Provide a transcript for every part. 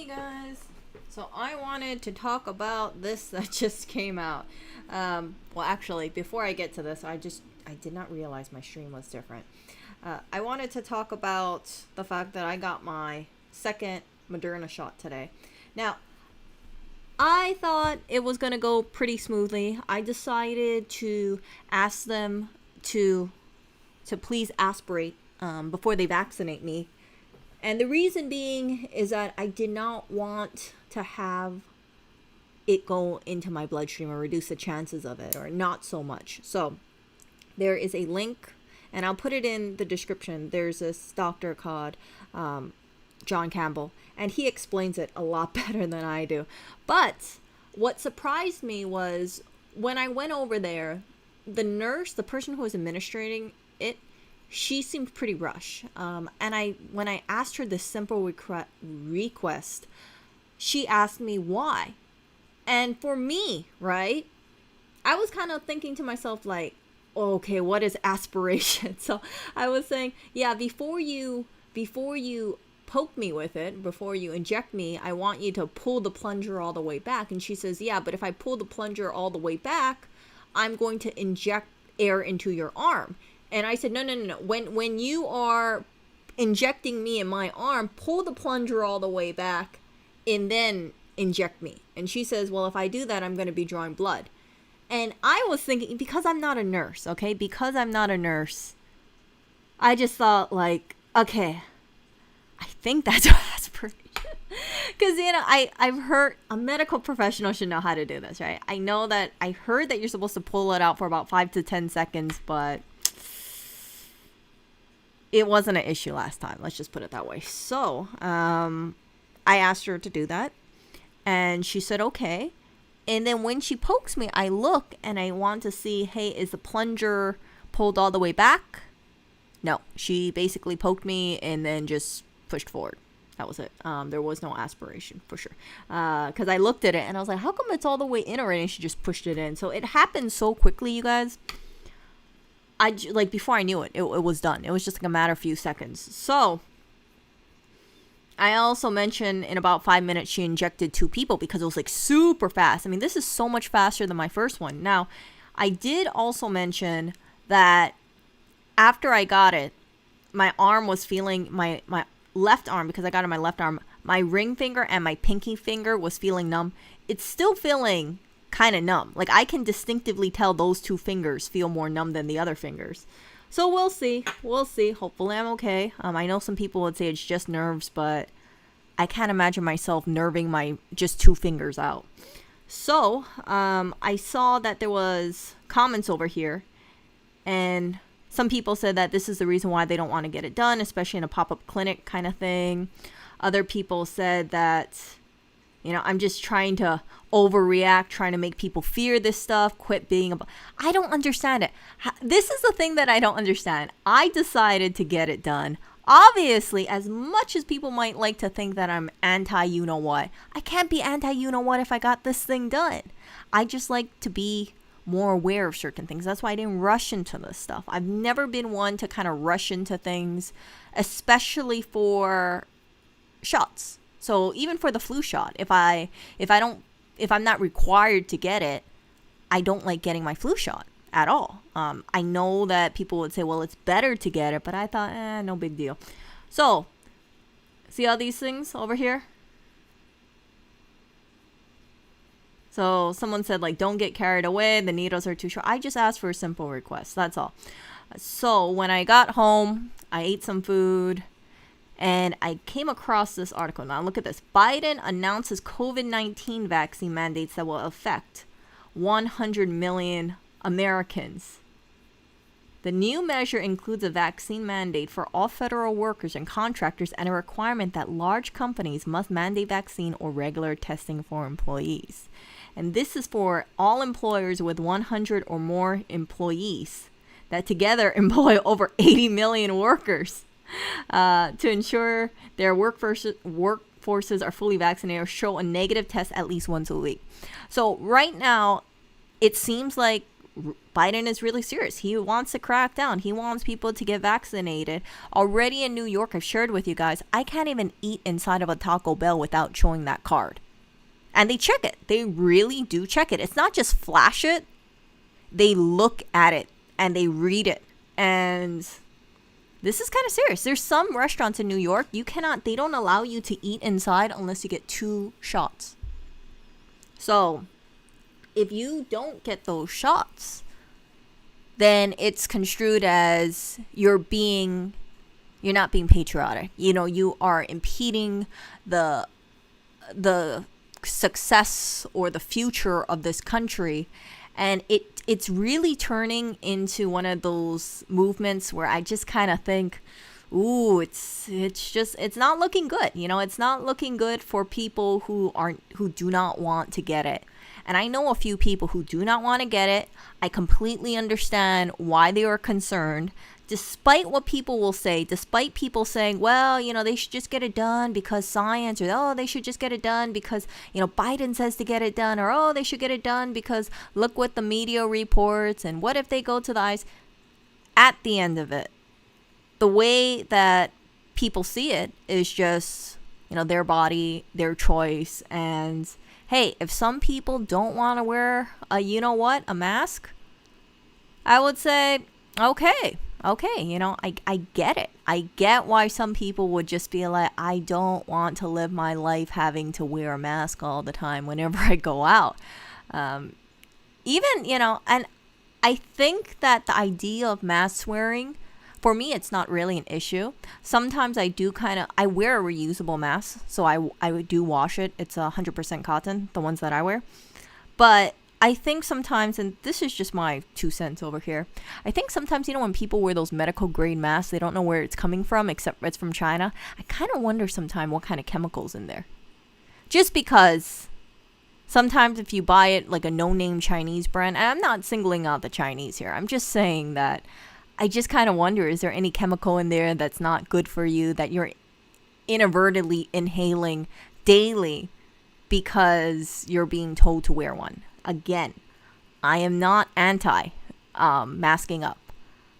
guys. So I wanted to talk about this that just came out. Well, actually, before I get to this, I did not realize my stream was different. I wanted to talk about the fact that I got my second Moderna shot today. Now, I thought it was going to go pretty smoothly. I decided to ask them to please aspirate before they vaccinate me. And the reason being is that I did not want to have it go into my bloodstream or reduce the chances of it, or not so much. So there is a link, and I'll put it in the description. There's this doctor called John Campbell, and he explains it a lot better than I do. But what surprised me was when I went over there, the nurse, the person who was administrating it, she seemed pretty rushed. And when I asked her this simple request, she asked me why. And for me, right, I was kind of thinking to myself like, okay, what is aspiration? So I was saying, yeah, before you poke me with it, before you inject me, I want you to pull the plunger all the way back. And she says, yeah, but if I pull the plunger all the way back, I'm going to inject air into your arm. And I said, no. When you are injecting me in my arm, pull the plunger all the way back and then inject me. And she says, well, if I do that, I'm going to be drawing blood. And I was thinking, because I'm not a nurse, okay? Because I'm not a nurse, I just thought like, okay, I think that's aspiration. Because, I've heard a medical professional should know how to do this, right? I heard that you're supposed to pull it out for about 5 to 10 seconds, but it wasn't an issue last time. Let's just put it that way. So, I asked her to do that, and she said, okay. And then when she pokes me, I look and I want to see, hey, is the plunger pulled all the way back? No, she basically poked me and then just pushed forward. That was it. There was no aspiration for sure. Because I looked at it and I was like, how come it's all the way in already? And she just pushed it in. So it happened so quickly, you guys. Before I knew it, it was done. It was just like a matter of few seconds. So I also mentioned in about 5 minutes, she injected 2 people because it was like super fast. I mean, this is so much faster than my first one. Now, I did also mention that after I got it, my arm was feeling, my left arm, because I got it on my left arm, my ring finger and my pinky finger was feeling numb. It's still feeling kind of numb. Like, I can distinctively tell those 2 fingers feel more numb than the other fingers. So we'll see. Hopefully I'm okay. I know some people would say it's just nerves, but I can't imagine myself nerving my just 2 fingers out. So I saw that there was comments over here, and some people said that this is the reason why they don't want to get it done, especially in a pop-up clinic kind of thing. Other people said that, I'm just trying to overreact, trying to make people fear this stuff, quit being I don't understand it. This is the thing that I don't understand. I decided to get it done. Obviously, as much as people might like to think that I'm anti-you-know-what, I can't be anti-you-know-what if I got this thing done. I just like to be more aware of certain things. That's why I didn't rush into this stuff. I've never been one to kind of rush into things, especially for shots. So even for the flu shot, if I'm not required to get it, I don't like getting my flu shot at all. I know that people would say, well, it's better to get it, but I thought, no big deal. So, see all these things over here? So someone said, like, don't get carried away. The needles are too short. I just asked for a simple request. That's all. So when I got home, I ate some food, and I came across this article. Now look at this. Biden announces COVID-19 vaccine mandates that will affect 100 million Americans. The new measure includes a vaccine mandate for all federal workers and contractors and a requirement that large companies must mandate vaccine or regular testing for employees. And this is for all employers with 100 or more employees that together employ over 80 million workers to ensure their workforces are fully vaccinated or show a negative test at least once a week. So right now, it seems like Biden is really serious. He wants to crack down. He wants people to get vaccinated. Already in New York, I've shared with you guys, I can't even eat inside of a Taco Bell without showing that card. And they check it. They really do check it. It's not just flash it. They look at it and they read it. And this is kind of serious. There's some restaurants in New York, they don't allow you to eat inside unless you get 2 shots. So if you don't get those shots, then it's construed as you're not being patriotic. You are impeding the success or the future of this country. And it's really turning into one of those movements where I just kind of think, ooh, it's not looking good. It's not looking good for people who do not want to get it. And I know a few people who do not want to get it. I completely understand why they are concerned, despite what people will say, despite people saying, well, they should just get it done because science, or, oh, they should just get it done because, Biden says to get it done, or, oh, they should get it done because look what the media reports, and what if they go to the eyes? At the end of it, the way that people see it is just, their body, their choice. And hey, if some people don't want to wear a mask, I would say, okay, I get it. I get why some people would just be like, I don't want to live my life having to wear a mask all the time whenever I go out. And I think that the idea of mask wearing, for me, it's not really an issue. Sometimes I wear a reusable mask, so I do wash it. It's 100% cotton, the ones that I wear. But I think sometimes, and this is just my 2 cents over here, I think sometimes, when people wear those medical grade masks, they don't know where it's coming from, except it's from China. I kind of wonder sometimes what kind of chemicals in there. Just because sometimes if you buy it like a no-name Chinese brand, and I'm not singling out the Chinese here, I'm just saying that I just kind of wonder, is there any chemical in there that's not good for you, that you're inadvertently inhaling daily because you're being told to wear one? Again, I am not anti masking up.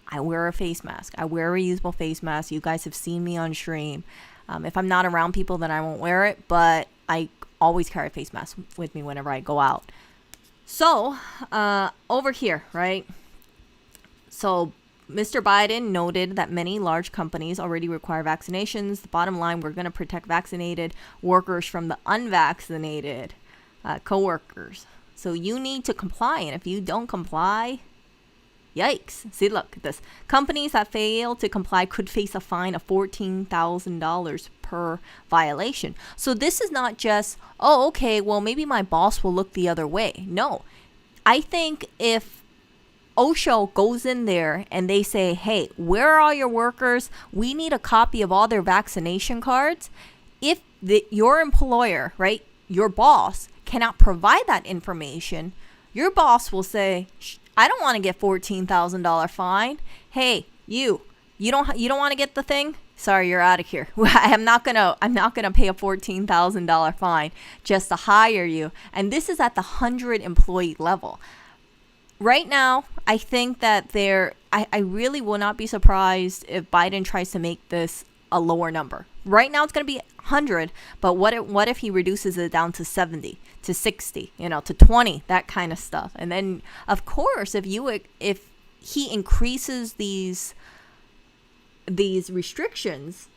I wear a face mask. I wear a reusable face mask. You guys have seen me on stream. If I'm not around people, then I won't wear it, but I always carry a face mask with me whenever I go out. So, over here, right? So, Mr. Biden noted that many large companies already require vaccinations. The bottom line, we're going to protect vaccinated workers from the unvaccinated coworkers. So you need to comply. And if you don't comply, yikes. See, look at this. Companies that fail to comply could face a fine of $14,000 per violation. So this is not just, oh, okay, well, maybe my boss will look the other way. No. I think if OSHA goes in there and they say, hey, where are all your workers? We need a copy of all their vaccination cards. If your employer, right, your boss cannot provide that information, your boss will say, I don't want to get $14,000 fine. Hey, you don't want to get the thing? Sorry, you're out of here. I'm not gonna pay a $14,000 fine just to hire you. And this is at the 100 employee level. Right now, I think that I really will not be surprised if Biden tries to make this a lower number. Right now, it's going to be 100, but what if he reduces it down to 70, to 60, to 20, that kind of stuff. And then, of course, if he increases these restrictions,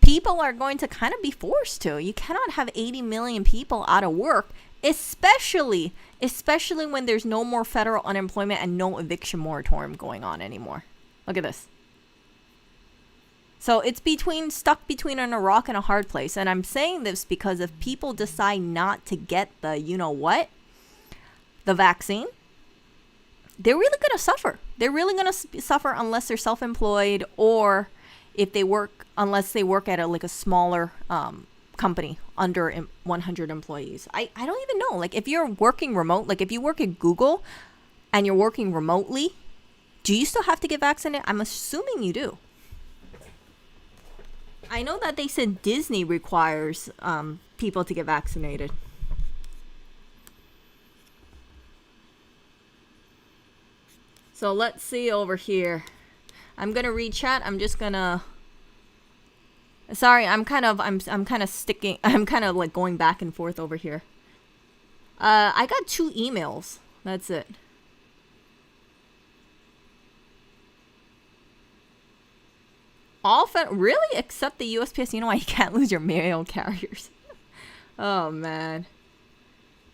people are going to kind of be forced to. You cannot have 80 million people out of work, especially when there's no more federal unemployment and no eviction moratorium going on anymore. Look at this. So it's stuck between a rock and a hard place. And I'm saying this because if people decide not to get the vaccine, they're really going to suffer. They're really going to suffer unless they're self-employed, or unless they work at a smaller company under 100 employees. I don't even know. Like, if you're working remote, like if you work at Google and you're working remotely, do you still have to get vaccinated? I'm assuming you do. I know that they said Disney requires people to get vaccinated. So let's see over here. I'm gonna read chat. I'm just gonna. Sorry, I'm kind of sticking. I'm kind of like going back and forth over here. I got 2 emails. That's it. Really, except the USPS. You know why you can't lose your mail carriers. Oh man.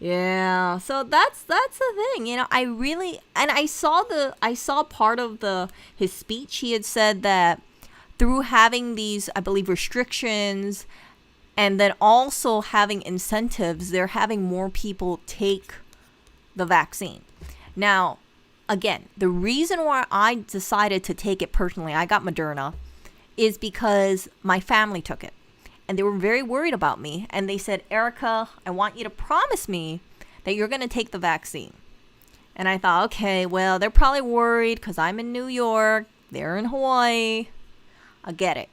Yeah, so that's the thing, you know. I saw part of his speech. He had said that through having these, I believe, restrictions, and then also having incentives, they're having more people take the vaccine. Now, again, the reason why I decided to take it personally, I got Moderna, is because my family took it. And they were very worried about me. And they said, Erica, I want you to promise me that you're going to take the vaccine. And I thought, okay, well, they're probably worried because I'm in New York. They're in Hawaii. I get it.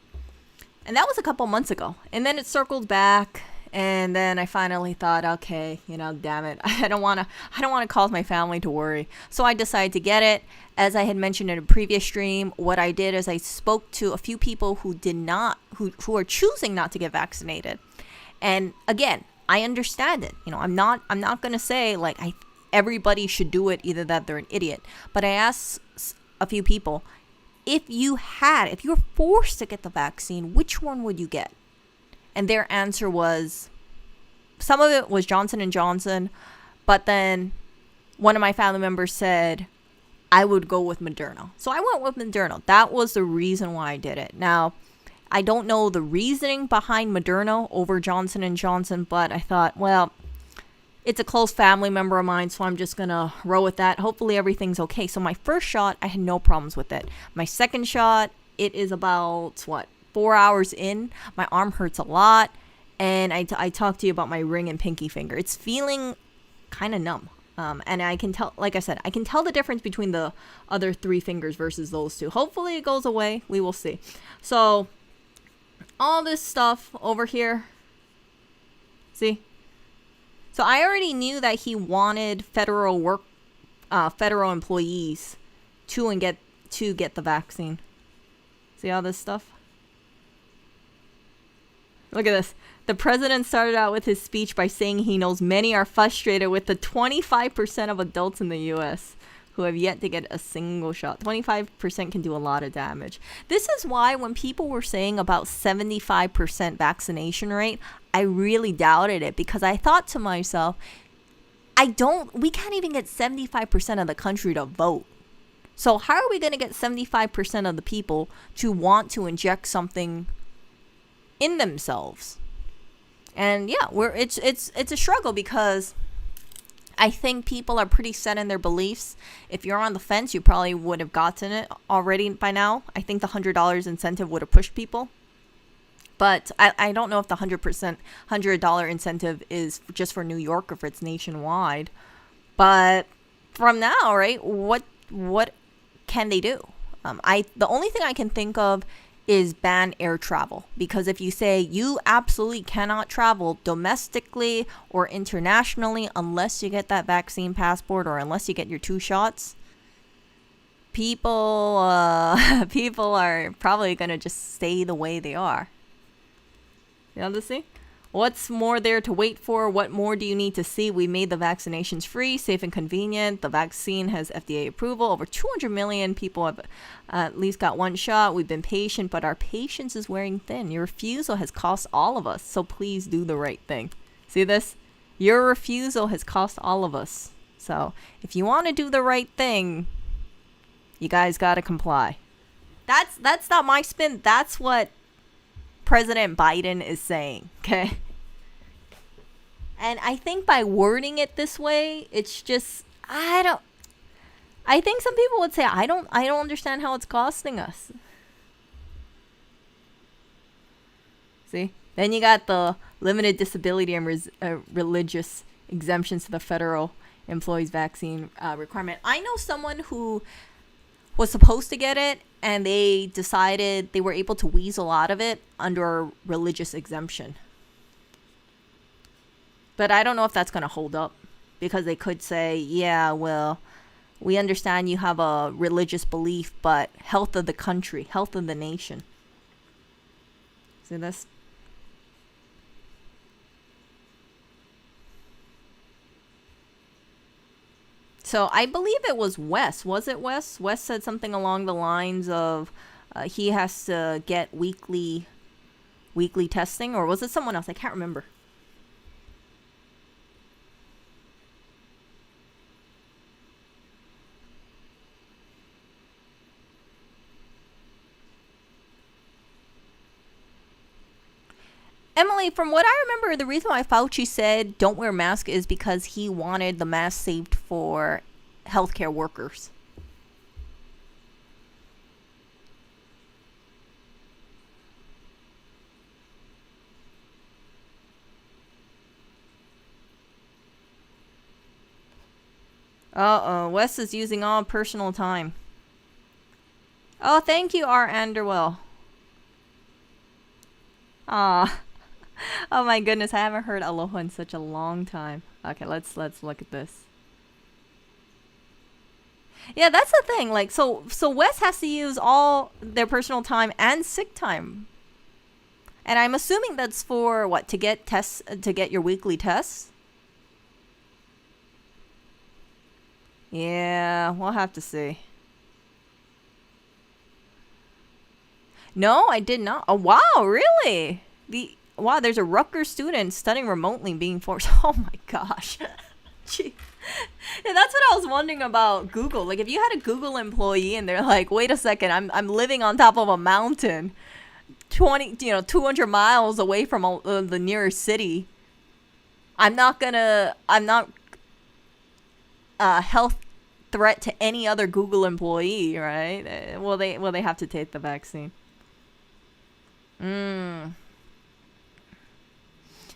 And that was a couple months ago. And then it circled back. And then I finally thought, okay, you know, damn it. I don't want to cause my family to worry. So I decided to get it. As I had mentioned in a previous stream, what I did is I spoke to a few people who are choosing not to get vaccinated. And again, I understand it. You know, I'm not going to say like everybody should do it, either that they're an idiot. But I asked a few people, if you were forced to get the vaccine, which one would you get? And their answer was, some of it was Johnson & Johnson, but then one of my family members said, I would go with Moderna. So I went with Moderna. That was the reason why I did it. Now, I don't know the reasoning behind Moderna over Johnson & Johnson, but I thought, well, it's a close family member of mine, so I'm just going to roll with that. Hopefully everything's okay. So my first shot, I had no problems with it. My second shot, it is about, 4 hours in. My arm hurts a lot. And I talked to you about my ring and pinky finger. It's feeling kind of numb. And I can tell, like I said, I can tell the difference between the other 3 fingers versus those 2. Hopefully it goes away. We will see. So all this stuff over here. See? So I already knew that he wanted federal employees to get the vaccine. See all this stuff? Look at this. The president started out with his speech by saying he knows many are frustrated with the 25% of adults in the U.S. who have yet to get a single shot. 25% can do a lot of damage. This is why when people were saying about 75% vaccination rate, I really doubted it, because I thought to myself, we can't even get 75% of the country to vote. So how are we going to get 75% of the people to want to inject something in themselves? And yeah, it's a struggle, because I think people are pretty set in their beliefs. If you're on the fence, you probably would have gotten it already by now. I think the $100 incentive would have pushed people. But I don't know if the $100 incentive is just for New York or if it's nationwide. But from now, right, what can they do? The only thing I can think of is ban air travel, because if you say you absolutely cannot travel domestically or internationally unless you get that vaccine passport or unless you get your 2 shots, people are probably going to just stay the way they are. You know this thing? What's more there to wait for? What more do you need to see? We made the vaccinations free, safe, and convenient. The vaccine has FDA approval. Over 200 million people have at least got 1 shot. We've been patient, but our patience is wearing thin. Your refusal has cost all of us, so please do the right thing. See this? Your refusal has cost all of us. So if you want to do the right thing, you guys got to comply. That's not my spin. That's what President Biden is saying, okay? And I think by wording it this way, it's just, I think some people would say, I don't understand how it's costing us. See? Then you got the limited disability and religious exemptions to the federal employees vaccine requirement. I know someone who was supposed to get it, and they decided they were able to weasel out of it under a religious exemption. But I don't know if that's going to hold up, because they could say, yeah, well, We understand you have a religious belief, but health of the country, health of the nation. See this? So I believe it was Wes. Was it Wes? Wes said something along the lines of he has to get weekly testing, or was it someone else? I can't remember. Emily, from what I remember, the reason why Fauci said don't wear mask is because he wanted the mask saved for healthcare workers. Uh-oh, Wes is using all personal time. Oh, thank you, R. Anderwell. Aw. Oh my goodness, I haven't heard aloha in such a long time. Okay, let's look at this. Yeah, that's the thing. Like, so Wes has to use all their personal time and sick time, and I'm assuming that's for what, to get tests, to get your weekly tests. Yeah, we'll have to see. No, I did not. Oh wow, really? Wow, there's a Rutgers student studying remotely being forced. Oh my gosh. Gee. Yeah, that's what I was wondering about Google. Like, if you had a Google employee and they're like, "Wait a second, I'm living on top of a mountain, 200 miles away from the nearest city. I'm not health threat to any other Google employee, right? Will they have to take the vaccine?"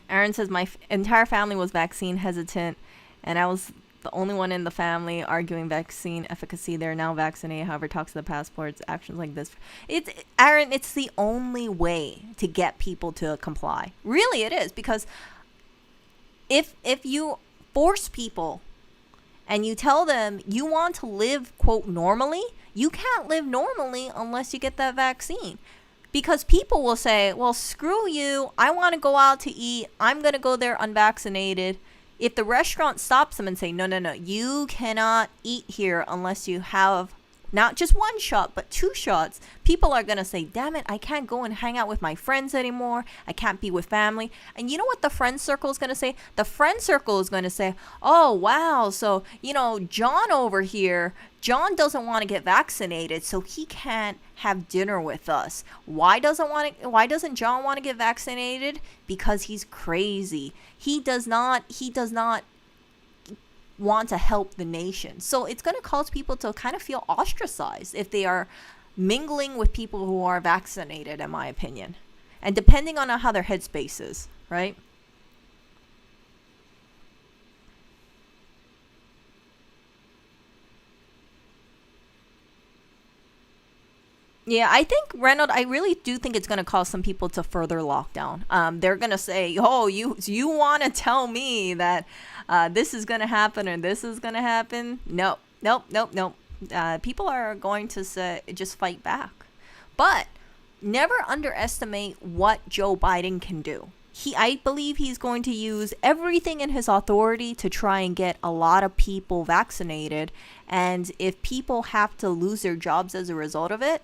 Aaron says my entire family was vaccine hesitant, and I was the only one in the family arguing vaccine efficacy. They're now vaccinated. However, talks to the passports, actions like this. It's Aaron. It's the only way to get people to comply. Really, it is, because if you force people and you tell them you want to live, quote, normally, you can't live normally unless you get that vaccine. Because people will say, well, screw you. I want to go out to eat. I'm going to go there unvaccinated. If the restaurant stops them and say, no, you cannot eat here unless you have not just one shot, but 2 shots, people are going to say, damn it, I can't go and hang out with my friends anymore. I can't be with family. And you know what the friend circle is going to say? The friend circle is going to say, oh, wow, so, John over here, John doesn't want to get vaccinated, so he can't have dinner with us. Why doesn't John want to get vaccinated? Because he's crazy. He does not want to help the nation. So it's going to cause people to kind of feel ostracized if they are mingling with people who are vaccinated, in my opinion. And depending on how their headspace is, right? Yeah, I think, Reynolds, I really do think it's going to cause some people to further lockdown. They're going to say, oh, you want to tell me that this is going to happen or this is going to happen? No, nope. People are going to say, just fight back. But never underestimate what Joe Biden can do. I believe he's going to use everything in his authority to try and get a lot of people vaccinated. And if people have to lose their jobs as a result of it,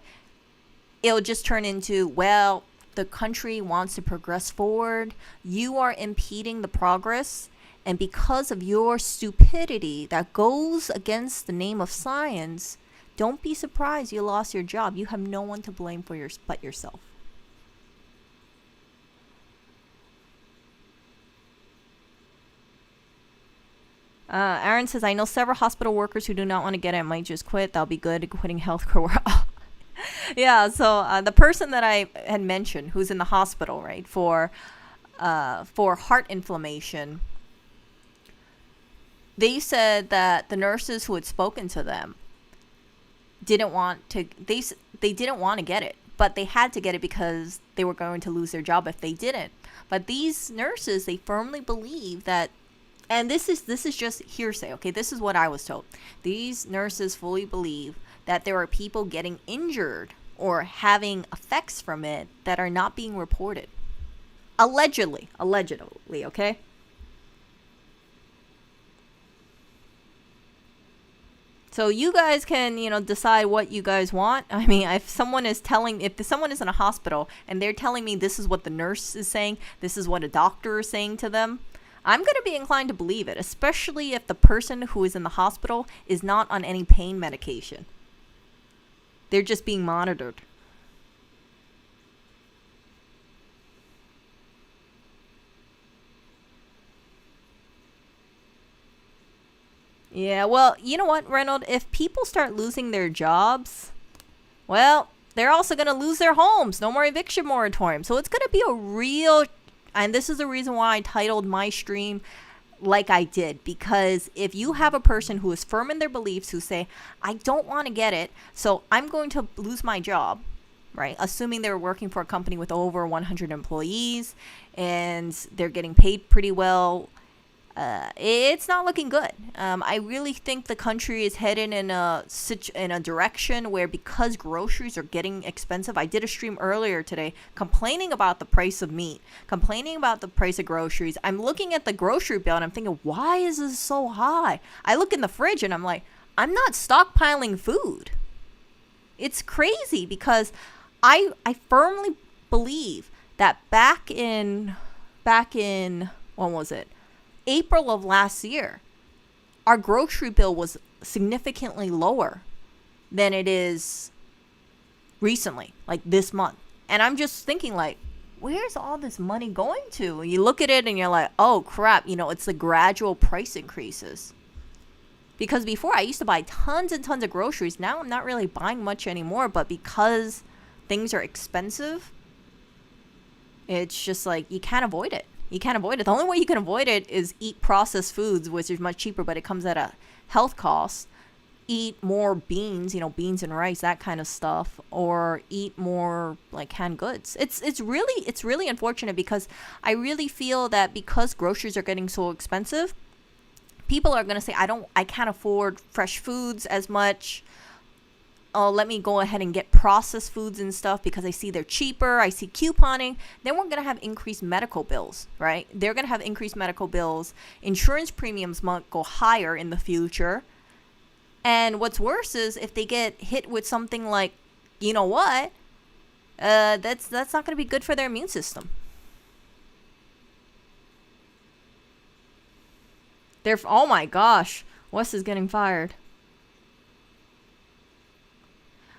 it'll just turn into, well, the country wants to progress forward. You are impeding the progress. And because of your stupidity that goes against the name of science, don't be surprised you lost your job. You have no one to blame but yourself. Aaron says, I know several hospital workers who do not want to get it, might just quit. That'll be good. Quitting healthcare. Yeah, so the person that I had mentioned who's in the hospital, right, for heart inflammation, they said that the nurses who had spoken to them didn't want to, they didn't want to get it, but they had to get it because they were going to lose their job if they didn't. But these nurses, they firmly believe that And this is just hearsay, okay? This is what I was told. These nurses fully believe that there are people getting injured or having effects from it that are not being reported. Allegedly, okay? So you guys can, decide what you guys want. I mean, if someone is in a hospital and they're telling me this is what the nurse is saying, this is what a doctor is saying to them, I'm going to be inclined to believe it, especially if the person who is in the hospital is not on any pain medication. They're just being monitored. Yeah, well, you know what, Reynold? If people start losing their jobs, well, they're also going to lose their homes. No more eviction moratorium. So it's going to be a real... And this is the reason why I titled my stream like I did. Because if you have a person who is firm in their beliefs, who say, I don't want to get it, so I'm going to lose my job, right? Assuming they're working for a company with over 100 employees and they're getting paid pretty well, it's not looking good. I really think the country is headed in a direction where, because groceries are getting expensive. I did a stream earlier today complaining about the price of meat, complaining about the price of groceries. I'm looking at the grocery bill and I'm thinking, why is this so high? I look in the fridge and I'm like, I'm not stockpiling food. It's crazy, because I firmly believe that back in when was it? April of last year, our grocery bill was significantly lower than it is recently, like this month. And I'm just thinking, like, where's all this money going to? You look at it and you're like, oh crap, it's the gradual price increases. Because before, I used to buy tons and tons of groceries. Now I'm not really buying much anymore, but because things are expensive, it's just like, you can't avoid it. You can't avoid it. The only way you can avoid it is eat processed foods, which is much cheaper, but it comes at a health cost. Eat more beans, beans and rice, that kind of stuff, or eat more like canned goods. It's really unfortunate, because I really feel that because groceries are getting so expensive, people are going to say, I can't afford fresh foods as much. Oh, let me go ahead and get processed foods and stuff because I see they're cheaper. I see couponing. Then we're going to have increased medical bills, right? They're going to have increased medical bills. Insurance premiums might go higher in the future. And what's worse is if they get hit with something like, you know what? That's not going to be good for their immune system. Oh my gosh, Wes is getting fired.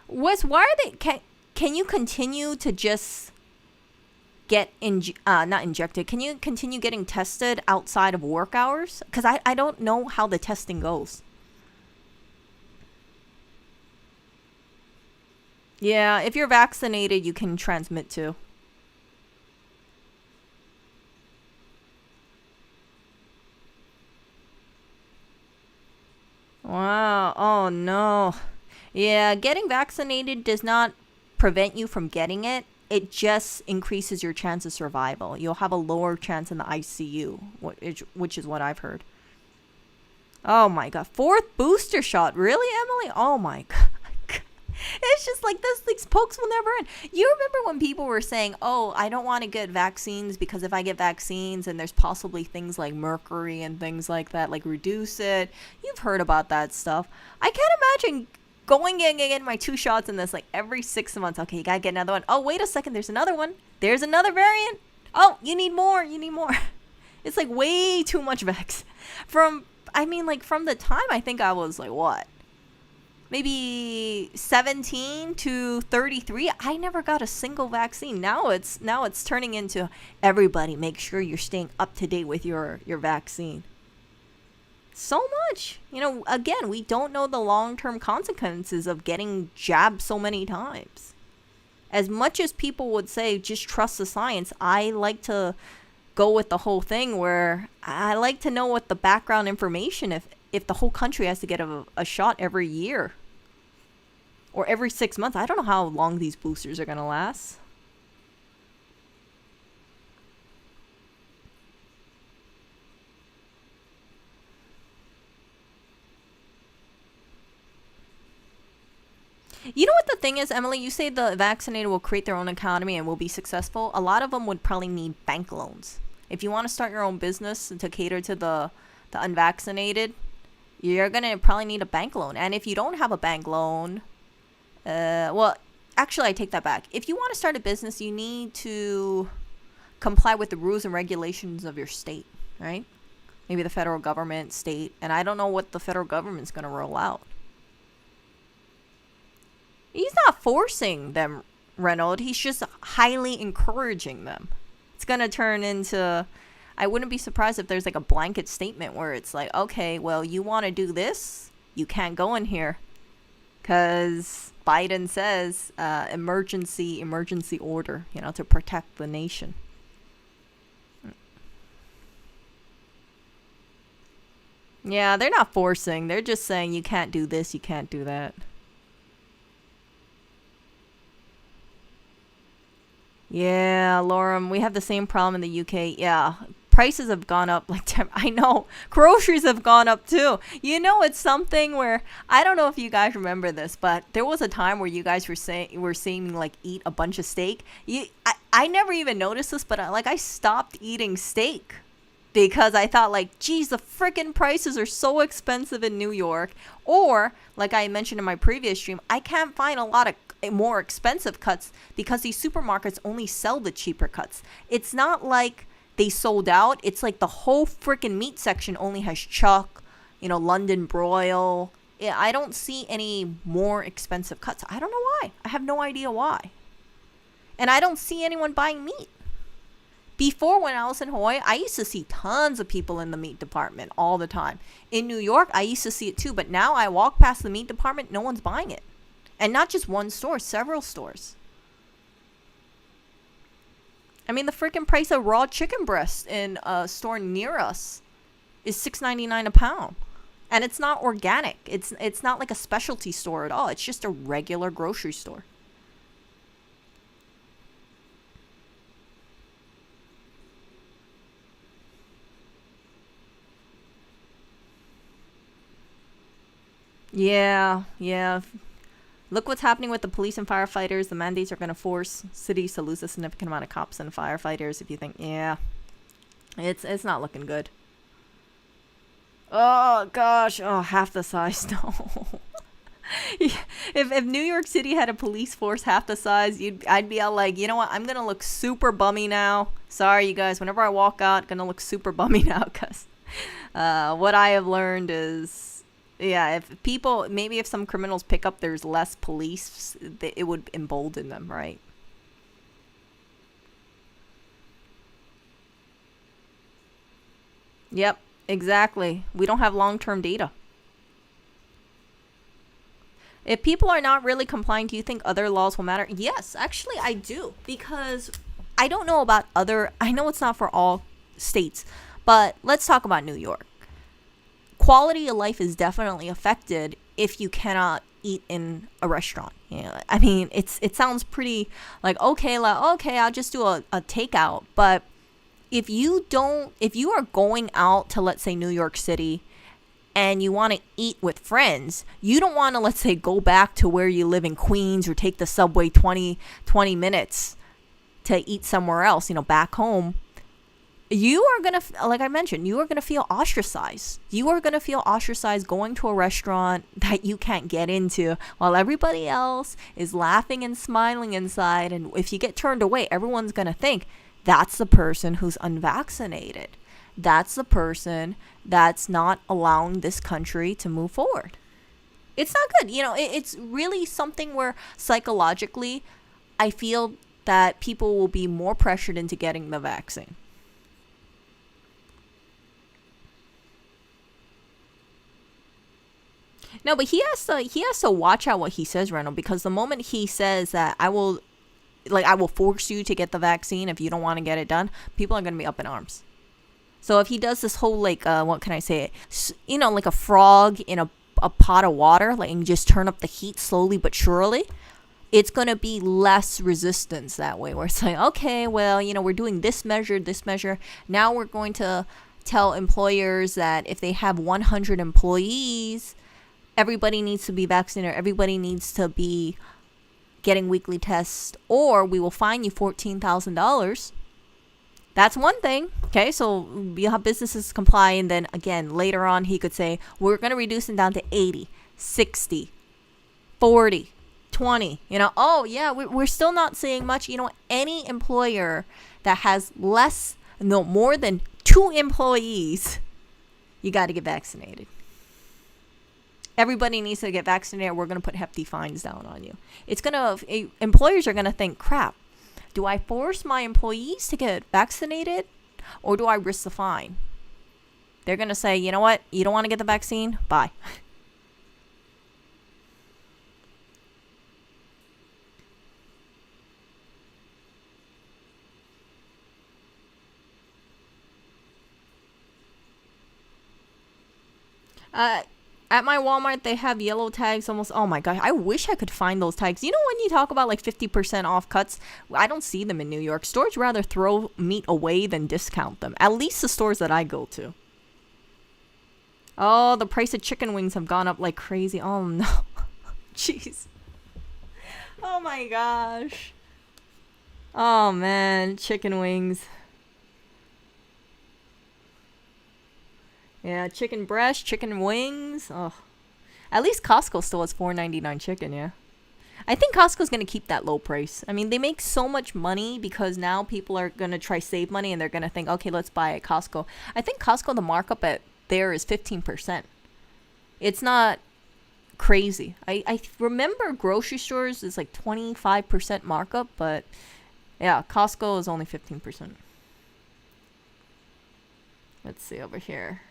Wes, why are they? Can you continue to just get not injected? Can you continue getting tested outside of work hours? Because I don't know how the testing goes. Yeah, if you're vaccinated, you can transmit too. Wow. Oh no. Yeah, getting vaccinated does not prevent you from getting it. It just increases your chance of survival. You'll have a lower chance in the ICU, which is what I've heard. Oh my god. 4th booster shot. Really, Emily? Oh my god. It's just like these pokes will never end. You remember when people were saying, oh, I don't want to get vaccines because if I get vaccines and there's possibly things like mercury and things like that, like reduce it. You've heard about that stuff. I can't imagine going in and getting my 2 shots in this like every 6 months. Okay, you gotta get another one. Oh, wait a second. There's another one. There's another variant. Oh, you need more. It's like way too much vax. From the time I think I was like, what? Maybe 17 to 33, I never got a single vaccine. Now it's turning into everybody make sure you're staying up to date with your vaccine. So much. Again, we don't know the long-term consequences of getting jabbed so many times. As much as people would say just trust the science, I like to go with the whole thing where I like to know what the background information if the whole country has to get a shot every year or every 6 months. I don't know how long these boosters are going to last. You know what the thing is, Emily? You say the vaccinated will create their own economy and will be successful. A lot of them would probably need bank loans. If you want to start your own business to cater to the unvaccinated, you're going to probably need a bank loan. And if you don't have a bank loan, well, actually, I take that back. If you want to start a business, you need to comply with the rules and regulations of your state, right? Maybe the federal government, state. And I don't know what the federal government's going to roll out. He's not forcing them, Reynolds. He's just highly encouraging them. It's going to turn into... I wouldn't be surprised if there's like a blanket statement where it's like, okay, well, you want to do this? You can't go in here. Because Biden says emergency order, to protect the nation. Yeah, they're not forcing. They're just saying you can't do this, you can't do that. Yeah, Lauren, we have the same problem in the UK. Yeah, prices have gone up like I know groceries have gone up too. It's something where I don't know if you guys remember this, but there was a time where you guys were seeing like eat a bunch of steak. I never even noticed this, but I stopped eating steak because I thought like, geez, the freaking prices are so expensive in New York. Or like I mentioned in my previous stream, I can't find a lot of more expensive cuts because these supermarkets only sell the cheaper cuts. It's not like they sold out. It's like the whole freaking meat section only has chuck, London broil. Yeah, I don't see any more expensive cuts. I don't know why. I have no idea why. And I don't see anyone buying meat. Before, when I was in Hawaii, I used to see tons of people in the meat department all the time. In New York, I used to see it too, but now I walk past the meat department, no one's buying it. And not just one store, several stores. I mean, the freaking price of raw chicken breast in a store near us is $6.99 a pound. And it's not organic. It's not like a specialty store at all. It's just a regular grocery store. Yeah. Look what's happening with the police and firefighters. The mandates are going to force cities to lose a significant amount of cops and firefighters. If you think, yeah, it's not looking good. Oh, gosh. Oh, half the size. No. If New York City had a police force half the size, I'd be all like, you know what? I'm going to look super bummy now. Sorry, you guys. Whenever I walk out, going to look super bummy now because what I have learned is, yeah, if some criminals pick up there's less police, it would embolden them, right? Yep, exactly. We don't have long-term data. If people are not really complying, do you think other laws will matter? Yes, actually I do. Because I don't know about I know it's not for all states, but let's talk about New York. Quality of life is definitely affected if you cannot eat in a restaurant. I mean, it sounds pretty like, okay, I'll just do a takeout. But if you are going out to, let's say, New York City and you want to eat with friends, you don't want to, let's say, go back to where you live in Queens or take the subway 20 minutes to eat somewhere else, back home. You are going to, like I mentioned, you are going to feel ostracized. You are going to feel ostracized going to a restaurant that you can't get into while everybody else is laughing and smiling inside. And if you get turned away, everyone's going to think that's the person who's unvaccinated. That's the person that's not allowing this country to move forward. It's not good. It's really something where psychologically, I feel that people will be more pressured into getting the vaccine. No, but he has to watch out what he says, Reynolds, because the moment he says that I will force you to get the vaccine if you don't want to get it done, people are going to be up in arms. So if he does this whole what can I say, like a frog in a pot of water, and just turn up the heat slowly but surely, it's going to be less resistance that way, where it's like, okay, well, we're doing this measure. Now we're going to tell employers that if they have 100 employees, everybody needs to be vaccinated, everybody needs to be getting weekly tests, or we will fine you $14,000. That's one thing. Okay, so you have businesses comply, and then again, later on, he could say, we're going to reduce it down to 80, 60, 40, 20. Oh, yeah, we're still not seeing much. Any employer that has more than 2 employees, you got to get vaccinated. Everybody needs to get vaccinated. We're going to put hefty fines down on you. Employers are going to think, crap, do I force my employees to get vaccinated, or do I risk the fine? They're going to say, you know what? You don't want to get the vaccine? Bye. At my Walmart, they have yellow tags almost. Oh my gosh, I wish I could find those tags. When you talk about like 50% off cuts, I don't see them in New York. Stores rather throw meat away than discount them. At least the stores that I go to. Oh, the price of chicken wings have gone up like crazy. Oh no. Jeez. Oh my gosh. Oh man, chicken wings. Yeah, chicken breast, chicken wings. Oh, at least Costco still has $4.99 chicken. Yeah, I think Costco's gonna keep that low price. I mean, they make so much money because now people are gonna try save money and they're gonna think, okay, let's buy at Costco. I think Costco, the markup there is 15%. It's not crazy. I remember grocery stores is like 25% markup, but yeah, Costco is only 15%. Let's see over here.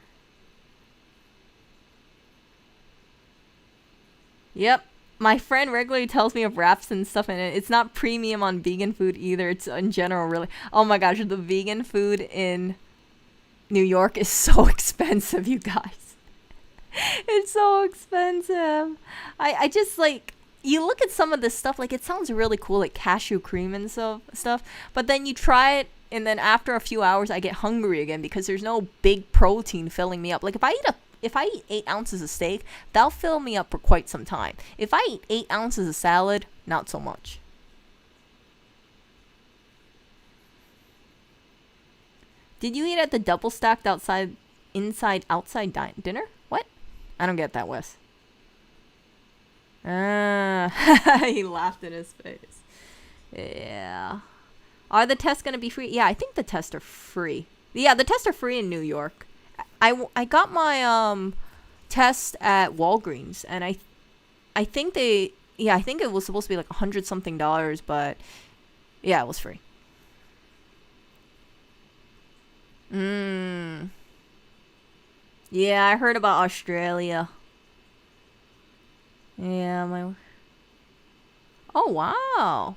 Yep. My friend regularly tells me of wraps and stuff in it. It's not premium on vegan food either. It's in general, really. Oh my gosh, the vegan food in New York is so expensive, you guys. It's so expensive. I just like, you look at some of this stuff, like it sounds really cool, like cashew cream and stuff. But then you try it, and then after a few hours, I get hungry again because there's no big protein filling me up. Like if I eat 8 ounces of steak, that'll fill me up for quite some time. If I eat 8 ounces of salad, not so much. Did you eat at the double stacked outside dinner? What? I don't get that, Wes. He laughed in his face. Yeah. Are the tests going to be free? Yeah, I think the tests are free. Yeah, the tests are free in New York. I got my test at Walgreens, and I think I think it was supposed to be like $100 something, but yeah, it was free. Yeah, I heard about Australia. Yeah, Oh wow.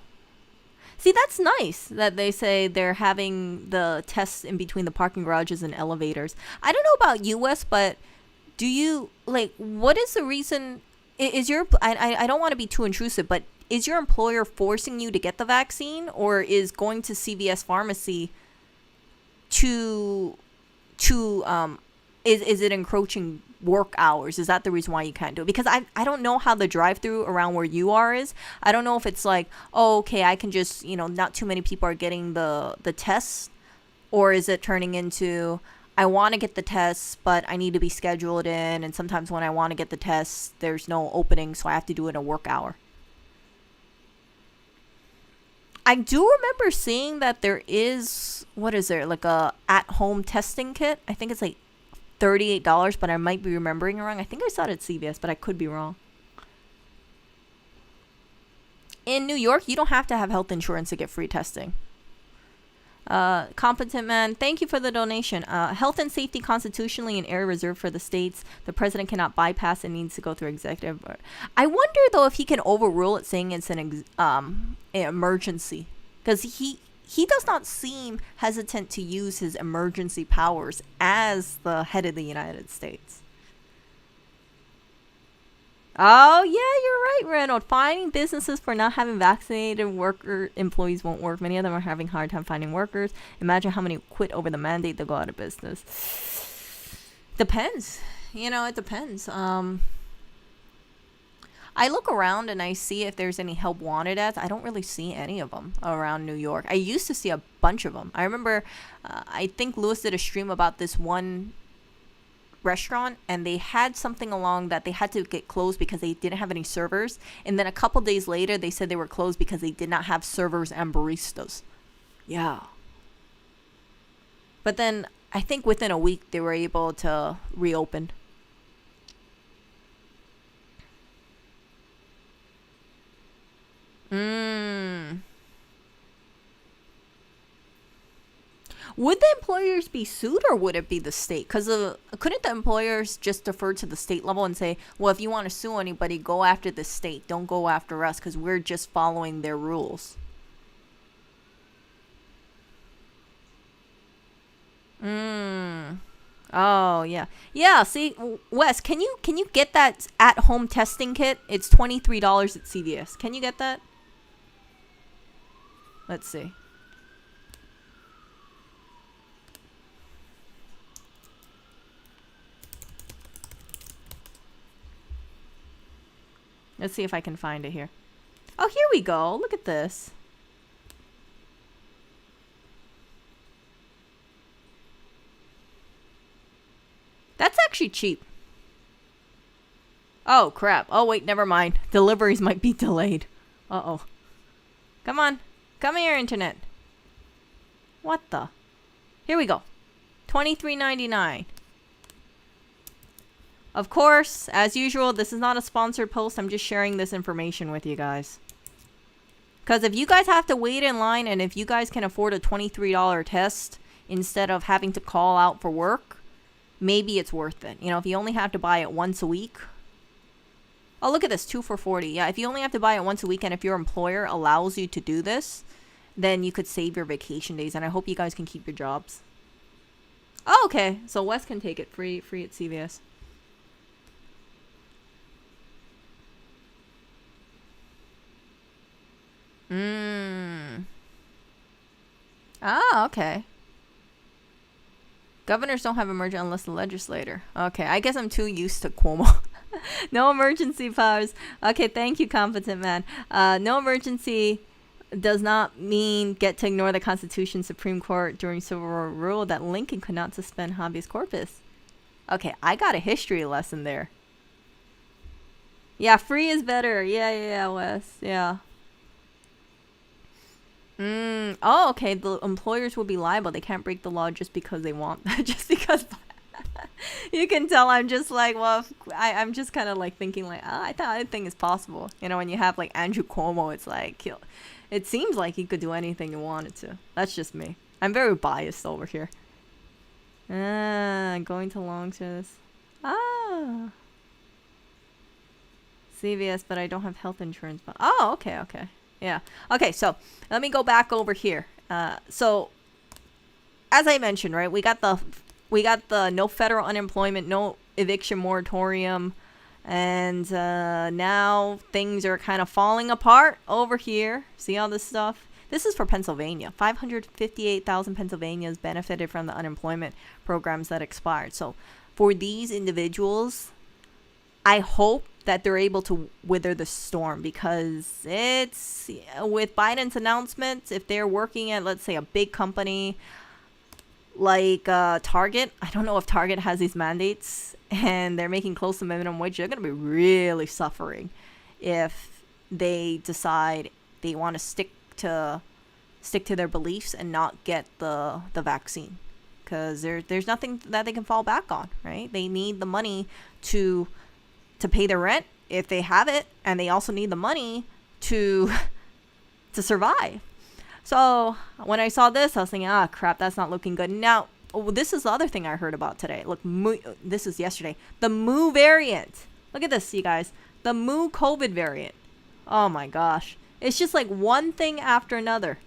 See, that's nice that they say they're having the tests in between the parking garages and elevators. I don't know about US, but do you, like, what is the reason? I don't want to be too intrusive, but is your employer forcing you to get the vaccine, or is going to CVS pharmacy is it encroaching work hours? Is that the reason why you can't do it? Because I don't know how the drive-through around where you are is. I don't know if it's like, oh, okay, I can just, not too many people are getting the tests, or is it turning into, I want to get the tests, but I need to be scheduled in, and sometimes when I want to get the tests, there's no opening, so I have to do it in a work hour. I do remember seeing that there is, what is there, like a at-home testing kit. I think it's like $38, but I might be remembering it wrong. I think I saw it at CVS, but I could be wrong. In New York, you don't have to have health insurance to get free testing. Competent man, thank you for the donation. Health and safety constitutionally an area reserved for the states. The president cannot bypass and needs to go through executive. I wonder though if he can overrule it, saying it's an emergency, because he does not seem hesitant to use his emergency powers as the head of the United States. Oh, yeah, you're right, Reynolds. Finding businesses for not having vaccinated employees won't work. Many of them are having a hard time finding workers. Imagine how many quit over the mandate to go out of business. Depends. It depends. I look around and I see if there's any help wanted ads. I don't really see any of them around New York. I used to see a bunch of them. I remember, I think Lewis did a stream about this one restaurant, and they had something along that they had to get closed because they didn't have any servers. And then a couple days later, they said they were closed because they did not have servers and baristas. Yeah. But then I think within a week, they were able to reopen. Would the employers be sued, or would it be the state? Because couldn't the employers just defer to the state level and say, well, if you want to sue anybody, go after the state. Don't go after us because we're just following their rules. Oh, yeah. Yeah, see, Wes, can you get that at-home testing kit? It's $23 at CVS. Can you get that? Let's see. Let's see if I can find it here. Oh, here we go. Look at this. That's actually cheap. Oh, crap. Oh, wait, never mind. Deliveries might be delayed. Uh-oh. Come on. Come here, internet. What the? Here we go. $23.99. Of course, as usual, this is not a sponsored post. I'm just sharing this information with you guys. Because if you guys have to wait in line, and if you guys can afford a $23 test instead of having to call out for work, maybe it's worth it. You know, if you only have to buy it once a week. Oh, look at this, 2 for $40. Yeah, if you only have to buy it once a week, and if your employer allows you to do this, then you could save your vacation days. And I hope you guys can keep your jobs. Oh, okay. So Wes can take it free at CVS. Ah, okay. Governors don't have emergency unless the legislator. Okay, I guess I'm too used to Cuomo. No emergency powers. Okay, thank you, competent man. No emergency does not mean get to ignore the Constitution. Supreme Court during Civil War ruled that Lincoln could not suspend habeas corpus. Okay, I got a history lesson there. Yeah, free is better. Yeah, Wes. Yeah. Oh, okay. The employers will be liable. They can't break the law just because they want. Just because. You can tell I'm just like, well, I'm just kind of like thinking like, oh, I thought anything is possible. You know, when you have like Andrew Cuomo, it's like, it seems like he could do anything he wanted to. That's just me. I'm very biased over here. Going to long service. Ah. CVS, but I don't have health insurance. But oh, okay. Yeah. Okay, so let me go back over here. So as I mentioned, right, we got the no federal unemployment, no eviction moratorium, and now things are kind of falling apart over here. See all this stuff? This is for Pennsylvania. 558,000 Pennsylvanians benefited from the unemployment programs that expired. So for these individuals, I hope that they're able to weather the storm, because it's with Biden's announcements, if they're working at, let's say, a big company like Target, I don't know if Target has these mandates and they're making close to minimum wage, they're going to be really suffering if they decide they want to stick to their beliefs and not get the vaccine, because there's nothing that they can fall back on, right? They need the money to pay their rent if they have it, and they also need the money to survive. So when I saw this, I was thinking, crap, that's not looking good. Now, this is the other thing I heard about today. Look, this is yesterday. The Mu variant. Look at this, you guys. The Mu COVID variant. Oh my gosh. It's just like one thing after another.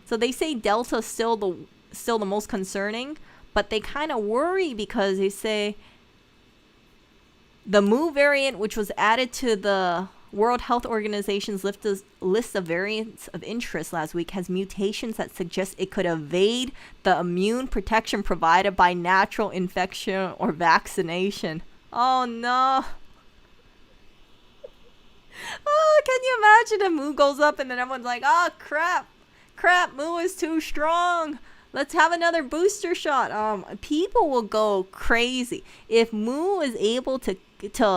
So they say Delta is still the most concerning, but they kind of worry because they say the Mu variant, which was added to the World Health Organization's list of variants of interest last week, has mutations that suggest it could evade the immune protection provided by natural infection or vaccination. Oh no. you imagine if Moo goes up and then everyone's like, oh, crap, Moo is too strong. Let's have another booster shot. People will go crazy. If Moo is able to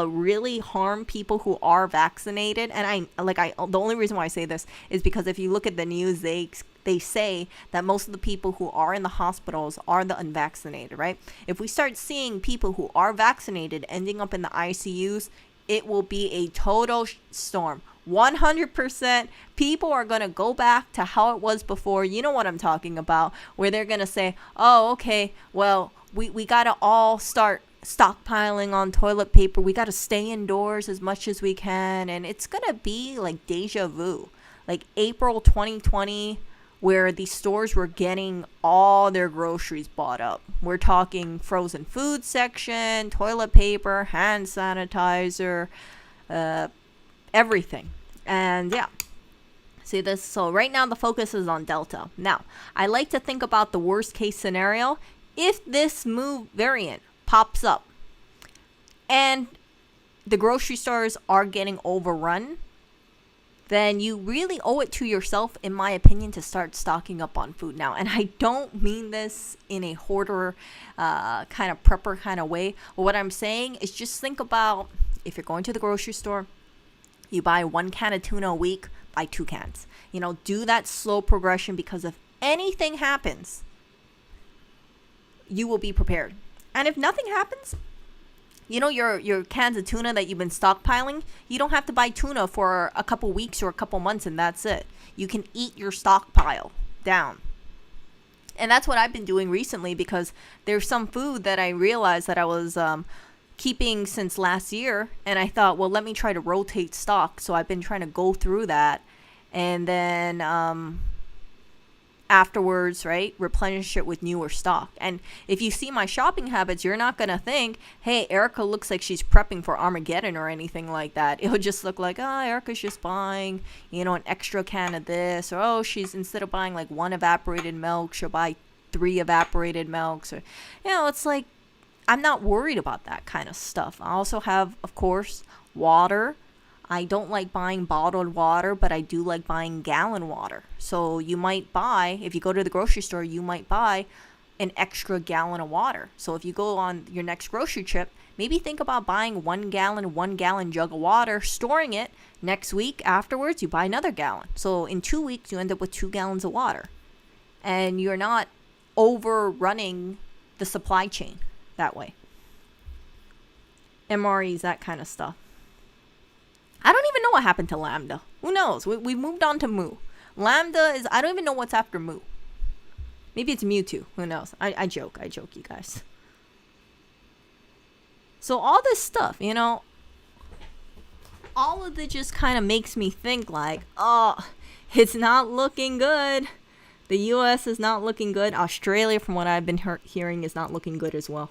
really harm people who are vaccinated, and the only reason why I say this is because if you look at the news, they say that most of the people who are in the hospitals are the unvaccinated, right? If we start seeing people who are vaccinated ending up in the ICUs, it will be a total storm. 100% people are going to go back to how it was before. You know what I'm talking about, where they're going to say, oh, okay, well, we got to all start stockpiling on toilet paper. We got to stay indoors as much as we can. And it's going to be like deja vu, like April 2020, where these stores were getting all their groceries bought up. We're talking frozen food section, toilet paper, hand sanitizer, everything. And yeah, see this. So right now the focus is on Delta. Now, I like to think about the worst case scenario. If this Moo variant pops up and the grocery stores are getting overrun, then you really owe it to yourself, in my opinion, to start stocking up on food now. And I don't mean this in a hoarder kind of prepper kind of way. But what I'm saying is just think about if you're going to the grocery store, you buy 1 can of tuna a week, buy 2 cans. Do that slow progression, because if anything happens, you will be prepared. And if nothing happens, your cans of tuna that you've been stockpiling, you don't have to buy tuna for a couple weeks or a couple months, and that's it. You can eat your stockpile down. And that's what I've been doing recently, because there's some food that I realized that I was keeping since last year, and I thought, well, let me try to rotate stock. So I've been trying to go through that, and then afterwards, right, replenish it with newer stock. And if you see my shopping habits, you're not gonna think, hey, Erica looks like she's prepping for Armageddon or anything like that. It'll just look like, oh, Erica's just buying, an extra can of this, or oh, she's, instead of buying like 1 evaporated milk, she'll buy 3 evaporated milks, or it's like, I'm not worried about that kind of stuff. I also have, of course, water. I don't like buying bottled water, but I do like buying gallon water. So you might buy, if you go to the grocery store, you might buy an extra gallon of water. So if you go on your next grocery trip, maybe think about buying 1 gallon jug of water, storing it. Next week afterwards, you buy another gallon. So in 2 weeks, you end up with 2 gallons of water. And you're not overrunning the supply chain that way. MREs, that kind of stuff. I don't even know what happened to Lambda. Who knows? We moved on to Moo. Lambda is, I don't even know what's after Moo. Maybe it's Mewtwo. Who knows? I joke, you guys. So all this stuff, all of it just kind of makes me think like, oh, it's not looking good. The US is not looking good. Australia, from what I've been hearing, is not looking good as well.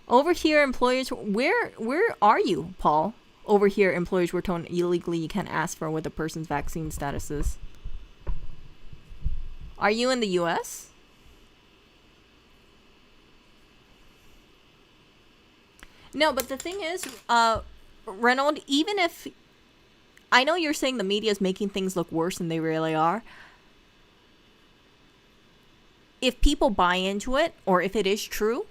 Over here, employers, where are you, Paul? Over here, employers were told illegally you can't ask for what the person's vaccine status is. Are you in the US? No, but the thing is, Reynold, even if, I know you're saying the media is making things look worse than they really are. If people buy into it, or if it is true,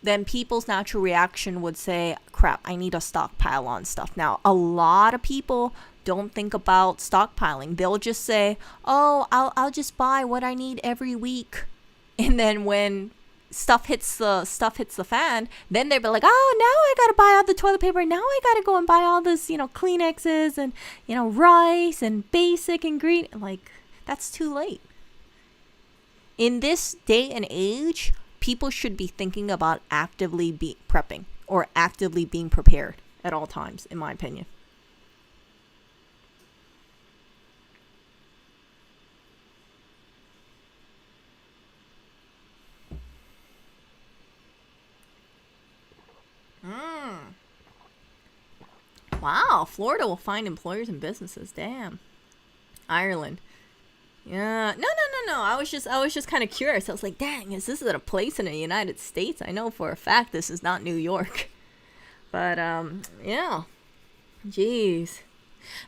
then people's natural reaction would say, crap, I need a stockpile on stuff. Now, a lot of people don't think about stockpiling. They'll just say, oh, I'll just buy what I need every week. And then when stuff hits the fan, then they'll be like, oh, now I gotta buy all the toilet paper. Now I gotta go and buy all this, Kleenexes and, rice and basic ingredient. Like, that's too late. In this day and age, people should be thinking about actively prepping or actively being prepared at all times, in my opinion. Wow, Florida will find employers and businesses. Damn. Ireland. Yeah. No. I was just kind of curious. I was like, dang, is this at a place in the United States? I know for a fact this is not New York. But, yeah. Jeez.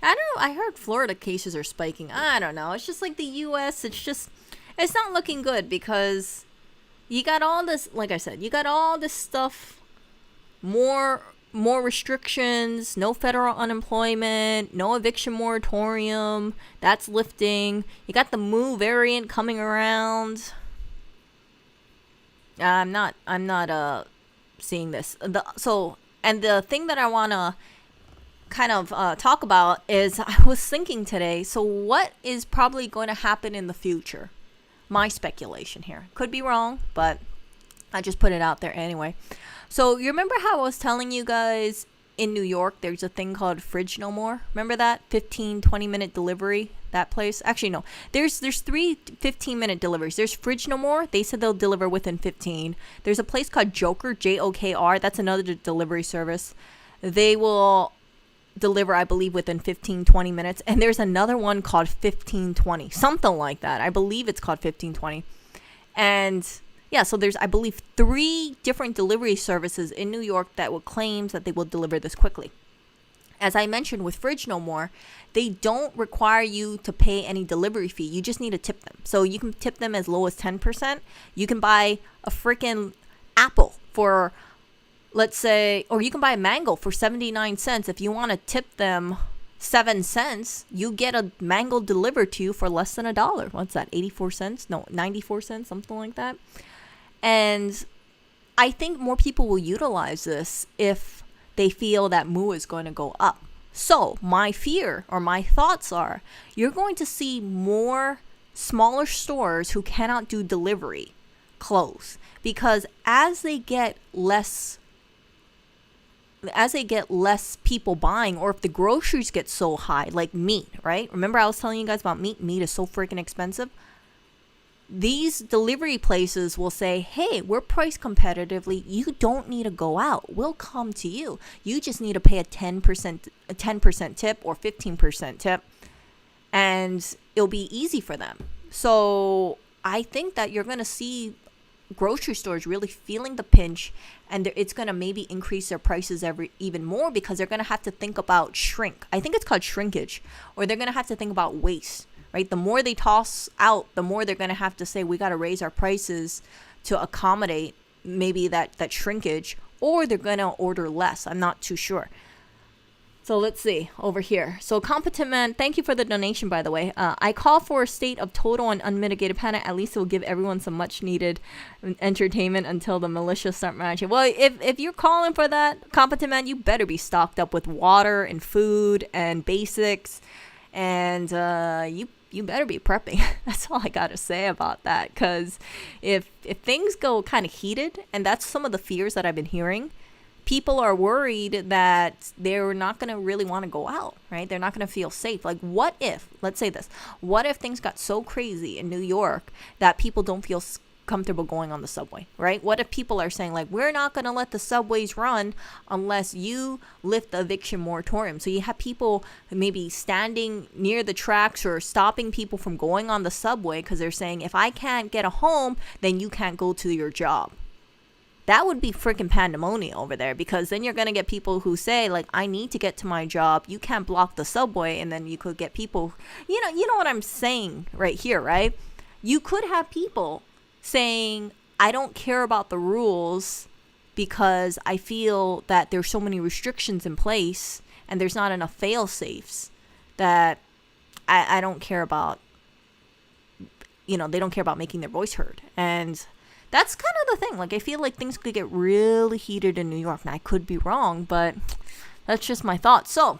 I don't know. I heard Florida cases are spiking. I don't know. It's just like the U.S. It's not looking good because you got all this, like I said, you got all this stuff, more restrictions, no federal unemployment, no eviction moratorium. That's lifting. You got the Mu variant coming around. I'm not seeing this. And the thing that I want to kind of talk about is I was thinking today, so what is probably going to happen in the future? My speculation here. Could be wrong, but I just put it out there anyway. So you remember how I was telling you guys in New York there's a thing called Fridge No More? Remember that? 15-20 minute delivery, that place? Actually, no. There's 3 15-minute deliveries. There's Fridge No More. They said they'll deliver within 15. There's a place called Joker, Jokr. That's another delivery service. They will deliver, I believe, within 15-20 minutes. And there's another one called 1520. Something like that. I believe it's called 1520. And yeah, so there's, I believe, 3 different delivery services in New York that will claim that they will deliver this quickly. As I mentioned with Fridge No More, they don't require you to pay any delivery fee. You just need to tip them. So you can tip them as low as 10%. You can buy a freaking apple for, let's say, or you can buy a mango for 79 cents. If you want to tip them 7 cents, you get a mango delivered to you for less than $1. What's that, 84 cents? No, 94 cents, something like that. And I think more people will utilize this if they feel that Mu is going to go up. So my fear or my thoughts are you're going to see more smaller stores who cannot do delivery close, because as they get less people buying, or if the groceries get so high, like meat, right? Remember I was telling you guys about meat? Meat is so freaking expensive. These delivery places will say, hey, we're priced competitively. You don't need to go out. We'll come to you. You just need to pay a 10% tip or 15% tip, and it'll be easy for them. So I think that you're going to see grocery stores really feeling the pinch, and it's going to maybe increase their prices even more, because they're going to have to think about shrink. I think it's called shrinkage, or they're going to have to think about waste. Right? The more they toss out, the more they're going to have to say, we got to raise our prices to accommodate maybe that shrinkage, or they're going to order less. I'm not too sure. So let's see over here. So Competent Man, thank you for the donation, by the way. I call for a state of total and unmitigated panic. At least it will give everyone some much needed entertainment until the militia start marching. Well, if you're calling for that, Competent Man, you better be stocked up with water and food and basics. And you better be prepping. That's all I got to say about that. Because if things go kind of heated, and that's some of the fears that I've been hearing, people are worried that they're not going to really want to go out, right? They're not going to feel safe. Like, what if, let's say this, what if things got so crazy in New York that people don't feel comfortable going on the subway, right? What if people are saying, like, we're not going to let the subways run unless you lift the eviction moratorium? So you have people maybe standing near the tracks or stopping people from going on the subway because they're saying, if I can't get a home, then you can't go to your job. That would be freaking pandemonium over there, because then you're going to get people who say, like, I need to get to my job. You can't block the subway. And then you could get people, you know what I'm saying right here, right? You could have people saying, I don't care about the rules because I feel that there's so many restrictions in place and there's not enough fail safes that I don't care about, they don't care about making their voice heard. And that's kind of the thing. Like, I feel like things could get really heated in New York. Now, I could be wrong, but that's just my thoughts. So,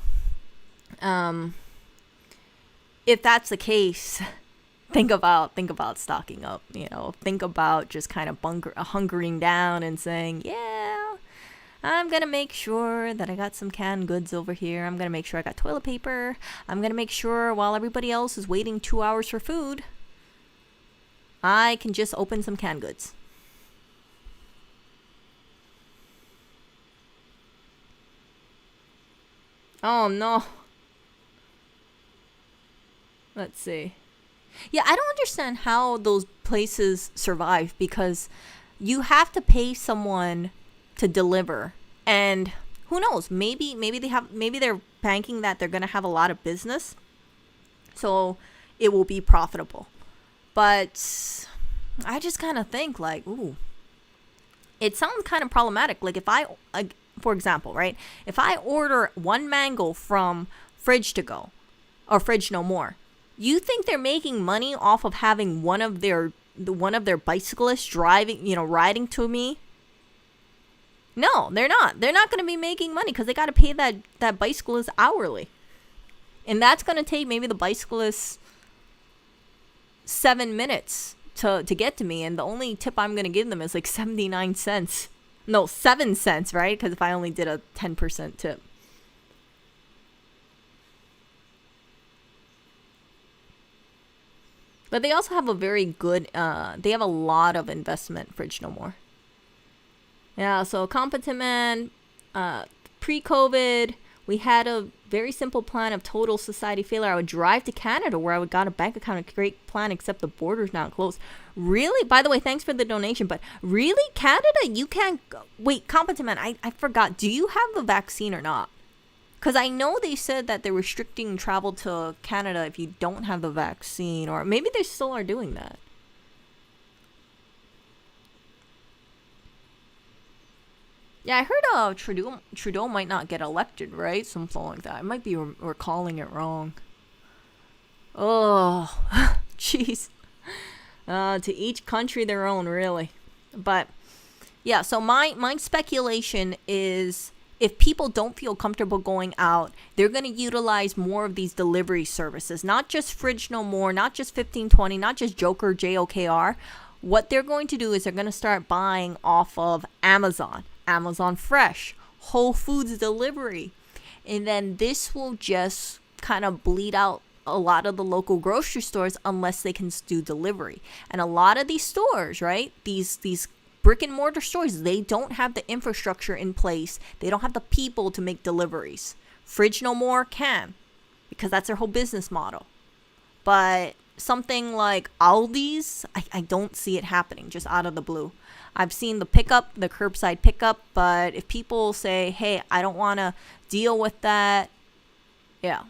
if that's the case, think about stocking up, think about just kind of hunkering down and saying, yeah, I'm going to make sure that I got some canned goods over here. I'm going to make sure I got toilet paper. I'm going to make sure while everybody else is waiting 2 hours for food, I can just open some canned goods. Oh, no. Let's see. Yeah, I don't understand how those places survive, because you have to pay someone to deliver. And who knows? Maybe they're banking that they're gonna have a lot of business, so it will be profitable. But I just kind of think like, ooh, it sounds kind of problematic. Like if for example, right? If I order one mango from Fridge to Go or Fridge No More, you think they're making money off of having one of their bicyclists riding to me? No, they're not. They're not going to be making money because they got to pay that bicyclist hourly. And that's going to take maybe the bicyclist 7 minutes to get to me. And the only tip I'm going to give them is like 79 cents. No, 7 cents, right? Because if I only did a 10% tip. But they also have a very good, they have a lot of investment, Fridge No More. Yeah, so Competent Man, pre-COVID, we had a very simple plan of total society failure. I would drive to Canada where I would got a bank account, a great plan, except the border's now closed. Really? By the way, thanks for the donation, but really? Canada? You can't go. Wait, Competent Man, I forgot. Do you have the vaccine or not? Because I know they said that they're restricting travel to Canada if you don't have the vaccine, or maybe they still are doing that. Yeah, I heard Trudeau might not get elected, right? Something like that. I might be recalling it wrong. Oh, jeez. To each country their own, really. But yeah, so my speculation is, if people don't feel comfortable going out, they're going to utilize more of these delivery services. Not just Fridge No More, not just 1520, not just Joker, JOKR. What they're going to do is they're going to start buying off of Amazon Fresh, Whole Foods delivery. And then this will just kind of bleed out a lot of the local grocery stores unless they can do delivery. And a lot of these stores, right, these brick and mortar stores, they don't have the infrastructure in place. They don't have the people to make deliveries. Fridge No More can, because that's their whole business model. But something like Aldi's, I don't see it happening just out of the blue. I've seen the curbside pickup, but if people say, hey, I don't want to deal with that, yeah.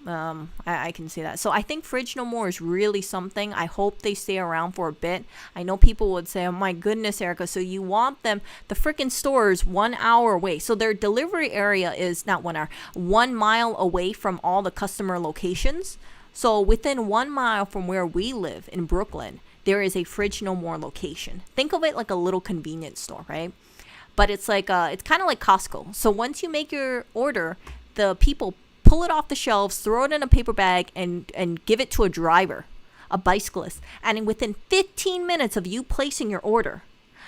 I can see that. So I think Fridge No More is really something. I hope they stay around for a bit. I know people would say, oh my goodness, Erica, so you want them, the freaking store is 1 hour away. So their delivery area is not 1 hour, 1 mile away from all the customer locations. So within 1 mile from where we live in Brooklyn, there is a Fridge No More location. Think of it like a little convenience store, right? But it's like it's kind of like Costco. So once you make your order, the people pull it off the shelves, throw it in a paper bag, and give it to a driver, a bicyclist. And within 15 minutes of you placing your order,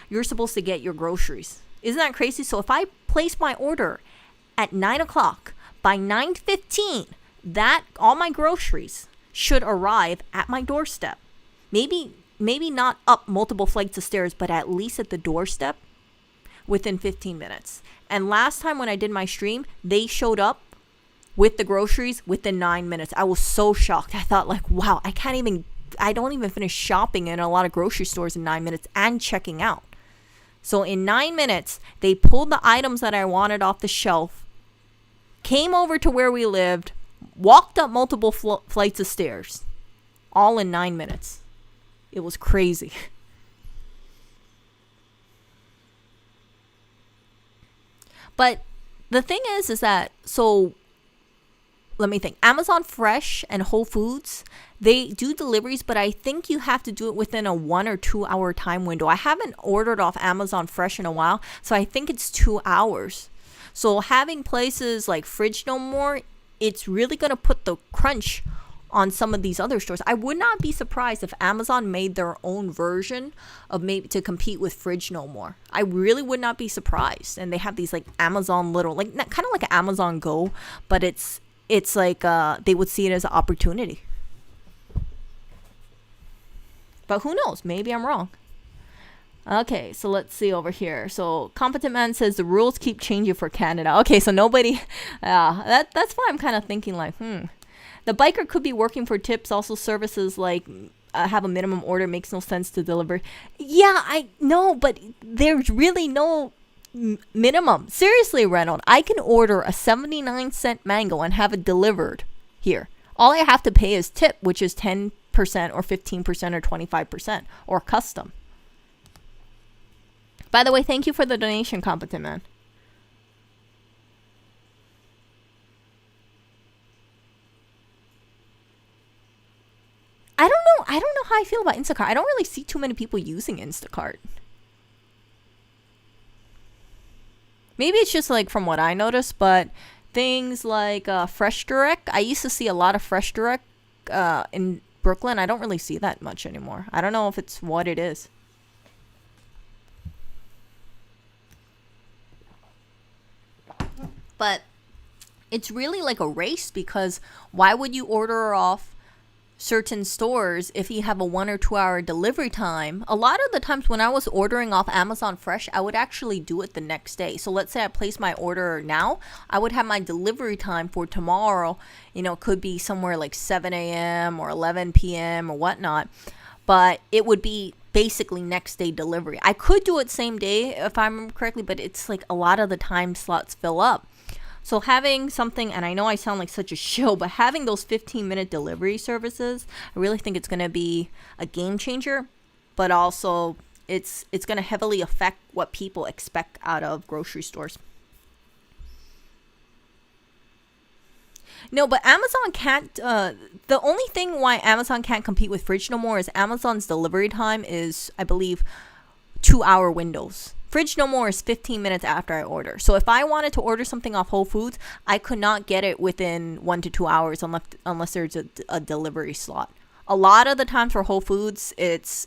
you're supposed to get your groceries. Isn't that crazy? So if I place my order at 9 o'clock, by 9:15, that all my groceries should arrive at my doorstep. Maybe not up multiple flights of stairs, but at least at the doorstep within 15 minutes. And last time when I did my stream, they showed up with the groceries within 9 minutes. I was so shocked. I thought like, wow, I don't even finish shopping in a lot of grocery stores in 9 minutes and checking out. So in 9 minutes, they pulled the items that I wanted off the shelf, came over to where we lived, walked up multiple flights of stairs, all in 9 minutes. It was crazy. But the thing is that, so let me think. Amazon Fresh and Whole Foods, they do deliveries, but I think you have to do it within a 1 or 2 hour time window. I haven't ordered off Amazon Fresh in a while, so I think it's 2 hours. So having places like Fridge No More, it's really going to put the crunch on some of these other stores. I would not be surprised if Amazon made their own version of maybe to compete with Fridge No More. I really would not be surprised. And they have these like Amazon little, like kind of like Amazon Go, but it's like they would see it as an opportunity. But who knows? Maybe I'm wrong. Okay, so let's see over here. So Competent Man says the rules keep changing for Canada. Okay, so nobody, that's why I'm kind of thinking like, The biker could be working for tips. Also services like have a minimum order makes no sense to deliver. Yeah, I know, but there's really no minimum. Seriously, Reynolds, I can order a 79-cent mango and have it delivered here. All I have to pay is tip, which is 10% or 15% or 25% or custom. By the way, thank you for the donation, Competent Man. I don't know how I feel about Instacart. I don't really see too many people using Instacart. Maybe it's just like from what I noticed, but things like Fresh Direct, I used to see a lot of Fresh Direct in Brooklyn. I don't really see that much anymore. I don't know if it's what it is. But it's really like a race, because why would you order off certain stores if you have a 1 or 2 hour delivery time? A lot of the times when I was ordering off Amazon Fresh, I would actually do it the next day. So let's say I place my order now, I would have my delivery time for tomorrow, could be somewhere like 7 a.m. or 11 p.m. or whatnot, but it would be basically next day delivery. I could do it same day if I remember correctly, but it's like a lot of the time slots fill up. So having something, and I know I sound like such a shill, but having those 15-minute delivery services, I really think it's going to be a game changer. But also, it's going to heavily affect what people expect out of grocery stores. No, but Amazon can't. The only thing why Amazon can't compete with Fridge No More is Amazon's delivery time is, I believe, 2-hour windows. Fridge No More is 15 minutes after I order. So if I wanted to order something off Whole Foods, I could not get it within 1 to 2 hours unless there's a delivery slot. A lot of the times for Whole Foods,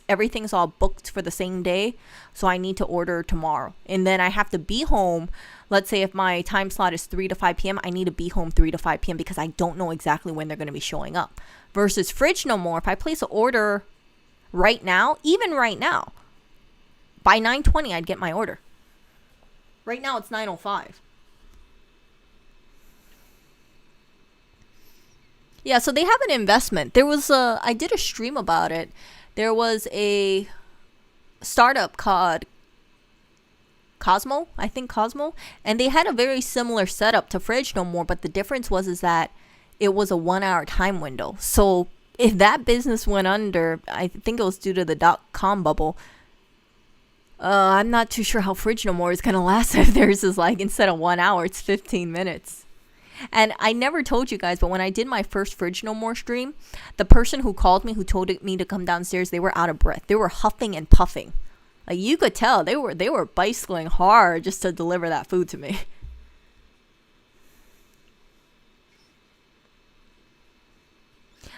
everything's all booked for the same day. So I need to order tomorrow. And then I have to be home. Let's say if my time slot is 3 to 5 p.m., I need to be home 3 to 5 p.m. because I don't know exactly when they're going to be showing up. Versus Fridge No More, if I place an order right now, even right now, by 9:20, I'd get my order. Right now, it's 9:05. Yeah, so they have an investment. I did a stream about it. There was a startup called Cosmo, and they had a very similar setup to Fridge No More, but the difference is that it was a 1-hour time window. So if that business went under, I think it was due to the .com bubble. I'm not too sure how Fridge No More is going to last if theirs is like, instead of 1 hour, it's 15 minutes. And I never told you guys, but when I did my first Fridge No More stream, the person who called me, who told me to come downstairs, they were out of breath. They were huffing and puffing. Like, you could tell they were bicycling hard just to deliver that food to me.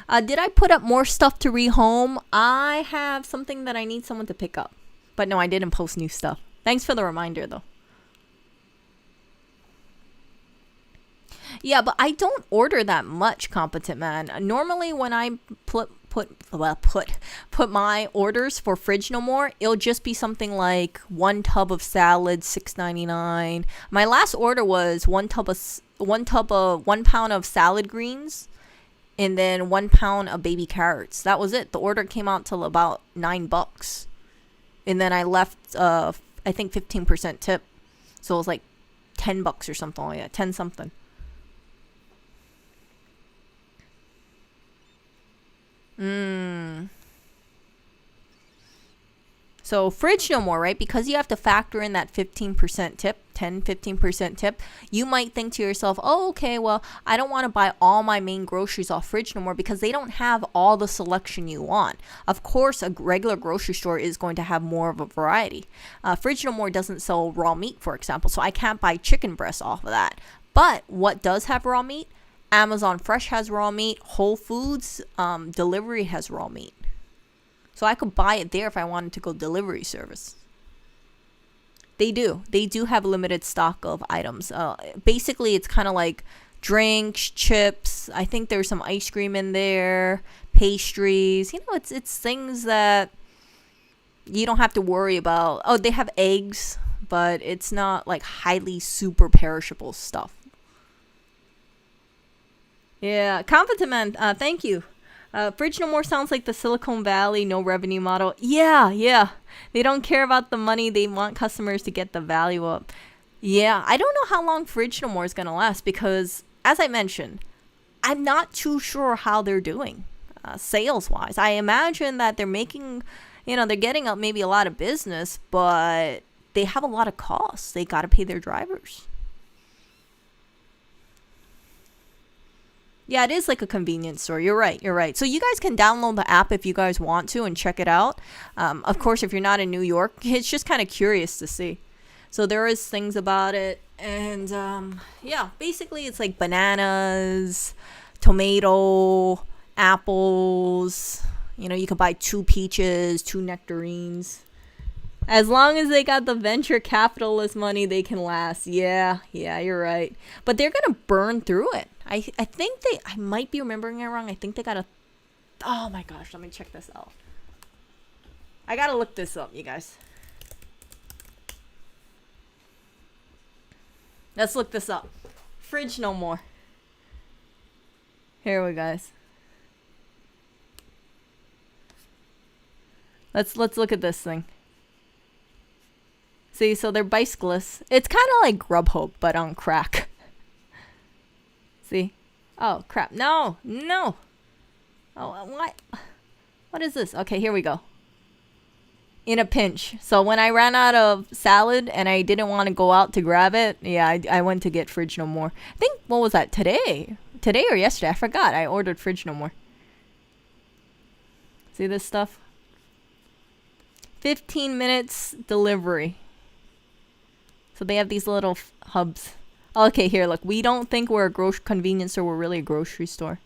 Did I put up more stuff to rehome? I have something that I need someone to pick up. But no, I didn't post new stuff. Thanks for the reminder, though. Yeah, but I don't order that much, Competent Man. Normally, when I put my orders for Fridge No More, it'll just be something like 1 tub of salad, $6.99. My last order was 1 pound of salad greens, and then 1 pound of baby carrots. That was it. The order came out till about $9. And then I left, I think 15% tip. So it was like $10 or something like that. 10 something. So Fridge No More, right? Because you have to factor in that 15% tip, 15% tip, you might think to yourself, oh, okay, well, I don't want to buy all my main groceries off Fridge No More because they don't have all the selection you want. Of course, a regular grocery store is going to have more of a variety. Fridge No More doesn't sell raw meat, for example, so I can't buy chicken breasts off of that. But what does have raw meat? Amazon Fresh has raw meat. Whole Foods delivery has raw meat. So I could buy it there if I wanted to go delivery service. They do have limited stock of items. Basically, it's kind of like drinks, chips. I think there's some ice cream in there, pastries. It's things that you don't have to worry about. Oh, they have eggs, but it's not like highly super perishable stuff. Yeah, Competent Man, thank you Fridge No More sounds like the Silicon Valley no revenue model. Yeah, yeah. They don't care about the money. They want customers to get the value up. Yeah, I don't know how long Fridge No More is going to last because, as I mentioned, I'm not too sure how they're doing sales-wise. I imagine that they're making, they're getting up maybe a lot of business, but they have a lot of costs. They got to pay their drivers. Yeah, it is like a convenience store. You're right. You're right. So you guys can download the app if you guys want to and check it out. Of course, if you're not in New York, it's just kind of curious to see. So there is things about it. And yeah, basically it's like bananas, tomato, apples. You can buy 2 peaches, 2 nectarines. As long as they got the venture capitalist money, they can last. Yeah, you're right. But they're going to burn through it. I think I might be remembering it wrong. I think they got oh my gosh, let me check this out. I got to look this up, you guys. Let's look this up. Fridge No More. Here we go, guys. Let's look at this thing. See, so they're bicyclists. It's kind of like Grubhub, but on crack. See? Oh, crap. No. Oh, what? What is this? Okay, here we go. In a pinch. So when I ran out of salad and I didn't want to go out to grab it, yeah, I went to get Fridge No More. I think, what was that, today or yesterday? I forgot. I ordered Fridge No More. See this stuff? 15 minutes delivery. So they have these little hubs. Okay, here, look. We don't think we're a convenience store. We're really a grocery store.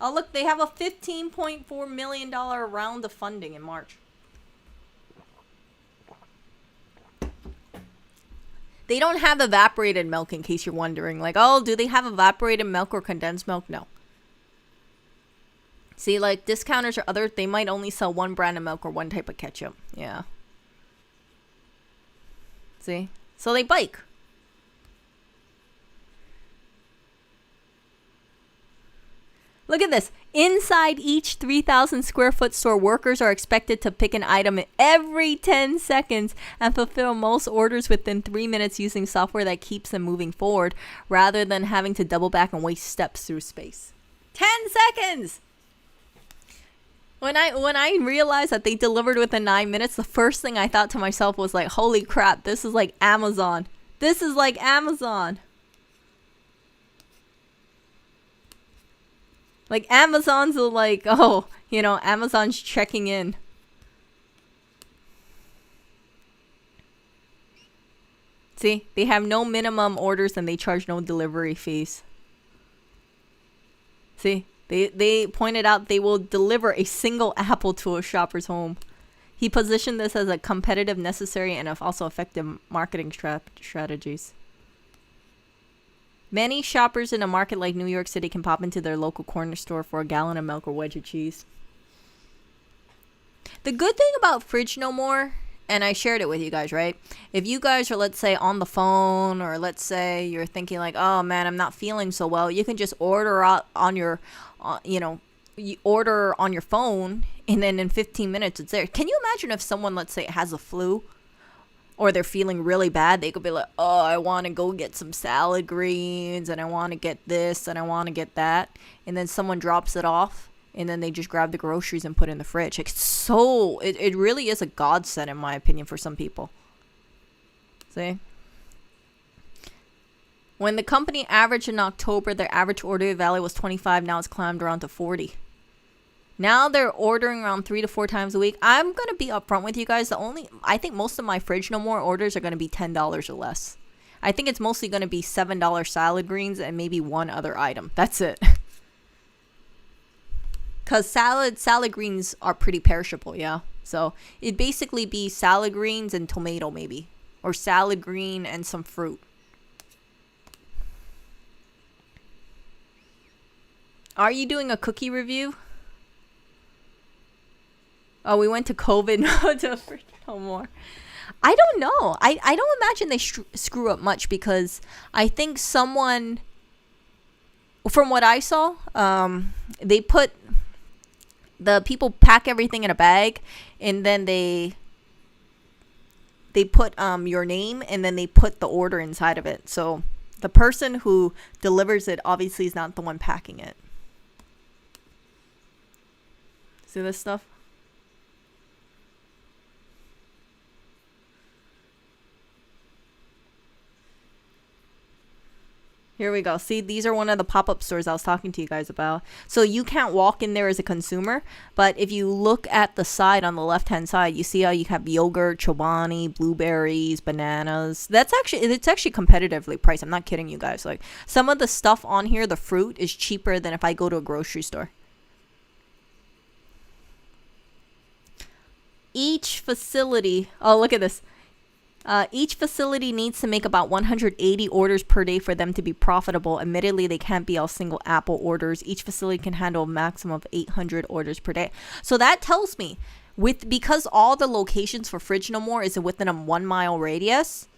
Oh, look. They have a $15.4 million round of funding in March. They don't have evaporated milk, in case you're wondering. Like, oh, do they have evaporated milk or condensed milk? No. See, like, discounters or other, they might only sell one brand of milk or one type of ketchup. Yeah. See? So they bike. Look at this. Inside each 3,000 square foot store, workers are expected to pick an item every 10 seconds and fulfill most orders within 3 minutes using software that keeps them moving forward rather than having to double back and waste steps through space. 10 seconds! When I realized that they delivered within 9 minutes, the first thing I thought to myself was like, holy crap, this is like Amazon. This is like Amazon. Like Amazon's like, oh, Amazon's checking in. See, they have no minimum orders and they charge no delivery fees. See? They pointed out they will deliver a single apple to a shopper's home. He positioned this as a competitive, necessary, and also effective marketing strategies. Many shoppers in a market like New York City can pop into their local corner store for a gallon of milk or wedge of cheese. The good thing about Fridge No More, and I shared it with you guys, right? If you guys are, let's say, on the phone, or let's say you're thinking like, oh man, I'm not feeling so well, you can just order out on your you order on your phone and then in 15 minutes it's there. Can you imagine if someone, let's say, has a flu or they're feeling really bad, they could be like, oh, I want to go get some salad greens and I want to get this and I want to get that, and then someone drops it off and then they just grab the groceries and put it in the fridge. Like, it really is a godsend in my opinion for some people. See? When the company averaged in October, their average order value was 25. Now it's climbed around to 40. Now they're ordering around 3 to 4 times a week. I'm going to be upfront with you guys. I think most of my Fridge No More orders are going to be $10 or less. I think it's mostly going to be $7 salad greens and maybe one other item. That's it. Because salad greens are pretty perishable, yeah? So it'd basically be salad greens and tomato maybe. Or salad green and some fruit. Are you doing a cookie review? Oh, we went to COVID. No, to Fridge No More. I don't know. I don't imagine they screw up much because I think someone from what I saw, they put the people pack everything in a bag, and then they put your name, and then they put the order inside of it. So the person who delivers it obviously is not the one packing it. See this stuff? Here we go. See, these are one of the pop-up stores I was talking to you guys about. So you can't walk in there as a consumer, but if you look at the side on the left-hand side, you see how you have yogurt, chobani, blueberries, bananas. It's actually competitively priced. I'm not kidding you guys. Like, some of the stuff on here, the fruit, is cheaper than if I go to a grocery store. Each facility, oh, look at this. Each facility needs to make about 180 orders per day for them to be profitable. Admittedly, they can't be all single apple orders. Each facility can handle a maximum of 800 orders per day. So that tells me, because all the locations for Fridge No More is within a 1 mile radius,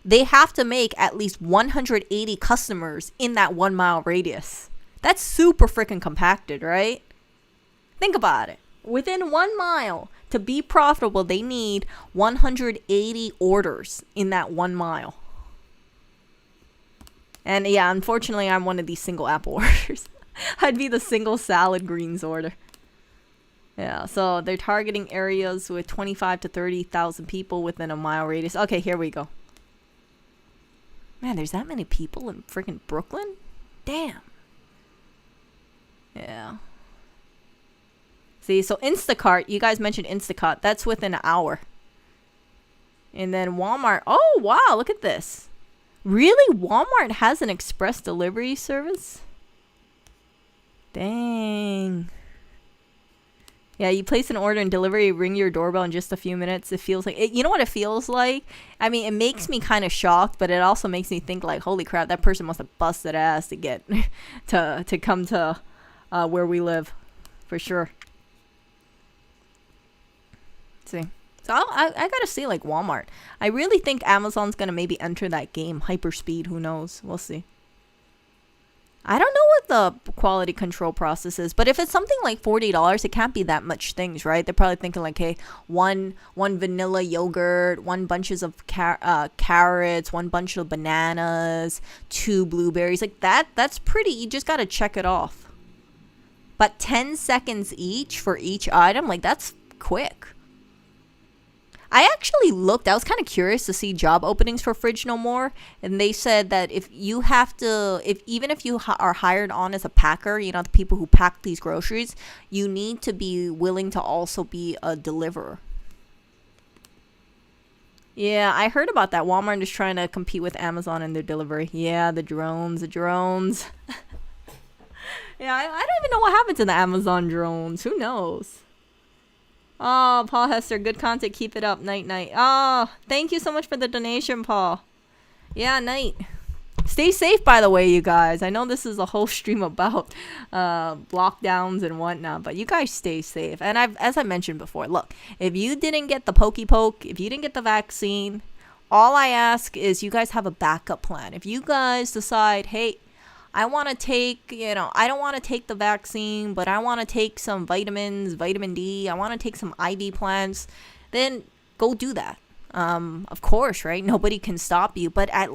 they have to make at least 180 customers in that 1 mile radius. That's super freaking compacted, right? Think about it. Within 1 mile, to be profitable, they need 180 orders in that 1 mile. And yeah, unfortunately, I'm one of these single apple orders. I'd be the single salad greens order. Yeah, so they're targeting areas with 25 to 30,000 people within a mile radius. Okay, here we go. Man, there's that many people in freaking Brooklyn? Damn. Yeah. See, so Instacart, you guys mentioned Instacart. That's within an hour. And then Walmart. Oh, wow, look at this. Really? Walmart has an express delivery service? Dang. Yeah, you place an order and delivery, ring your doorbell in just a few minutes. It feels like, you know what it feels like? I mean, it makes me kind of shocked, but it also makes me think like, holy crap, that person must have busted ass to get, to come to where we live. For sure. See, so I gotta see like Walmart. I really think Amazon's gonna maybe enter that game. Hyperspeed, who knows? We'll see. I don't know what the quality control process is, but if it's something like $40, it can't be that much things, right? They're probably thinking like, hey, one vanilla yogurt, 1 bunches of carrots, 1 bunch of bananas, 2 blueberries, like that's pretty. You just gotta check it off. But 10 seconds each for each item, like that's quick. I actually looked, I was kind of curious to see job openings for Fridge No More, and they said that if you have to, even if you are hired on as a packer, you know, the people who pack these groceries, you need to be willing to also be a deliverer. Yeah, I heard about that. Walmart is trying to compete with Amazon in their delivery. Yeah, the drones. Yeah, I don't even know what happened to the Amazon drones. Who knows? Oh, Paul Hester, good content. Keep it up. Night. Oh, thank you so much for the donation, Paul. Yeah, night. Stay safe, by the way, you guys. I know this is a whole stream about lockdowns and whatnot, but you guys stay safe. And as I mentioned before, look, if you didn't get the pokey poke, if you didn't get the vaccine, all I ask is you guys have a backup plan. If you guys decide, hey, I want to take, I don't want to take the vaccine, but I want to take some vitamins, vitamin D. I want to take some IV plants. Then go do that. Of course, right? Nobody can stop you. But I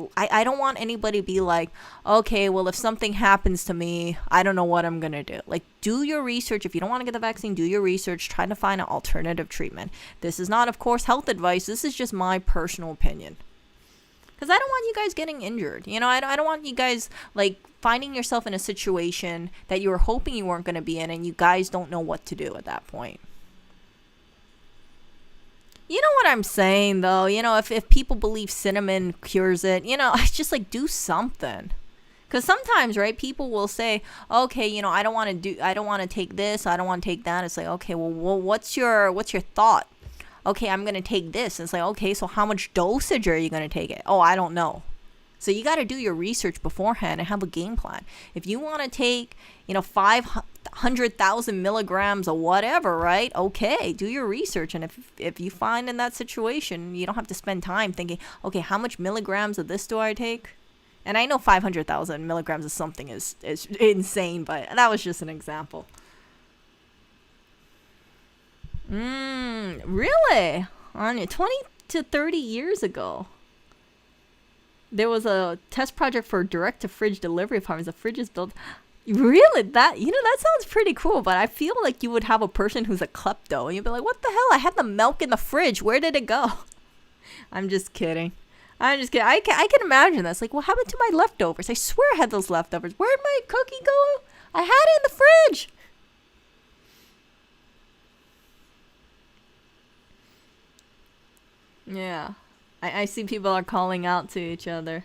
don't want anybody to be like, okay, well, if something happens to me, I don't know what I'm going to do. Like, do your research. If you don't want to get the vaccine, do your research. Try to find an alternative treatment. This is not, of course, health advice. This is just my personal opinion. Because I don't want you guys getting injured. I don't want you guys, like, finding yourself in a situation that you were hoping you weren't going to be in and you guys don't know what to do at that point. You know what I'm saying, though? If people believe cinnamon cures it, I just, like, do something. Because sometimes, right, people will say, okay, I don't want to take this, I don't want to take that. It's like, okay, well, what's your thought? Okay, I'm going to take this. And it's like, okay, so how much dosage are you going to take it? Oh, I don't know. So you got to do your research beforehand and have a game plan. If you want to take, 500,000 milligrams or whatever, right? Okay, do your research. And if you find in that situation, you don't have to spend time thinking, okay, how much milligrams of this do I take? And I know 500,000 milligrams of something is insane, but that was just an example. Really? On 20 to 30 years ago, there was a test project for direct-to-fridge delivery farms. The fridge is built. Really? That sounds pretty cool, but I feel like you would have a person who's a klepto, and you'd be like, what the hell? I had the milk in the fridge. Where did it go? I'm just kidding. I can imagine this. Like, what happened to my leftovers? I swear I had those leftovers. Where'd my cookie go? I had it in the fridge. Yeah. I see people are calling out to each other.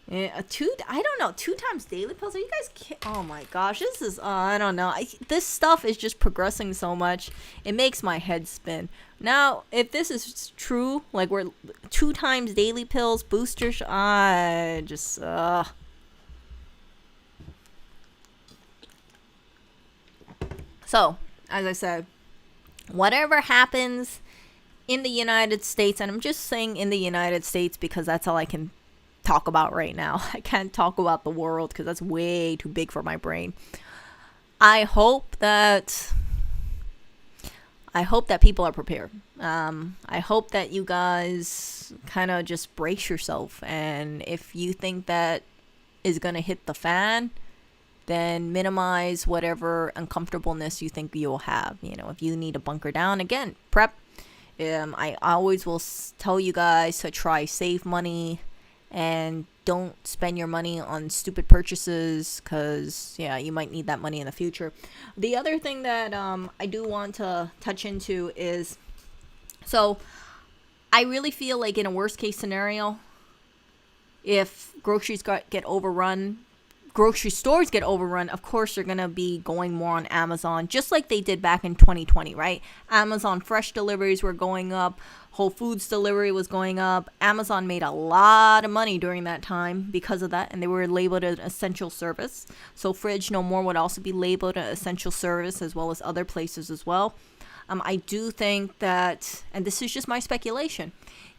Yeah, I don't know, 2 times daily pills? Are you guys oh my gosh, this is, I don't know. This stuff is just progressing so much. It makes my head spin. Now, if this is true, like we're 2 times daily pills, boosters, I just, So, as I said, whatever happens in the United States, and I'm just saying in the United States because that's all I can talk about right now. I can't talk about the world because that's way too big for my brain. I hope that people are prepared. I hope that you guys kind of just brace yourself, and if you think that is going to hit the fan, then minimize whatever uncomfortableness you think you'll have. If you need to bunker down, again, prep. I always will tell you guys to try save money and don't spend your money on stupid purchases because, you might need that money in the future. The other thing that I do want to touch into is, so I really feel like in a worst case scenario, if groceries get overrun, grocery stores get overrun, of course you're going to be going more on Amazon, just like they did back in 2020, right? Amazon fresh deliveries were going up. Whole Foods delivery was going up. Amazon made a lot of money during that time because of that, and they were labeled an essential service. So Fridge No More would also be labeled an essential service, as well as other places as well. I do think that, and this is just my speculation,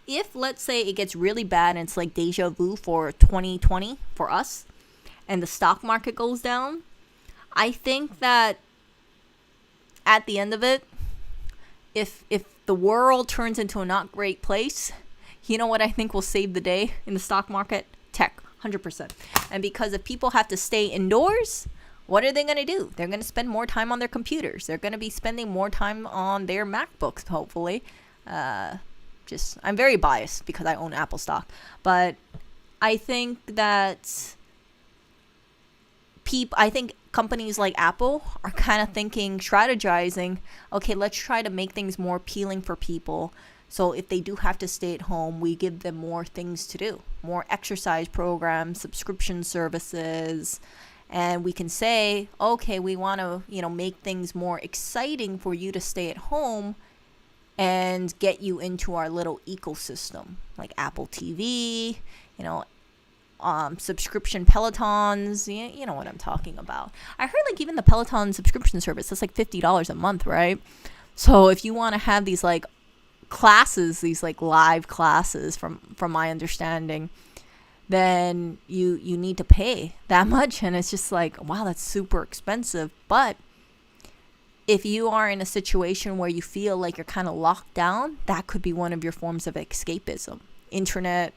if let's say it gets really bad and it's like deja vu for 2020 for us, and the stock market goes down, I think that at the end of it, if the world turns into a not great place, you know what I think will save the day in the stock market? Tech, 100%. And because if people have to stay indoors, what are they going to do? They're going to spend more time on their computers. They're going to be spending more time on their MacBooks, hopefully. I'm very biased because I own Apple stock. But I think that companies like Apple are kind of strategizing, okay, let's try to make things more appealing for people. So if they do have to stay at home, we give them more things to do, more exercise programs, subscription services, and we can say, okay, we want to, make things more exciting for you to stay at home and get you into our little ecosystem, like Apple TV, subscription Pelotons, you know what I'm talking about. I heard like even the Peloton subscription service, that's like $50 a month, right? So if you want to have these like classes, these like live classes from my understanding, then you need to pay that much, and it's just like, wow, that's super expensive. But if you are in a situation where you feel like you're kind of locked down, that could be one of your forms of escapism. Internet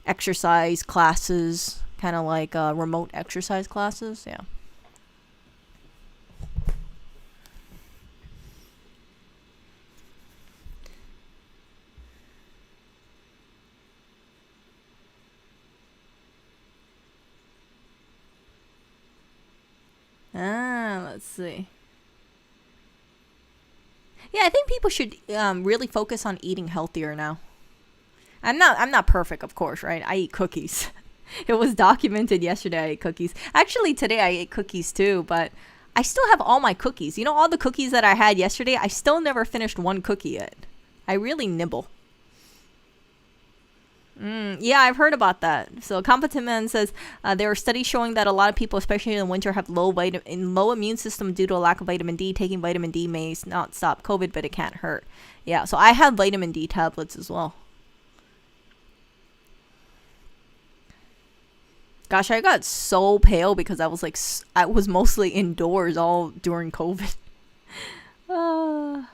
exercise classes, kind of like remote exercise classes. Yeah. Let's see. Yeah, I think people should really focus on eating healthier now. I'm not perfect, of course, right? I eat cookies. It was documented yesterday I ate cookies. Actually, today I ate cookies too, but I still have all my cookies. All the cookies that I had yesterday, I still never finished one cookie yet. I really nibble. Yeah, I've heard about that. So Competent Man says there are studies showing that a lot of people, especially in the winter, have low immune system due to a lack of vitamin D. Taking vitamin D may not stop COVID, but it can't hurt. Yeah, so I have vitamin D tablets as well. Gosh, I got so pale because I was mostly indoors all during COVID. Uh,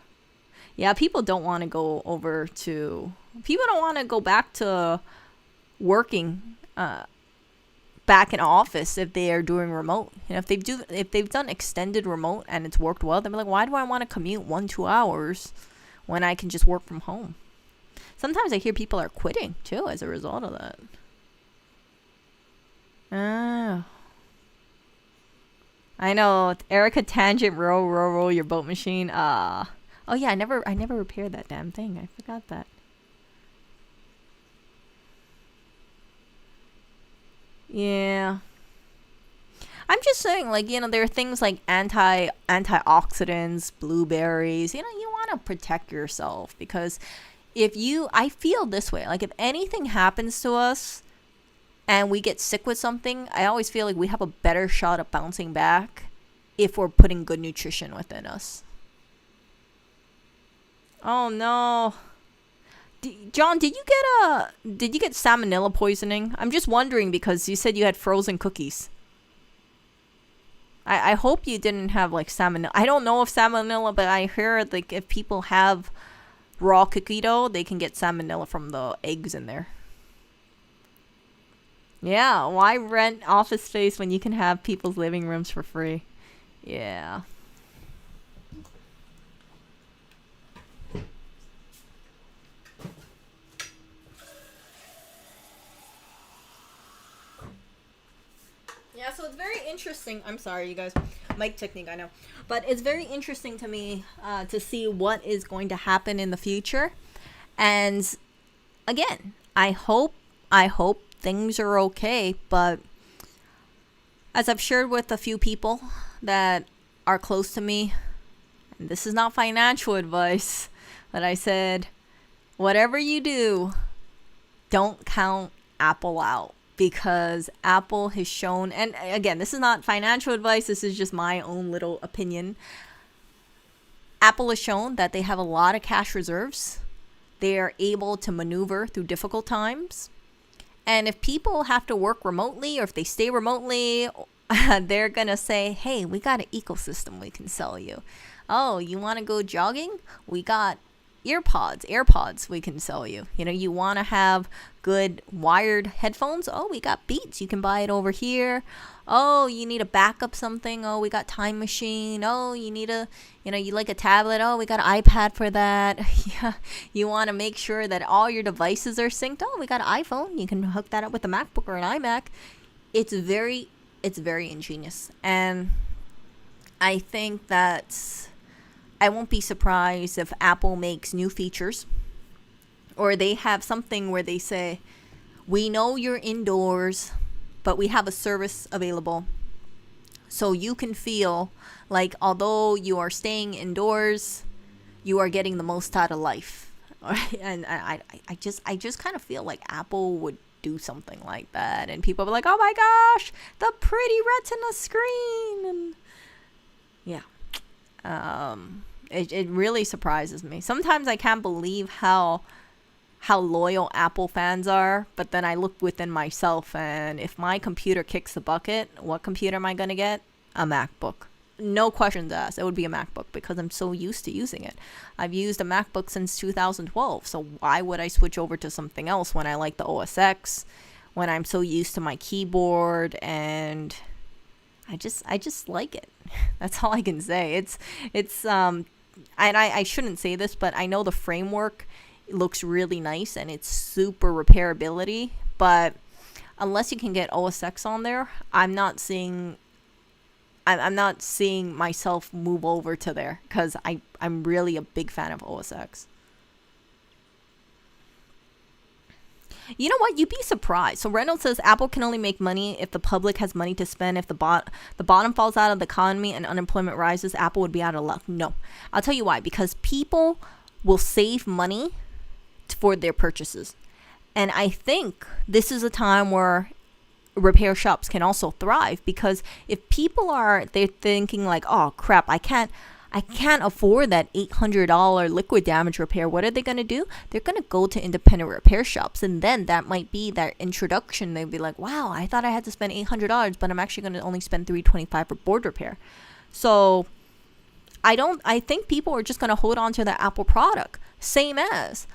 yeah, people don't want to go people don't want to go back to working back in office if they are doing remote. If they've done extended remote and it's worked well, they're like, why do I want to commute 1-2 hours when I can just work from home? Sometimes I hear people are quitting too as a result of that. Oh. I know. Erica Tangent, row your boat machine. Oh yeah, I never repaired that damn thing. I forgot that. Yeah. I'm just saying, like, there are things like antioxidants, blueberries. You want to protect yourself because I feel this way. Like, if anything happens to us and we get sick with something, I always feel like we have a better shot of bouncing back if we're putting good nutrition within us. Oh no. John, did you get salmonella poisoning? I'm just wondering because you said you had frozen cookies. I hope you didn't have like salmonella. I don't know if salmonella, but I heard like if people have raw cookie dough, they can get salmonella from the eggs in there. Yeah, why rent office space when you can have people's living rooms for free? Yeah. Yeah, so it's very interesting. I'm sorry, you guys. Mic technique, I know. But it's very interesting to me to see what is going to happen in the future. And again, I hope things are okay. But as I've shared with a few people that are close to me, and this is not financial advice, but I said, whatever you do, don't count Apple out. Because Apple has shown, and again, this is not financial advice, this is just my own little opinion. Apple has shown that they have a lot of cash reserves. They are able to maneuver through difficult times. And if people have to work remotely or if they stay remotely, they're going to say, hey, we got an ecosystem we can sell you. Oh, you want to go jogging? We got AirPods we can sell you. You want to have good wired headphones? Oh, we got Beats. You can buy it over here. Oh, you need a backup something? Oh, we got Time Machine. Oh, you need you like a tablet? Oh, we got an iPad for that. Yeah. You want to make sure that all your devices are synced? Oh, we got an iPhone. You can hook that up with a MacBook or an iMac. It's very ingenious. And I think that I won't be surprised if Apple makes new features or they have something where they say, we know you're indoors, but we have a service available. So you can feel like although you are staying indoors, you are getting the most out of life. And I just kind of feel like Apple would do something like that. And people are like, oh my gosh, the pretty Retina screen. And yeah. It really surprises me. Sometimes I can't believe how loyal Apple fans are, but then I look within myself, and if my computer kicks the bucket, what computer am I going to get? A MacBook. No questions asked. It would be a MacBook because I'm so used to using it. I've used a MacBook since 2012, so why would I switch over to something else when I like the OS X, when I'm so used to my keyboard, and I just like it. That's all I can say. It's and I shouldn't say this, but I know the framework looks really nice and it's super repairability, but unless you can get OS X on there, I'm not seeing myself move over to there because I'm really a big fan of OS X. You know what? You'd be surprised. So Reynolds says Apple can only make money if the public has money to spend. If the bottom falls out of the economy and unemployment rises, Apple would be out of luck. No. I'll tell you why. Because people will save money for their purchases. And I think this is a time where repair shops can also thrive, because if people they're thinking like, oh crap, I can't I can't afford that $800 liquid damage repair. What are they going to do? They're going to go to independent repair shops. And then that might be their introduction. They'd be like, wow, I thought I had to spend $800, but I'm actually going to only spend $325 for board repair. So I think people are just going to hold on to the Apple product. Same as,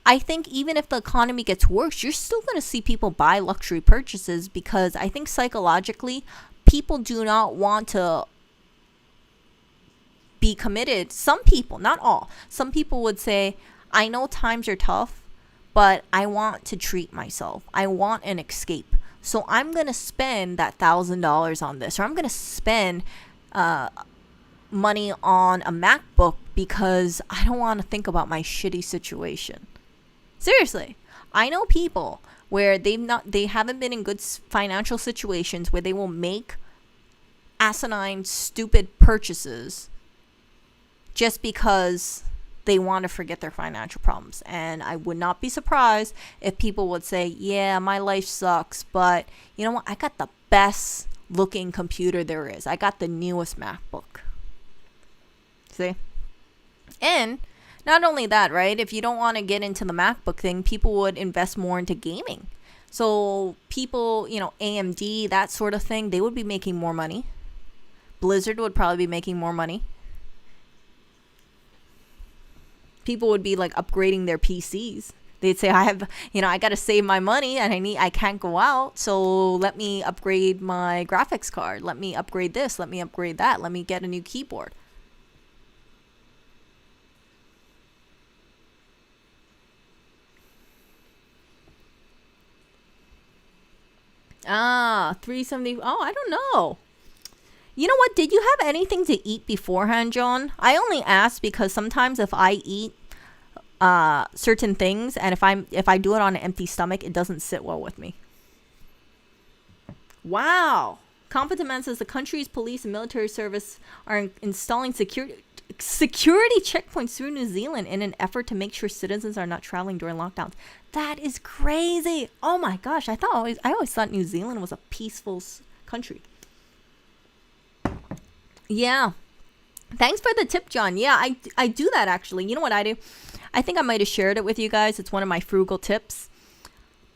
I think even if the economy gets worse, you're still going to see people buy luxury purchases, because I think psychologically, people do not want to be committed. Some people, not all, some people would say, I know times are tough, but I want to treat myself. I want an escape. So I'm going to spend that $1,000 on this, or I'm going to spend money on a MacBook because I don't want to think about my shitty situation. Seriously, I know people where they haven't been in good financial situations where they will make asinine, stupid purchases just because they want to forget their financial problems. And I would not be surprised if people would say, yeah, my life sucks, but you know what? I got the best looking computer there is. I got the newest MacBook. See? And not only that, right? If you don't want to get into the MacBook thing, people would invest more into gaming. So people, AMD, that sort of thing, they would be making more money. Blizzard would probably be making more money. People would be like upgrading their PCs. They'd say, I got to save my money and I can't go out. So let me upgrade my graphics card. Let me upgrade this. Let me upgrade that. Let me get a new keyboard. $370. Oh, I don't know. You know what? Did you have anything to eat beforehand, John? I only asked because sometimes if I eat certain things, and if I do it on an empty stomach, it doesn't sit well with me. Wow. Competent Man says the country's police and military service are installing security checkpoints through New Zealand in an effort to make sure citizens are not traveling during lockdowns. That is crazy. Oh my gosh. I always thought New Zealand was a peaceful country. Yeah. Thanks for the tip, John. Yeah, I do that actually. You know what I do? I think I might have shared it with you guys. It's one of my frugal tips.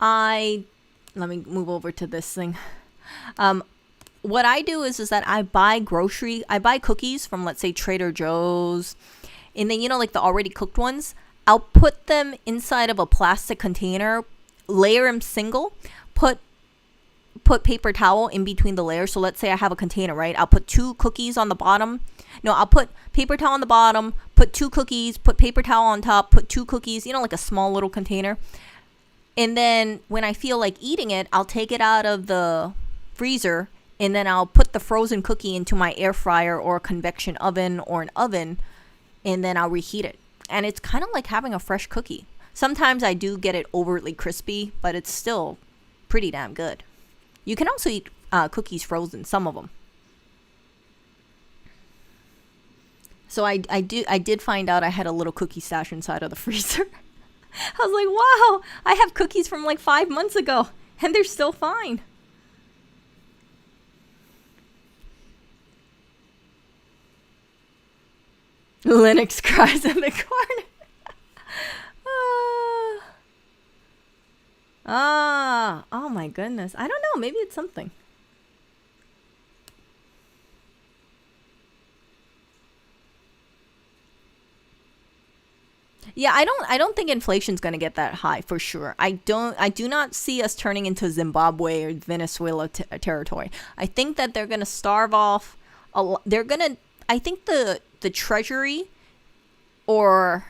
Let me move over to this thing. What I do is that I buy cookies from, let's say, Trader Joe's. And then, like the already cooked ones, I'll put them inside of a plastic container, layer them single, put paper towel in between the layers. So let's say I have a container, right? I'll put 2 cookies on the bottom. No, I'll put paper towel on the bottom, put 2 cookies, put paper towel on top, put 2 cookies, like a small little container. And then when I feel like eating it, I'll take it out of the freezer, and then I'll put the frozen cookie into my air fryer or a convection oven or an oven, and then I'll reheat it. And it's kind of like having a fresh cookie. Sometimes I do get it overtly crispy, but it's still pretty damn good. You can also eat cookies frozen, some of them. So I did find out I had a little cookie stash inside of the freezer. I was like, wow, I have cookies from like 5 months ago, and they're still fine. Linux cries in the corner. Oh my goodness. I don't know. Maybe it's something. Yeah, I don't think inflation's going to get that high for sure. I do not see us turning into Zimbabwe or Venezuela territory. I think that they're going to starve off I think the treasury or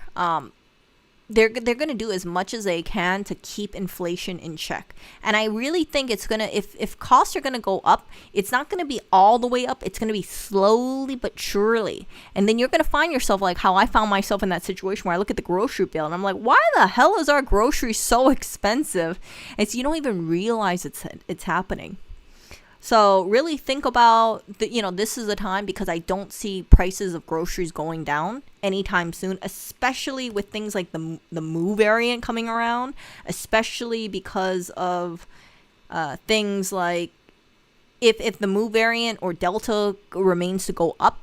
they're going to do as much as they can to keep inflation in check. And I really think it's going to, if costs are going to go up, it's not going to be all the way up. It's going to be slowly but surely. And then you're going to find yourself like how I found myself in that situation where I look at the grocery bill and I'm like, why the hell is our grocery so expensive? It's, you don't even realize it's happening. So really think about, this is the time, because I don't see prices of groceries going down anytime soon, especially with things like the Mu variant coming around, especially because of things like if the Mu variant or Delta remains to go up,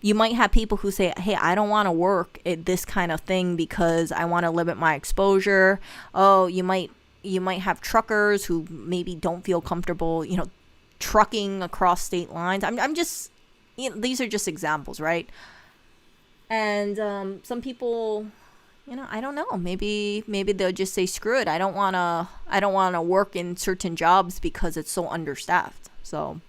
You might have people who say, hey, I don't want to work at this kind of thing because I want to limit my exposure. Oh, you might have truckers who maybe don't feel comfortable, trucking across state lines. I'm just, these are just examples, right? And some people, I don't know. Maybe they'll just say, screw it. I don't wanna work in certain jobs because it's so understaffed. So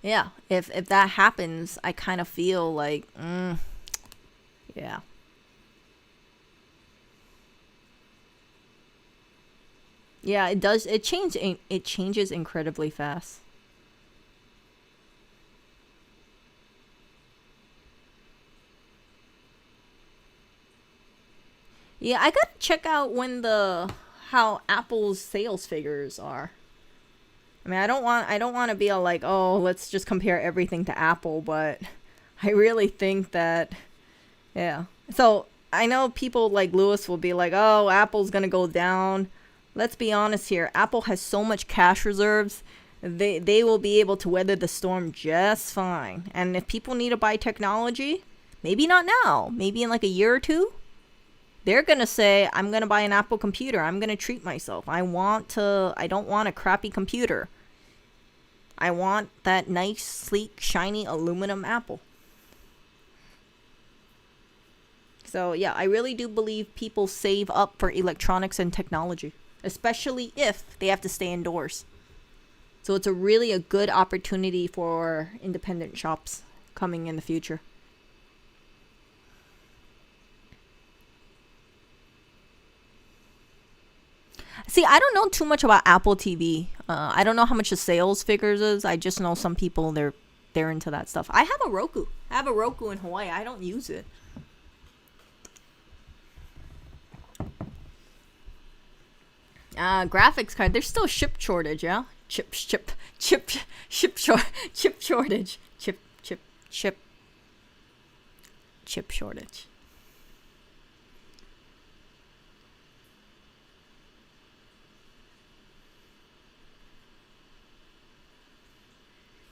yeah, if that happens, I kind of feel like, yeah. Yeah, it does. It changes incredibly fast. Yeah, I gotta check out how Apple's sales figures are. I mean, I don't want to be all like, oh, let's just compare everything to Apple, but I really think that, yeah. So I know people like Lewis will be like, oh, Apple's gonna go down. Let's be honest here. Apple has so much cash reserves. They will be able to weather the storm just fine. And if people need to buy technology, maybe not now, maybe in like a year or two, they're going to say, I'm going to buy an Apple computer. I'm going to treat myself. I don't want a crappy computer. I want that nice, sleek, shiny aluminum Apple. So yeah, I really do believe people save up for electronics and technology, especially if they have to stay indoors. So it's a good opportunity for independent shops coming in the future. See, I don't know too much about Apple TV. I don't know how much the sales figures is. I just know some people they're into that stuff. I have a Roku. I have a Roku in Hawaii. I don't use it. Graphics card. There's still chip shortage, yeah. Chip shortage. Chip shortage.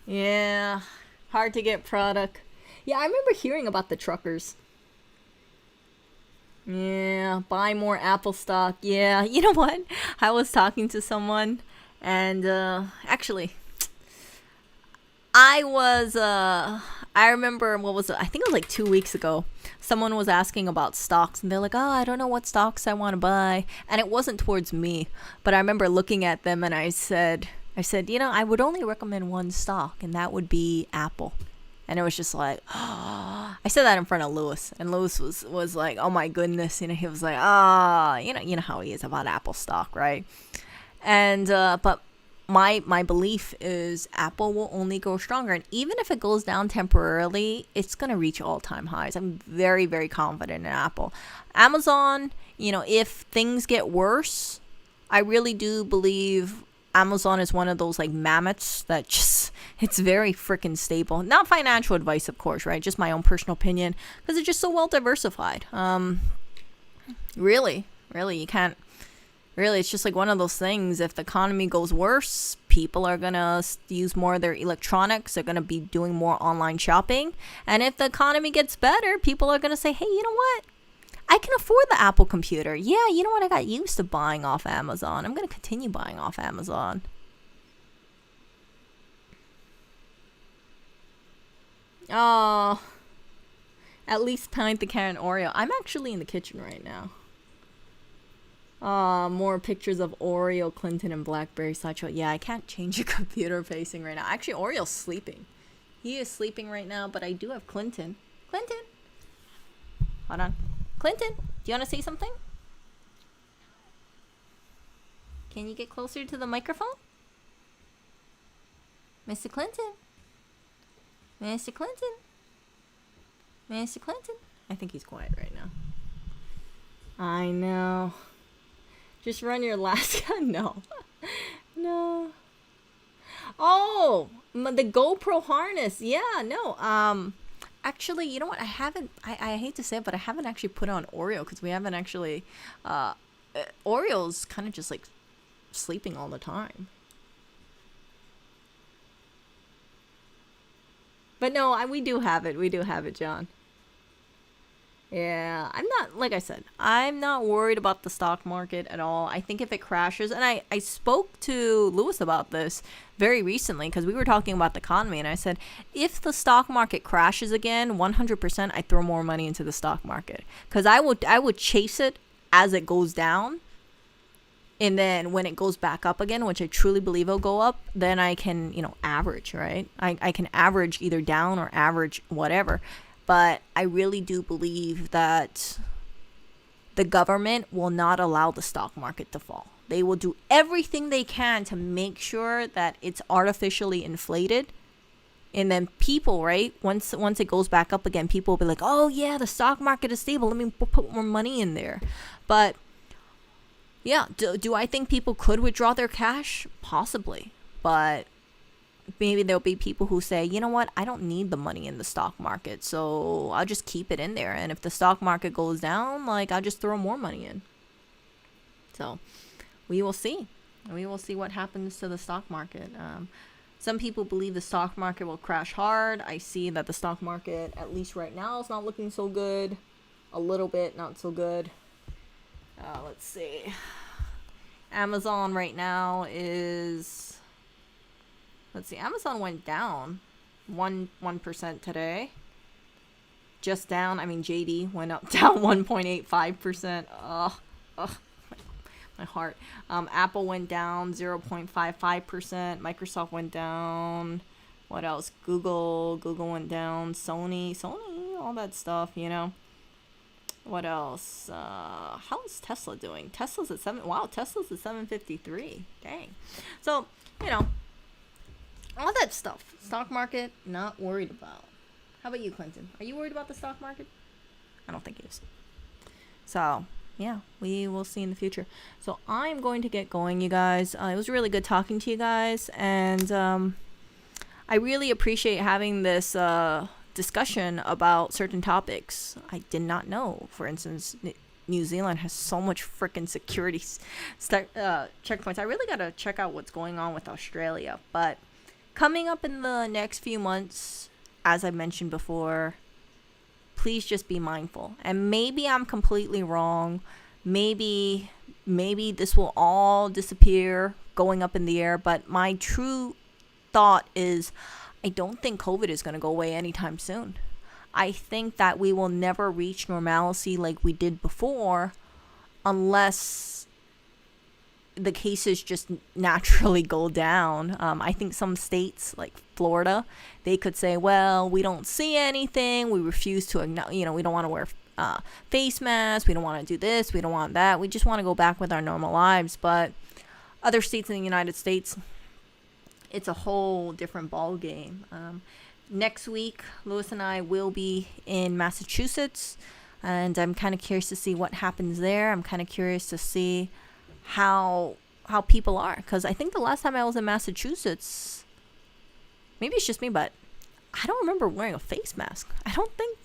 Yeah, hard to get product. Yeah, I remember hearing about the truckers. Yeah, buy more Apple stock. Yeah, you know what? I was talking to someone, and actually, I was I remember what was it? I think it was like 2 weeks ago. Someone was asking about stocks, and they're like, "Oh, I don't know what stocks I want to buy," and it wasn't towards me, but I remember looking at them, and I said, I would only recommend one stock, and that would be Apple. And it was just like, oh. I said that in front of Lewis, and Lewis was like, oh my goodness, he was like, you know how he is about Apple stock, right? And but my belief is Apple will only go stronger, and even if it goes down temporarily, it's gonna reach all-time highs. I'm very, very confident in Apple. Amazon, if things get worse, I really do believe Amazon is one of those like mammoths that just, it's very freaking stable. Not financial advice, of course, right? Just my own personal opinion, because it's just so well diversified. Really, you can't. Really, it's just like one of those things. If the economy goes worse, people are gonna use more of their electronics. They're gonna be doing more online shopping. And if the economy gets better, people are gonna say, hey, you know what? I can afford the Apple computer. Yeah, you know what? I got used to buying off Amazon. I'm going to continue buying off Amazon. Oh, at least pint the can Oreo. I'm actually in the kitchen right now. More pictures of Oreo, Clinton, and Blackberry slideshow. Yeah, I can't change the computer facing right now. Actually, Oreo's sleeping. He is sleeping right now, but I do have Clinton. Clinton! Hold on. Clinton, do you want to say something? Can you get closer to the microphone? Mr. Clinton? Mr. Clinton? Mr. Clinton? I think he's quiet right now. I know. Just run your last gun. No. No. Oh, the GoPro harness. Yeah, no. Actually, you know what? I hate to say it, but I haven't actually put on Oreo because we haven't actually. Oreo's kind of just like sleeping all the time. But no, we do have it. We do have it, John. Yeah, I'm not, like I said, I'm not worried about the stock market at all. I think if it crashes, and I spoke to Lewis about this very recently because we were talking about the economy, and I said, if the stock market crashes again, 100%, I throw more money into the stock market because I would chase it as it goes down. And then when it goes back up again, which I truly believe it'll go up, then I can, average, right? I can average either down or average whatever. But I really do believe that the government will not allow the stock market to fall. They will do everything they can to make sure that it's artificially inflated. And then people, right, once it goes back up again, people will be like, oh, yeah, the stock market is stable. Let me put more money in there. But, yeah, do I think people could withdraw their cash? Possibly. But maybe there'll be people who say, you know what, I don't need the money in the stock market, so I'll just keep it in there. And if the stock market goes down, I'll just throw more money in. So we will see. We will see what happens to the stock market. Some people believe the stock market will crash hard. I see that the stock market, at least right now, is not looking so good. A little bit, not so good. Let's see. Amazon right now is... Let's see, Amazon went down 1% today. Just down. I mean, JD went up down 1.85%. Ugh, my heart. Apple went down 0.55%. Microsoft went down. What else? Google went down. Sony, all that stuff, What else? How is Tesla doing? Tesla's at 753. Dang. So, all that stuff. Stock market, not worried about. How about you, Clinton? Are you worried about the stock market? I don't think he is. So, yeah, we will see in the future. So, I'm going to get going, you guys. It was really good talking to you guys. And I really appreciate having this discussion about certain topics. I did not know, for instance, New Zealand has so much freaking security checkpoints. I really got to check out what's going on with Australia. But coming up in the next few months, as I mentioned before, please just be mindful. And maybe I'm completely wrong. Maybe this will all disappear going up in the air. But my true thought is I don't think COVID is going to go away anytime soon. I think that we will never reach normalcy like we did before unless the cases just naturally go down. I think some states like Florida, they could say, well, we don't see anything. We refuse to, we don't want to wear face masks. We don't want to do this. We don't want that. We just want to go back with our normal lives. But other states in the United States, it's a whole different ball game. Next week, Lewis and I will be in Massachusetts, and I'm kind of curious to see what happens there. I'm kind of curious to see how people are, because I think the last time I was in Massachusetts, maybe it's just me, but I don't remember wearing a face mask. I don't think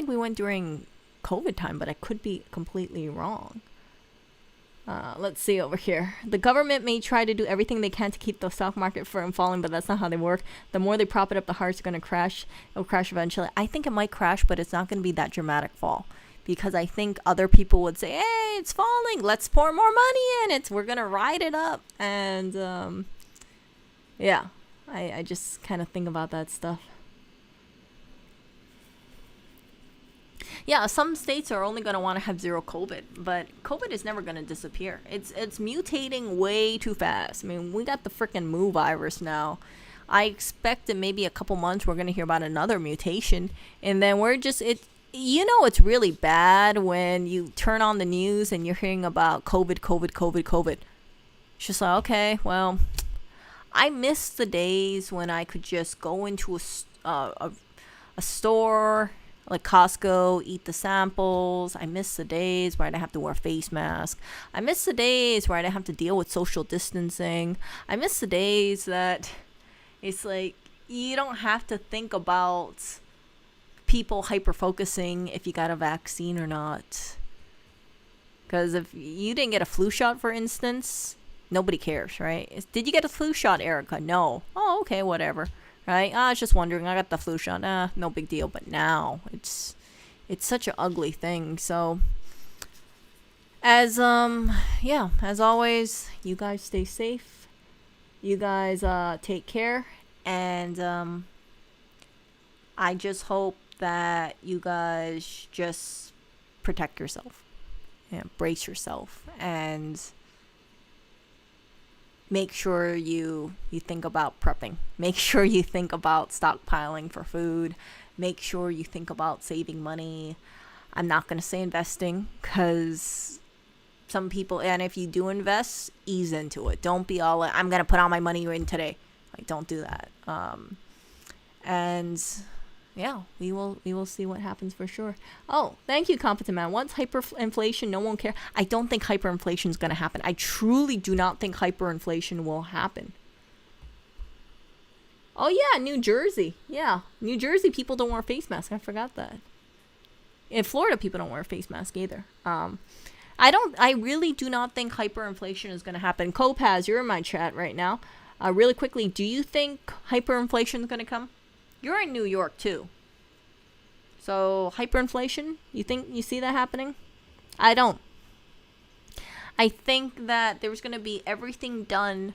we went during COVID time, but I could be completely wrong. Let's see over here. The government may try to do everything they can to keep the stock market from falling, but that's not how they work. The more they prop it up, the harder it's going to crash. It'll crash eventually. I think it might crash, but it's not going to be that dramatic fall. Because I think other people would say, hey, it's falling. Let's pour more money in. We're going to ride it up. And, yeah, I just kind of think about that stuff. Yeah, some states are only going to want to have zero COVID, but COVID is never going to disappear. It's mutating way too fast. I mean, we got the freaking Mu virus now. I expect in maybe a couple months we're going to hear about another mutation, and then it's really bad when you turn on the news and you're hearing about COVID. It's just like, okay, well, I miss the days when I could just go into a store like Costco, eat the samples. I miss the days where I didn't have to wear a face mask. I miss the days where I didn't have to deal with social distancing. I miss the days that it's like you don't have to think about people hyper-focusing if you got a vaccine or not. Because if you didn't get a flu shot, for instance, nobody cares, right? Did you get a flu shot, Erica? No. Oh, okay, whatever. right? It's just wondering. I got the flu shot. No big deal. But now it's such an ugly thing. So as as always, you guys stay safe. You guys take care, and I just hope that you guys just protect yourself, brace yourself, and make sure you think about prepping. Make sure you think about stockpiling for food. Make sure you think about saving money. I'm not going to say investing, because some people, and if you do invest, ease into it. Don't be all like, I'm going to put all my money in today. Like, don't do that. And yeah, we will see what happens for sure. Oh, thank you, Competent Man. Once hyperinflation, no one cares. I don't think hyperinflation is going to happen. I truly do not think hyperinflation will happen. Oh yeah, New Jersey. Yeah, New Jersey people don't wear face masks. I forgot that. In Florida, people don't wear face masks either. I really do not think hyperinflation is going to happen. Copaz, you're in my chat right now. Really quickly, do you think hyperinflation is going to come? You're in New York too. So hyperinflation, you think you see that happening? I don't. I think that there's going to be everything done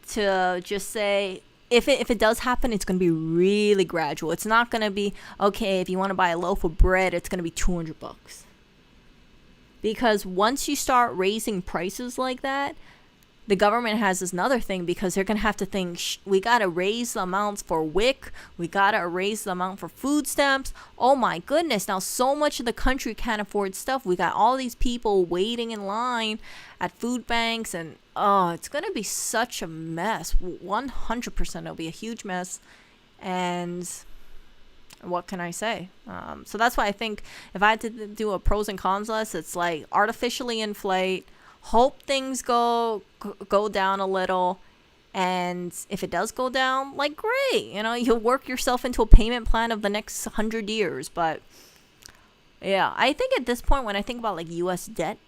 to just say, if it does happen, it's going to be really gradual. It's not going to be, okay, if you want to buy a loaf of bread, it's going to be $200. Because once you start raising prices like that, the government has this another thing, because they're going to have to think, we got to raise the amounts for WIC. We got to raise the amount for food stamps. Oh my goodness. Now so much of the country can't afford stuff. We got all these people waiting in line at food banks, and it's going to be such a mess. 100% it'll be a huge mess. And what can I say? So that's why I think if I had to do a pros and cons list, it's like artificially inflate, hope things go down a little, and if it does go down, like, great, you'll work yourself into a payment plan of the next 100 years. But yeah, I think at this point, when I think about like US debt,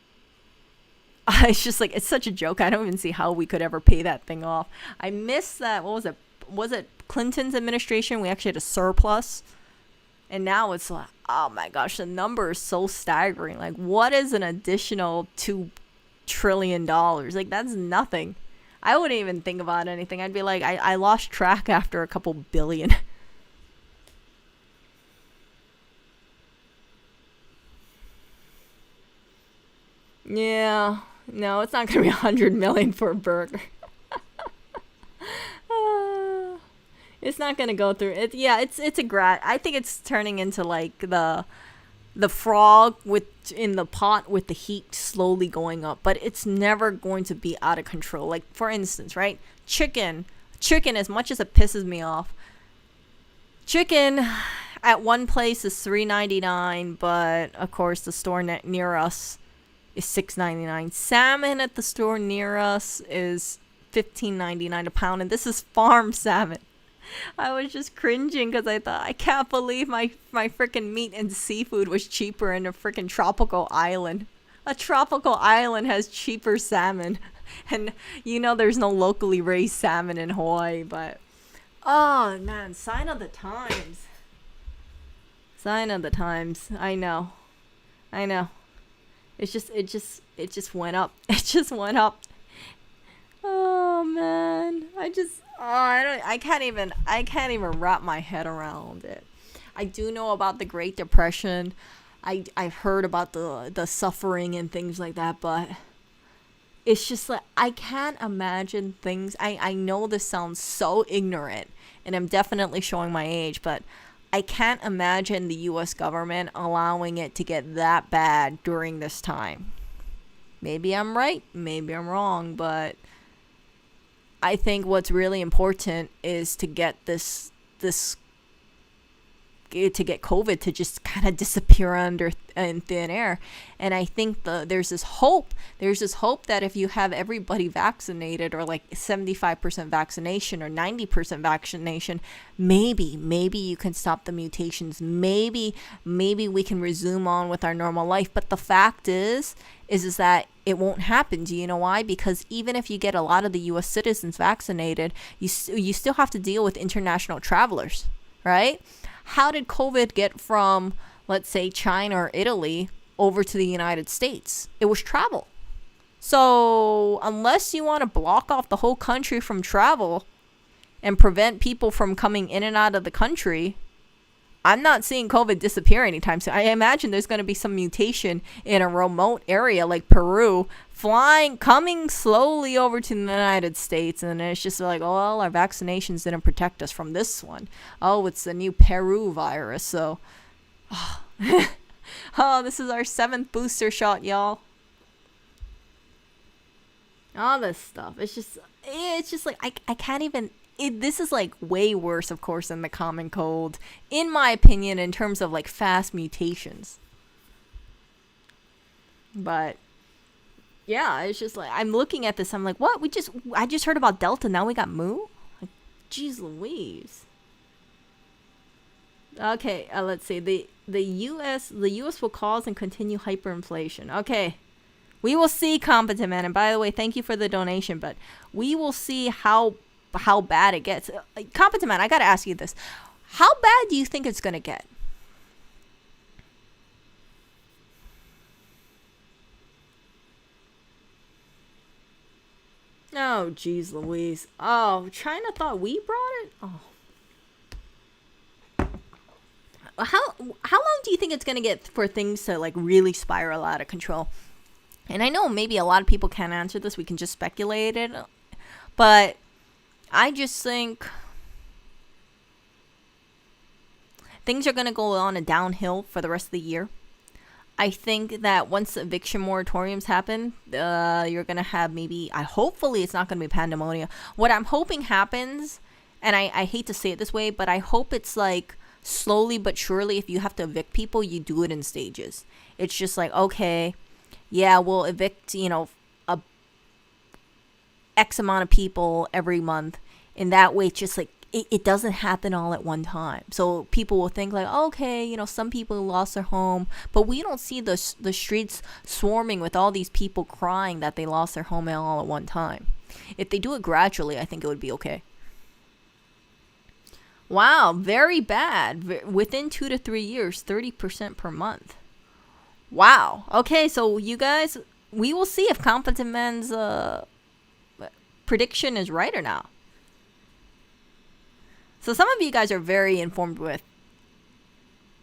it's just like, it's such a joke. I don't even see how we could ever pay that thing off. I miss that. What was it Clinton's administration? We actually had a surplus, and now it's like, oh my gosh, the number is so staggering. Like, what is an additional $2 trillion? Like, that's nothing. I wouldn't even think about anything. I'd be like, I lost track after a couple billion. Yeah, no, it's not gonna be 100 million for a burger. It's not gonna go through it. Yeah, it's a I think it's turning into like the frog in the pot with the heat slowly going up, but it's never going to be out of control. Like, for instance, right? Chicken, as much as it pisses me off, chicken at one place is $3.99, but of course the store near us is $6.99. Salmon at the store near us is $15.99 a pound, and this is farm salmon. I was just cringing because I thought, I can't believe my freaking meat and seafood was cheaper in a freaking tropical island. A tropical island has cheaper salmon. And there's no locally raised salmon in Hawaii, but oh man, sign of the times. Sign of the times. I know. It just went up. It just went up. Oh man. I can't even wrap my head around it. I do know about the Great Depression. I've heard about the suffering and things like that, but it's just like, I can't imagine things. I know this sounds so ignorant, and I'm definitely showing my age, but I can't imagine the US government allowing it to get that bad during this time. Maybe I'm right, maybe I'm wrong, but I think what's really important is to get to get COVID to just kind of disappear in thin air. And I think there's this hope that if you have everybody vaccinated, or like 75% vaccination or 90% vaccination, maybe you can stop the mutations. Maybe we can resume on with our normal life. But the fact is that it won't happen. Do you know why? Because even if you get a lot of the U.S. citizens vaccinated, you still have to deal with international travelers, right? How did COVID get from, let's say, China or Italy over to the United States? It was travel. So unless you want to block off the whole country from travel and prevent people from coming in and out of the country, I'm not seeing COVID disappear anytime soon. I imagine there's going to be some mutation in a remote area like Peru, coming slowly over to the United States. And it's just like, oh, well, our vaccinations didn't protect us from this one. Oh, it's the new Peru virus. So, oh, this is our 7th booster shot, y'all. All this stuff. It's just like, I can't even... this is like way worse, of course, than the common cold, in my opinion, in terms of like fast mutations. But yeah, it's just like, I'm looking at this, I'm like, what? I just heard about Delta, now we got Mu? Like, geez Louise. Okay, let's see. The US will cause and continue hyperinflation. Okay. We will see, Competent Man. And by the way, thank you for the donation, but we will see how bad it gets. Competent Man, I gotta ask you this. How bad do you think it's gonna get? Oh, geez Louise. Oh, China thought we brought it? Oh. How long do you think it's gonna get for things to like really spiral out of control? And I know maybe a lot of people can't answer this. We can just speculate it. But I just think things are going to go on a downhill for the rest of the year. I think that once eviction moratoriums happen, you're going to have hopefully it's not going to be pandemonium. What I'm hoping happens, and I hate to say it this way, but I hope it's like slowly but surely, if you have to evict people, you do it in stages. It's just like, okay, yeah, we'll evict, a X amount of people every month. And that way, it's just like, it doesn't happen all at one time. So people will think like, okay, some people lost their home. But we don't see the streets swarming with all these people crying that they lost their home all at one time. If they do it gradually, I think it would be okay. Wow, very bad. Within 2 to 3 years, 30% per month. Wow. Okay, so you guys, we will see if Competent Man's prediction is right or not. So some of you guys are very informed with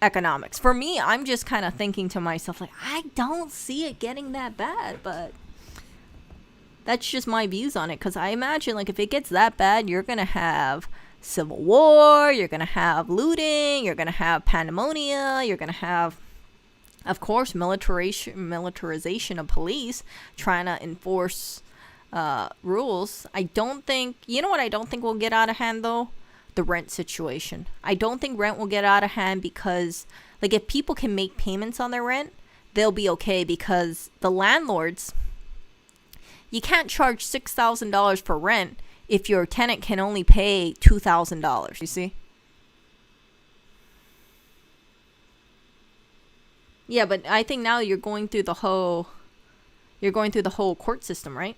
economics. For me, I'm just kind of thinking to myself, like, I don't see it getting that bad, but that's just my views on it. Because I imagine, like, if it gets that bad, you're going to have civil war, you're going to have looting, you're going to have pandemonium, you're going to have, of course, militarization of police trying to enforce rules. I don't think, what I don't think will get out of hand, though? The rent situation. I don't think rent will get out of hand because, like, if people can make payments on their rent, they'll be okay, because the landlords, you can't charge $6,000 for rent if your tenant can only pay $2,000. You see? Yeah, but I think now you're going through the whole court system, right?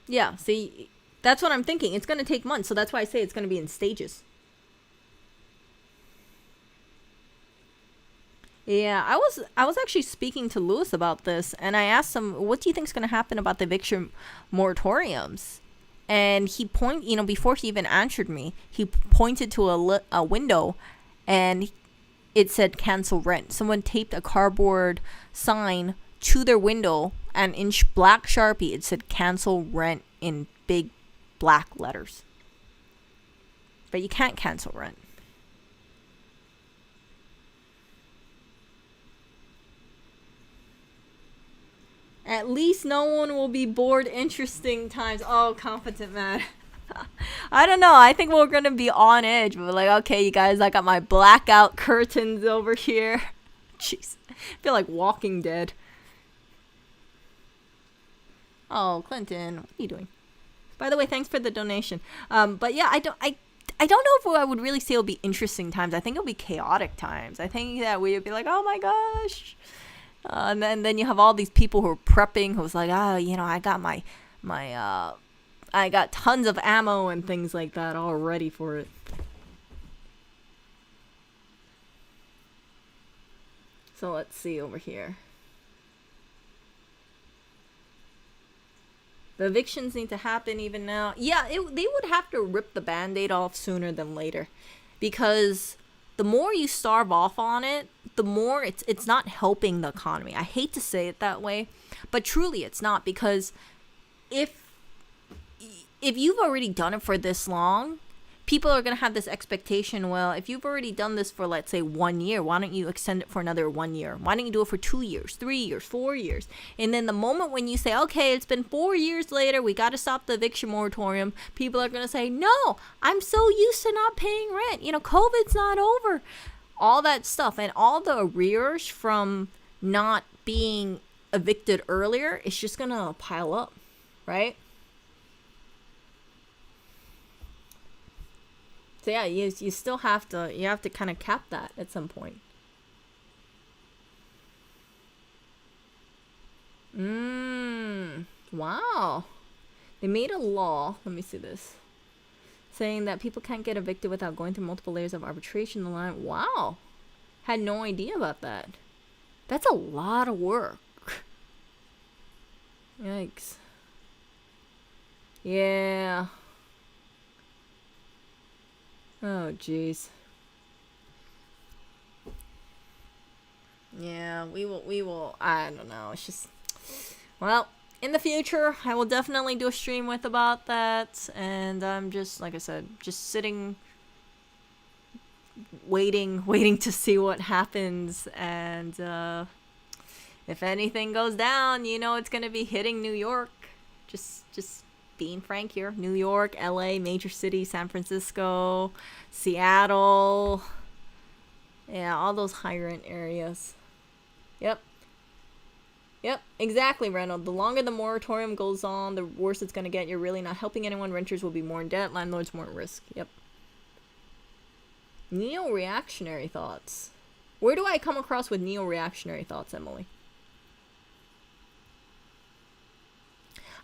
Yeah, see, that's what I'm thinking. It's going to take months, so that's why I say it's going to be in stages. Yeah, I was actually speaking to Lewis about this, and I asked him, what do you think is going to happen about the eviction moratoriums? And he before he even answered me, he pointed to a window, and it said cancel rent. Someone taped a cardboard sign to their window, and in black Sharpie it said cancel rent in big black letters. But you can't cancel rent. At least no one will be bored. Interesting times. Oh, Competent Man. I don't know. I think we're gonna be on edge. We're like, okay, you guys, I got my blackout curtains over here. Jeez, I feel like Walking Dead. Oh, Clinton, what are you doing? By the way, thanks for the donation. But yeah, I don't know if I would really say it'll be interesting times. I think it'll be chaotic times. I think that we would be like, oh my gosh. And then you have all these people who are prepping, who's like, oh, I got I got tons of ammo and things like that all ready for it. So let's see over here. The evictions need to happen even now. Yeah, they would have to rip the Band-Aid off sooner than later. Because the more you starve off on it, the more it's not helping the economy. I hate to say it that way, but truly it's not. Because if you've already done it for this long, people are going to have this expectation, well, if you've already done this for, let's say, 1 year, why don't you extend it for another 1 year? Why don't you do it for 2 years, 3 years, 4 years? And then the moment when you say, okay, it's been 4 years later, we got to stop the eviction moratorium, people are going to say, no, I'm so used to not paying rent. COVID's not over. All that stuff and all the arrears from not being evicted earlier is just going to pile up, right? So yeah, you still have to kind of cap that at some point. Wow. They made a law, let me see this, saying that people can't get evicted without going through multiple layers of arbitration. The line, wow. Had no idea about that. That's a lot of work. Yikes. Yeah. Oh, jeez. Yeah, we will, I don't know, it's just, well, in the future, I will definitely do a stream about that, and I'm just, like I said, just sitting, waiting to see what happens, and, if anything goes down, it's gonna be hitting New York, just being frank here. New York, LA, major cities, San Francisco, Seattle. Yeah, all those high rent areas. Yep, exactly, Reynolds. The longer the moratorium goes on, the worse it's going to get. You're really not helping anyone. Renters will be more in debt. Landlords more at risk. Yep. Neo-reactionary thoughts. Where do I come across with neo-reactionary thoughts, Emily?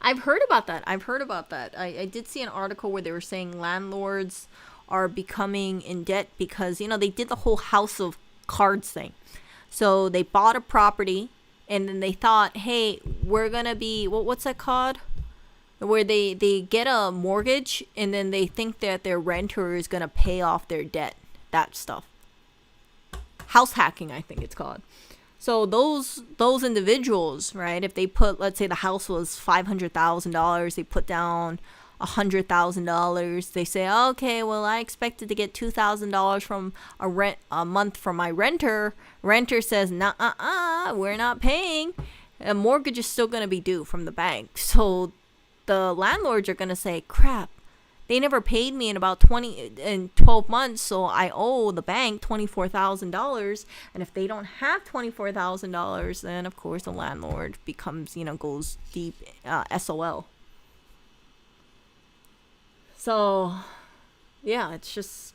I've heard about that. I did see an article where they were saying landlords are becoming in debt because, they did the whole house of cards thing. So they bought a property and then they thought, hey, we're going to be, what's that called? Where they get a mortgage and then they think that their renter is going to pay off their debt. That stuff. House hacking, I think it's called. So those individuals, right, if they put, let's say the house was $500,000, they put down $100,000, they say, okay, well, I expected to get $2,000 from a month from my renter. Renter says, nah, we're not paying. A mortgage is still going to be due from the bank. So the landlords are going to say, crap, they never paid me in about 12 months, so I owe the bank $24,000. And if they don't have $24,000, then of course the landlord becomes, goes deep SOL. So, yeah, it's just,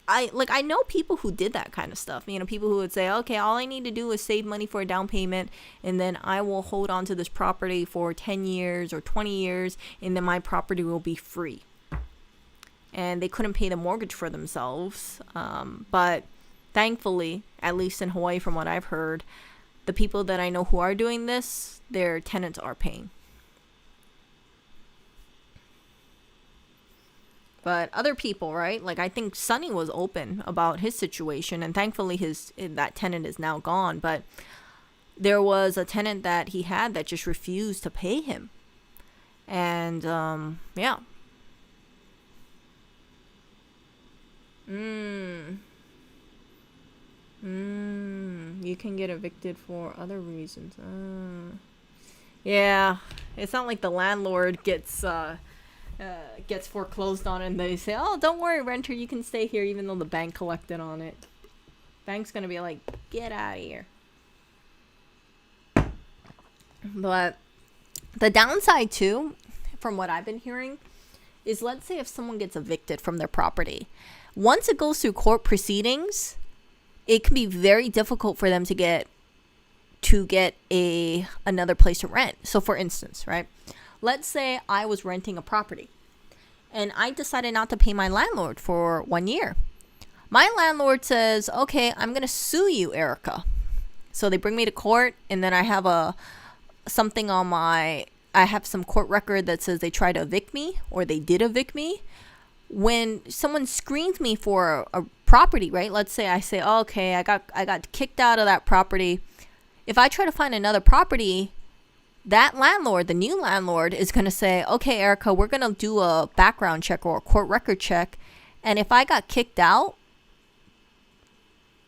I know people who did that kind of stuff. People who would say, okay, all I need to do is save money for a down payment, and then I will hold on to this property for 10 years or 20 years, and then my property will be free. And they couldn't pay the mortgage for themselves. But thankfully, at least in Hawaii, from what I've heard, the people that I know who are doing this, their tenants are paying. But other people, right? Like, I think Sonny was open about his situation, and thankfully that tenant is now gone. But there was a tenant that he had that just refused to pay him. And, yeah. You can get evicted for other reasons. Yeah, it's not like the landlord gets gets foreclosed on, and they say, oh, don't worry, renter, you can stay here even though the bank collected on it. Bank's gonna be like, get out of here. But the downside too, from what I've been hearing, is let's say if someone gets evicted from their property, once it goes through court proceedings, it can be very difficult for them to get another place to rent. So for instance, right, let's say I was renting a property and I decided not to pay my landlord for 1 year. My landlord says, okay, I'm going to sue you, Erica. So they bring me to court, and then I have I have some court record that says they tried to evict me, or they did evict me. When someone screens me for a property, right? Let's say I say, oh, okay, I got kicked out of that property. If I try to find another property, that landlord, the new landlord, is going to say, okay, Erica, we're going to do a background check or a court record check. And if I got kicked out,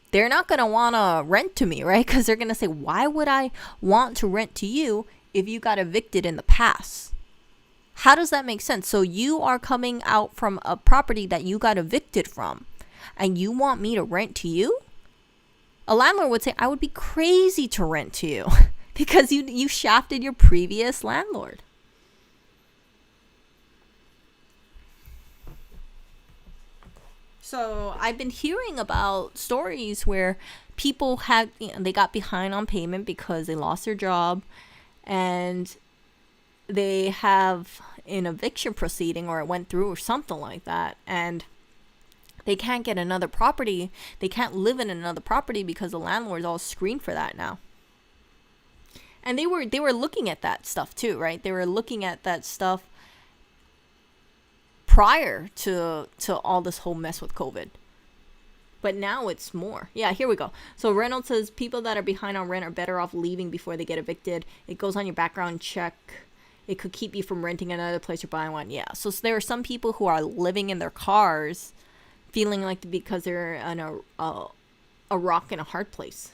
they're not going to want to rent to me, right? Because they're going to say, why would I want to rent to you if you got evicted in the past? How does that make sense? So you are coming out from a property that you got evicted from, and you want me to rent to you? A landlord would say, I would be crazy to rent to you because you shafted your previous landlord. So I've been hearing about stories where people they got behind on payment because they lost their job, and they have an eviction proceeding, or it went through or something like that, and they can't get another property. They can't live in another property because the landlord's all screened for that now. And they were looking at that stuff too, right? They were looking at that stuff prior to all this whole mess with COVID. But now it's more. Yeah, here we go. So Reynolds says people that are behind on rent are better off leaving before they get evicted. It goes on your background check. It could keep you from renting another place or buying one. Yeah. So there are some people who are living in their cars feeling like because they're in a rock and a hard place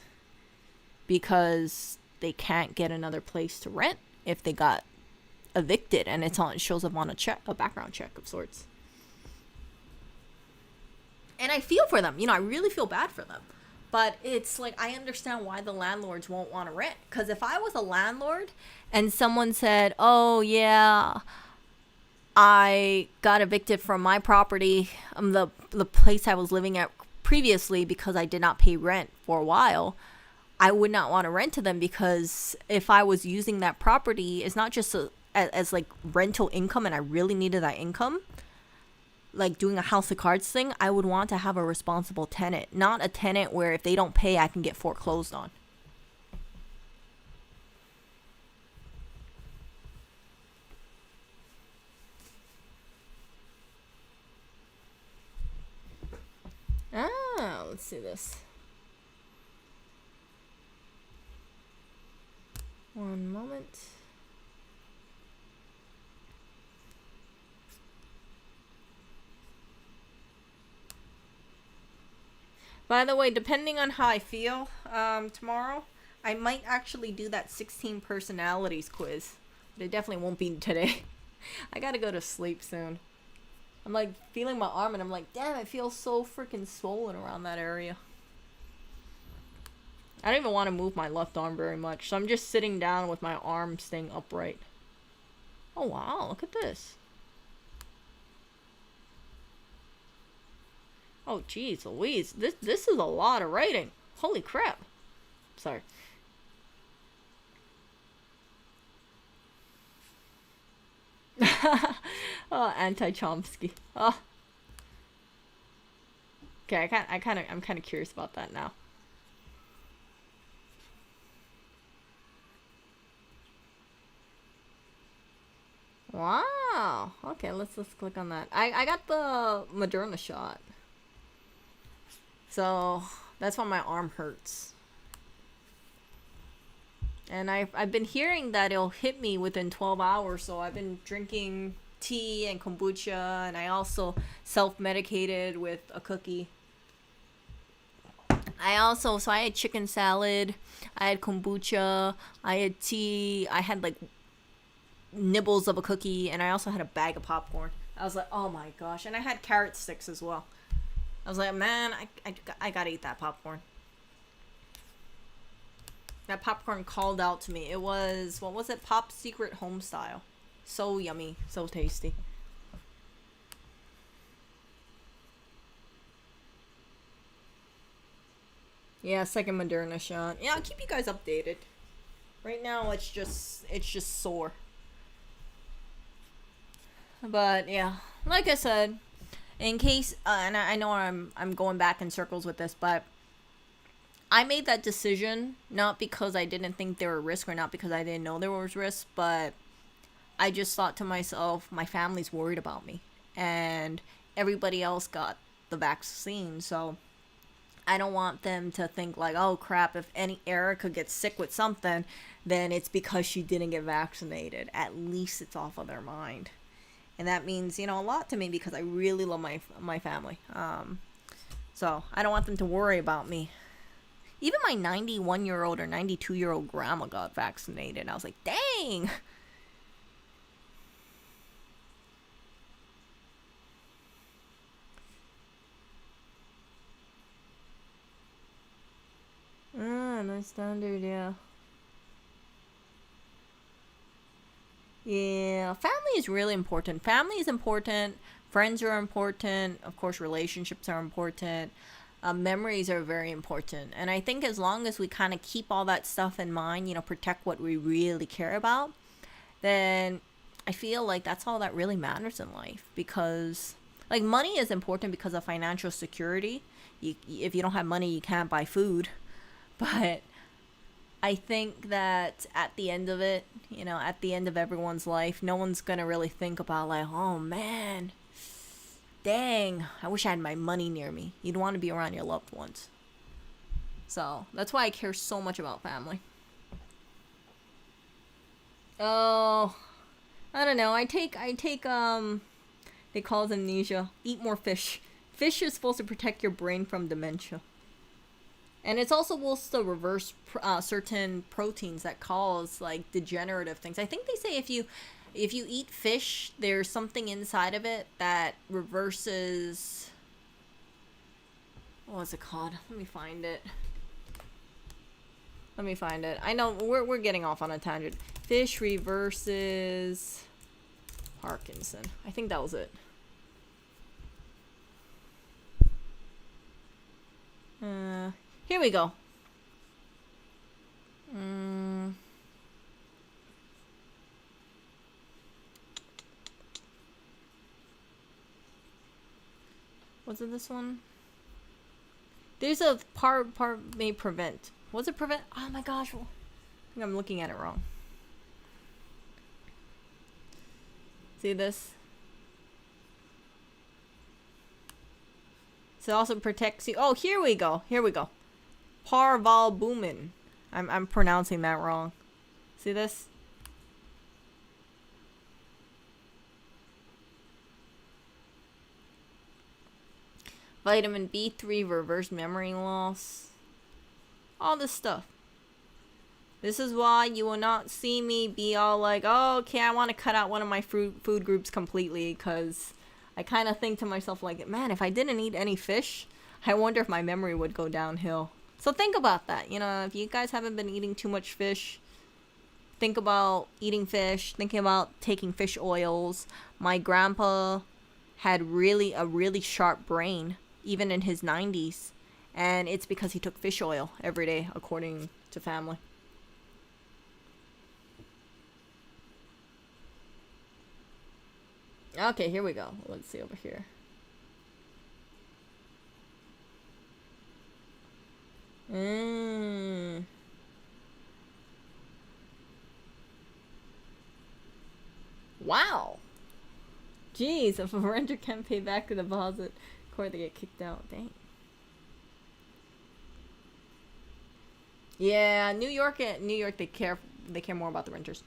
because they can't get another place to rent if they got evicted, and it shows up on a background check of sorts. And I feel for them, I really feel bad for them, but it's like I understand why the landlords won't want to rent. Because if I was a landlord and someone said, oh yeah, I got evicted from my property, the place I was living at previously, because I did not pay rent for a while, I would not want to rent to them, because if I was using that property, it's not just as like rental income and I really needed that income, like doing a house of cards thing, I would want to have a responsible tenant, not a tenant where if they don't pay, I can get foreclosed on. Let's see this. One moment. By the way, depending on how I feel tomorrow, I might actually do that 16 personalities quiz. But it definitely won't be today. I gotta go to sleep soon. I'm like feeling my arm and I'm like, damn, it feels so freaking swollen around that area. I don't even want to move my left arm very much, so I'm just sitting down with my arm staying upright. Oh wow, look at this. Oh geez Louise, this is a lot of writing. Holy crap. Sorry. Oh, anti-Chomsky. Oh. Okay, I'm kind of curious about that now. Wow. Okay, let's click on that. I got the Moderna shot. So that's why my arm hurts. And I've been hearing that it'll hit me within 12 hours, so I've been drinking tea and kombucha, and I also self-medicated with a cookie. So I had chicken salad, I had kombucha, I had tea, I had like nibbles of a cookie, and I also had a bag of popcorn. I was like, oh my gosh. And I had carrot sticks as well. I was like, man, I gotta eat that popcorn. That popcorn called out to me. It was, what was it? Pop Secret Home Style. So yummy. So tasty. Yeah, second Moderna shot. Yeah, I'll keep you guys updated. Right now, it's just sore. But yeah, like I said, in case, and I know I'm going back in circles with this, but I made that decision not because I didn't think there were risks or not because I didn't know there was risks, but I just thought to myself, my family's worried about me, and everybody else got the vaccine, so I don't want them to think like, oh crap, if any Erica gets sick with something, then it's because she didn't get vaccinated. At least it's off of their mind. And that means, a lot to me because I really love my family. So I don't want them to worry about me. Even my 91-year-old or 92-year-old grandma got vaccinated. I was like, dang. No standard, yeah. Yeah, family is really important. Family is important. Friends are important. Of course, relationships are important. Memories are very important. And I think as long as we kind of keep all that stuff in mind, protect what we really care about, then I feel like that's all that really matters in life. Because, like, money is important because of financial security. If you don't have money, you can't buy food. But I think that at the end of it, at the end of everyone's life, no one's going to really think about like, oh man, dang, I wish I had my money near me. You'd want to be around your loved ones. So that's why I care so much about family. Oh, I don't know. I take, they call it amnesia. Eat more fish. Fish is supposed to protect your brain from dementia. And it's also supposed to reverse certain proteins that cause like degenerative things. I think they say if you eat fish, there's something inside of it that reverses. What's it called? Let me find it. I know we're getting off on a tangent. Fish reverses Parkinson. I think that was it. Here we go. Was it this one? There's a part may prevent. Was it prevent? Oh my gosh. I think I'm looking at it wrong. See this? So it also protects you. Oh, here we go. Parvalbumin. I'm pronouncing that wrong. See this? Vitamin B3, reverse memory loss. All this stuff. This is why you will not see me be all like, oh, okay, I want to cut out one of my food groups completely, because I kind of think to myself like, man, if I didn't eat any fish, I wonder if my memory would go downhill. So think about that. If you guys haven't been eating too much fish, think about eating fish, thinking about taking fish oils. My grandpa had a really sharp brain, even in his 90s. And it's because he took fish oil every day, according to family. Okay, here we go. Let's see over here. Wow. Jeez, if a renter can't pay back the deposit, court they get kicked out. Dang. Yeah, New York they care more about the renters.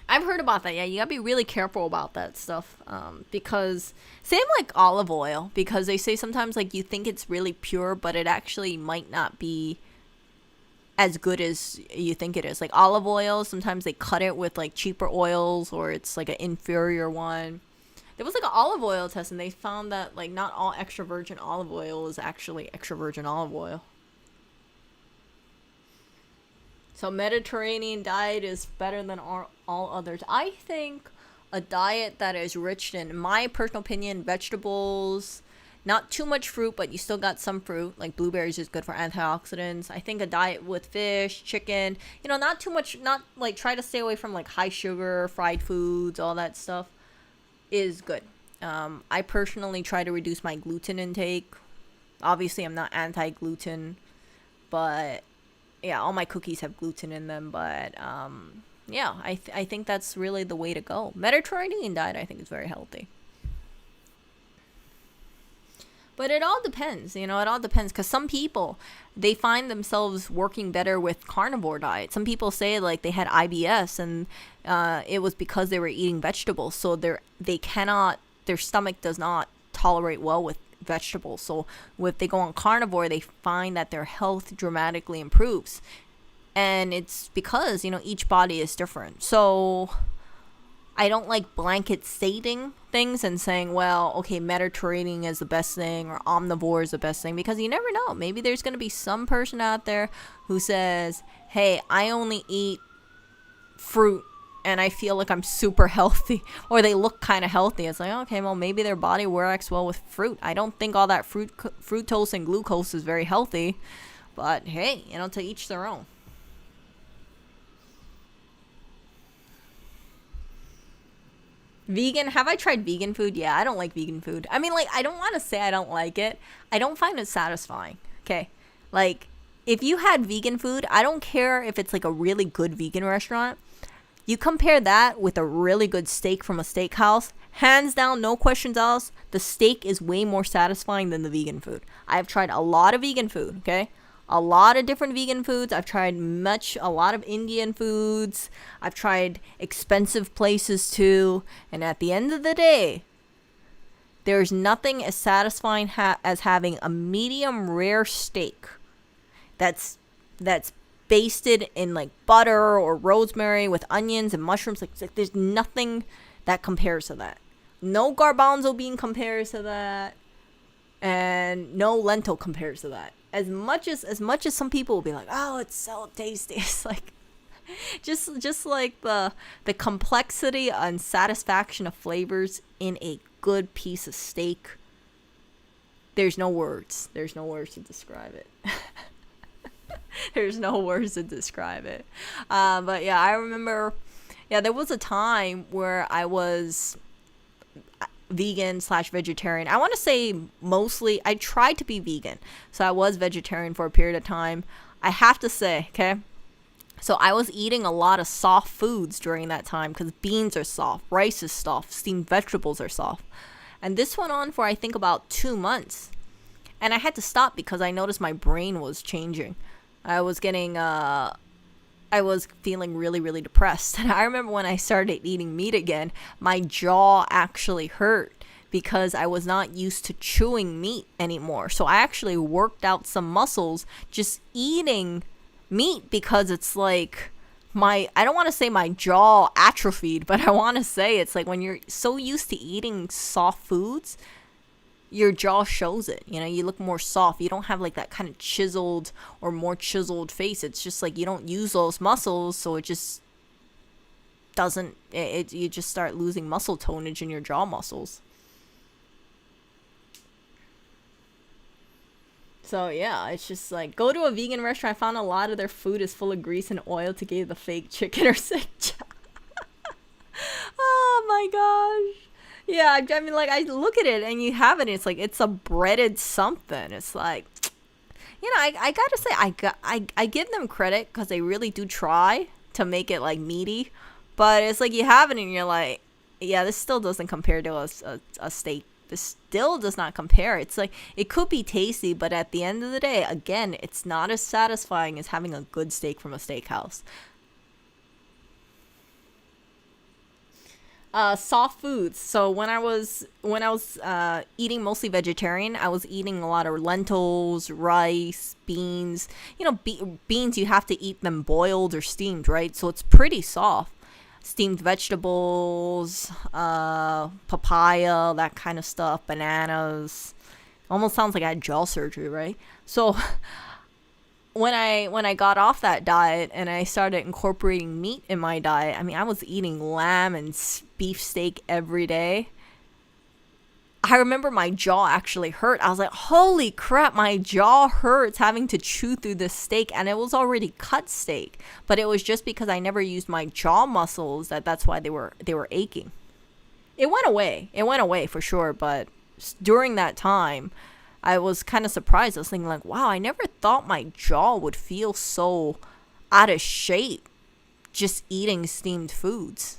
I've heard about that. Yeah, you gotta be really careful about that stuff. Because same like olive oil, because they say sometimes like you think it's really pure, but it actually might not be as good as you think it is. Like olive oil, sometimes they cut it with like cheaper oils, or it's like an inferior one. There was like an olive oil test, and they found that like not all extra virgin olive oil is actually extra virgin olive oil. So Mediterranean diet is better than all others. I think a diet that is rich in my personal opinion, vegetables, not too much fruit, but you still got some fruit. Like blueberries is good for antioxidants. I think a diet with fish, chicken, not too much, not like try to stay away from like high sugar, fried foods, all that stuff is good. I personally try to reduce my gluten intake. Obviously, I'm not anti-gluten, but yeah, all my cookies have gluten in them. But yeah, I think that's really the way to go. Mediterranean diet, I think, is very healthy. But it all depends, it all depends, because some people, they find themselves working better with carnivore diet. Some people say like they had IBS, and it was because they were eating vegetables. So their stomach does not tolerate well with vegetables. So if they go on carnivore, they find that their health dramatically improves. And it's because, each body is different. So I don't like blanket stating things and saying, well, okay, Mediterranean is the best thing or omnivore is the best thing, because you never know. Maybe there's going to be some person out there who says, hey, I only eat fruit and I feel like I'm super healthy, or they look kind of healthy. It's like, okay, well, maybe their body works well with fruit. I don't think all that fructose and glucose is very healthy, but hey, to each their own. Vegan, have I tried vegan food? Yeah, I don't like vegan food. I mean, like, I don't want to say I don't like it. I don't find it satisfying. Okay. Like, if you had vegan food, I don't care if it's like a really good vegan restaurant. You compare that with a really good steak from a steakhouse, hands down, no questions asked, the steak is way more satisfying than the vegan food. I've tried a lot of vegan food, okay? A lot of different vegan foods. I've tried a lot of Indian foods. I've tried expensive places too. And at the end of the day, there's nothing as satisfying as having a medium rare steak that's basted in like butter or rosemary with onions and mushrooms. Like there's nothing that compares to that. No garbanzo bean compares to that, and no lentil compares to that. As much as some people will be like, oh, it's so tasty, it's like just like the complexity and satisfaction of flavors in a good piece of steak. There's no words to describe it. There's no words to describe it. But yeah, I remember, there was a time where I was vegan/vegetarian. I want to say mostly I tried to be vegan, so I was vegetarian for a period of time. I have to say, okay, so I was eating a lot of soft foods during that time, because beans are soft, rice is soft, steamed vegetables are soft, and this went on for I think about 2 months, and I had to stop because I noticed my brain was changing. I was feeling really, really depressed. And I remember when I started eating meat again, my jaw actually hurt because I was not used to chewing meat anymore. So I actually worked out some muscles just eating meat, because it's like I don't want to say my jaw atrophied, but I want to say it's like when you're so used to eating soft foods, your jaw shows it. You look more soft. You don't have like that kind of chiseled or more chiseled face. It's just like you don't use those muscles, so it just doesn't, you just start losing muscle tonnage in your jaw muscles. So yeah, it's just like, go to a vegan restaurant. I found a lot of their food is full of grease and oil to give the fake chicken or sick. Oh my gosh. Yeah, I mean, like, I look at it and you have it, and it's like, it's a breaded something. It's like, I gotta say, I give them credit, because they really do try to make it like meaty, but it's like you have it and you're like, yeah, this still doesn't compare to a steak. This still does not compare. It's like, it could be tasty, but at the end of the day, again, it's not as satisfying as having a good steak from a steakhouse. Soft foods. So when I was eating mostly vegetarian, I was eating a lot of lentils, rice, beans. You know, beans, you have to eat them boiled or steamed, right? So it's pretty soft. Steamed vegetables, papaya, that kind of stuff, bananas. Almost sounds like I had jaw surgery, right? So when I got off that diet and I started incorporating meat in my diet, I mean, I was eating lamb and beef steak every day. I remember my jaw actually hurt. I was like, holy crap, my jaw hurts having to chew through this steak. And it was already cut steak. But it was just because I never used my jaw muscles that's why they were aching. It went away. It went away for sure. But during that time, I was kind of surprised. I was thinking like, wow, I never thought my jaw would feel so out of shape just eating steamed foods.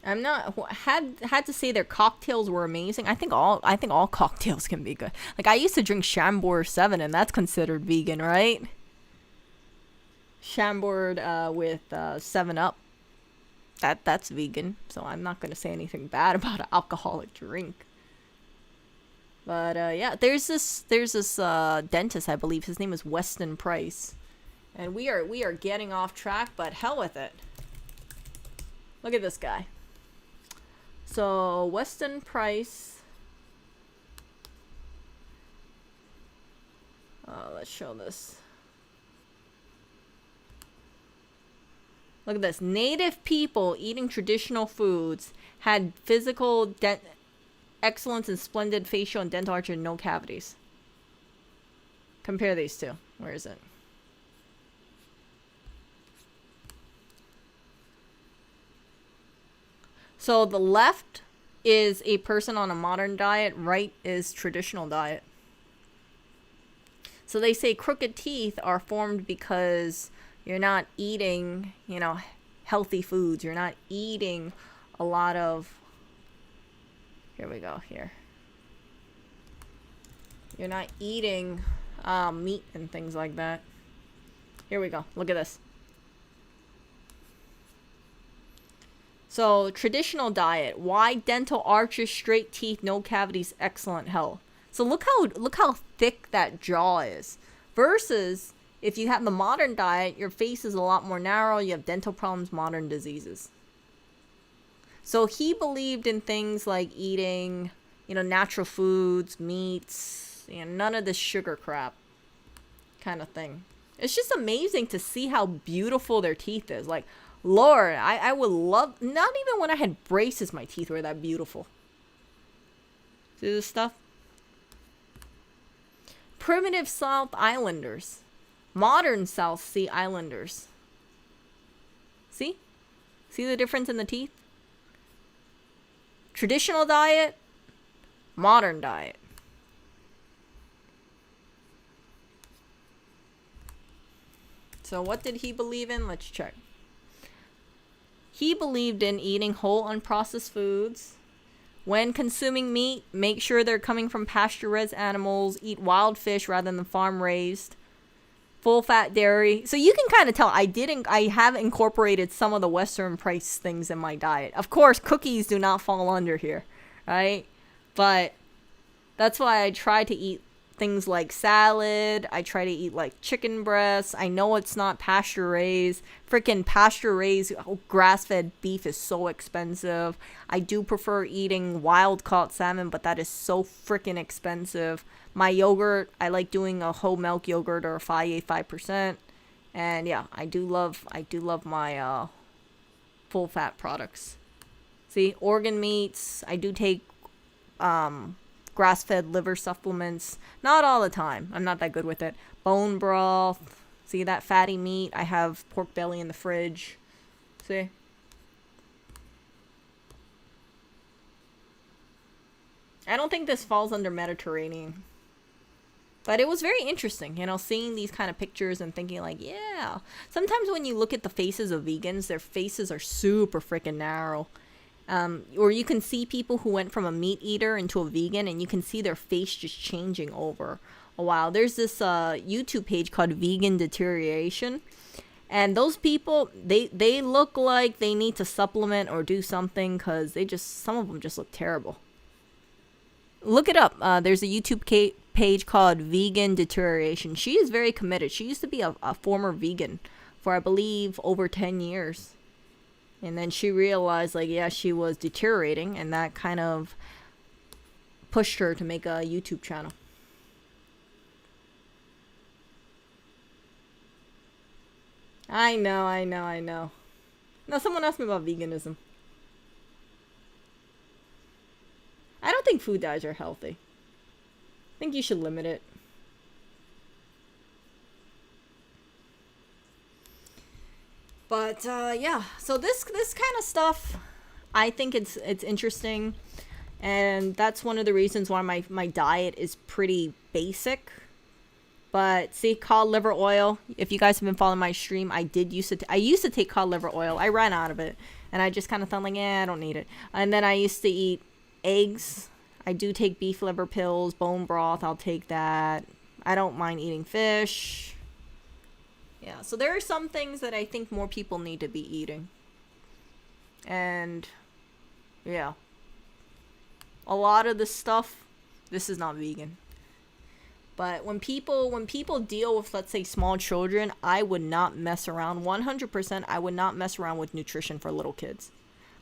I'm not had to say their cocktails were amazing. I think all cocktails can be good. Like I used to drink Chambord 7 and that's considered vegan, right? Chambord with 7 Up. That's vegan. So I'm not going to say anything bad about an alcoholic drink. But yeah, there's this dentist, I believe his name is Weston Price. And we are getting off track, but hell with it. Look at this guy. So Weston Price. Let's show this. Look at this. Native people eating traditional foods had physical excellence and splendid facial and dental arch and no cavities. Compare these two. Where is it? So the left is a person on a modern diet, right is traditional diet. So they say crooked teeth are formed because you're not eating, healthy foods. You're not eating a lot of, here we go, here. You're not eating meat and things like that. Here we go. Look at this. So, traditional diet. Wide dental arches, straight teeth, no cavities, excellent health. So look how thick that jaw is. Versus if you have the modern diet, your face is a lot more narrow, you have dental problems, modern diseases. So he believed in things like eating, natural foods, meats, none of this sugar crap kind of thing. It's just amazing to see how beautiful their teeth is. Like, Lord, I would love, not even when I had braces, my teeth were that beautiful. See this stuff? Primitive South Islanders. Modern South Sea Islanders. See? See the difference in the teeth? Traditional diet, modern diet. So what did he believe in? Let's check. He believed in eating whole unprocessed foods. When consuming meat, make sure they're coming from pasture-raised animals. Eat wild fish rather than farm-raised. Full-fat dairy. So you can kind of tell I have incorporated some of the Western Price things in my diet. Of course, cookies do not fall under here, right? But that's why I try to eat things like salad. I try to eat like chicken breasts. I know it's not pasture raised. Freaking pasture raised grass fed beef is so expensive. I do prefer eating wild caught salmon, but that is so freaking expensive. My yogurt, I like doing a whole milk yogurt or a 5%. And yeah, I do love my full fat products. See, organ meats, I do take grass-fed liver supplements. Not all the time. I'm not that good with it. Bone broth. See that fatty meat? I have pork belly in the fridge. See? I don't think this falls under Mediterranean. But it was very interesting, seeing these kind of pictures and thinking like, yeah. Sometimes when you look at the faces of vegans, their faces are super freaking narrow. Or you can see people who went from a meat eater into a vegan, and you can see their face just changing over a while. There's this YouTube page called Vegan Deterioration, and those people, they look like they need to supplement or do something, because some of them just look terrible. Look it up. There's a YouTube page called Vegan Deterioration. She is very committed. She used to be a former vegan for, I believe, over 10 years. And then she realized, like, yeah, she was deteriorating, and that kind of pushed her to make a YouTube channel. I know. Now, someone asked me about veganism. I don't think food dyes are healthy. I think you should limit it. But yeah, so this kind of stuff, I think it's interesting, and that's one of the reasons why my diet is pretty basic. But see, cod liver oil. If you guys have been following my stream, I used to take cod liver oil. I ran out of it, and I just kind of thought, like, I don't need it. And then I used to eat eggs. I do take beef liver pills, bone broth. I'll take that. I don't mind eating fish. Yeah, so there are some things that I think more people need to be eating. And yeah, a lot of the stuff, this is not vegan. But when people deal with, let's say, small children, I would not mess around. 100%, I would not mess around with nutrition for little kids.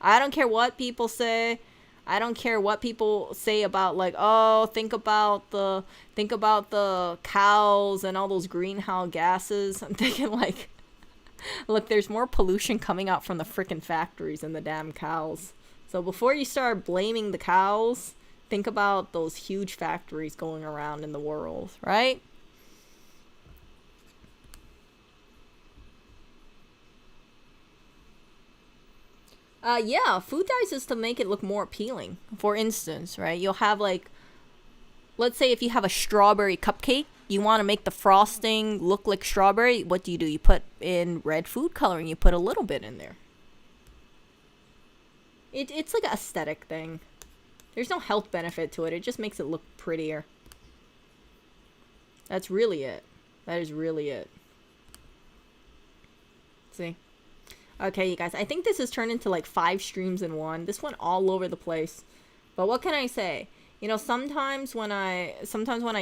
I don't care what people say. I don't care what people say about, like, oh, think about the cows and all those greenhouse gases. I'm thinking, like, look, there's more pollution coming out from the frickin' factories than the damn cows. So before you start blaming the cows, think about those huge factories going around in the world, right? Yeah, food dyes is to make it look more appealing. For instance, right? You'll have, like, let's say if you have a strawberry cupcake, you want to make the frosting look like strawberry. What do? You put in red food coloring. You put a little bit in there. It's like an aesthetic thing. There's no health benefit to it. It just makes it look prettier. That's really it. That is really it. See? Okay, you guys. I think this has turned into like 5 streams in one. This went all over the place. But what can I say? You know, sometimes when I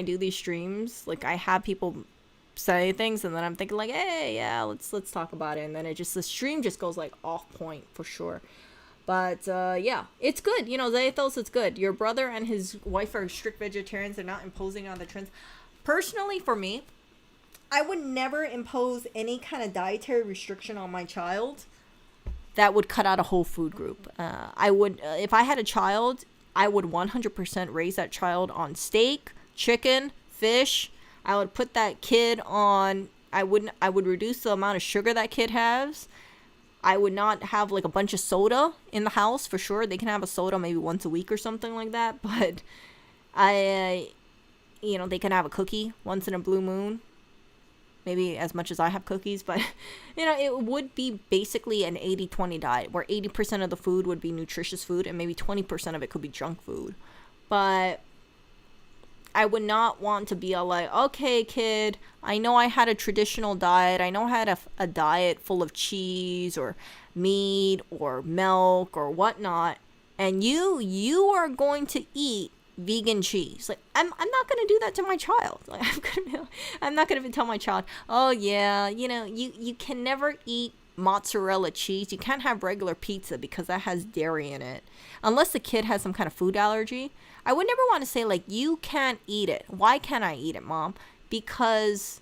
do these streams, like, I have people say things, and then I'm thinking, like, hey, yeah, let's talk about it, and then the stream just goes, like, off point for sure. But yeah, it's good. You know, Zaethos, it's good. Your brother and his wife are strict vegetarians. They're not imposing on the trends. Personally, for me, I would never impose any kind of dietary restriction on my child that would cut out a whole food group. I would, if I had a child, I would 100% raise that child on steak, chicken, fish. I would put that kid on, I would reduce the amount of sugar that kid has. I would not have, like, a bunch of soda in the house, for sure. They can have a soda maybe once a week or something like that. But you know, they can have a cookie once in a blue moon. Maybe as much as I have cookies. But, you know, it would be basically an 80-20 diet, where 80% of the food would be nutritious food and maybe 20% of it could be junk food. But I would not want to be all like, okay, kid, I know I had a traditional diet. I know I had a diet full of cheese or meat or milk or whatnot. And you are going to eat vegan cheese. Like, I'm not going to do that to my child. Like, I'm not going to tell my child, oh yeah, you know, you can never eat mozzarella cheese. You can't have regular pizza because that has dairy in it. Unless the kid has some kind of food allergy. I would never want to say, like, you can't eat it. Why can't I eat it, Mom? Because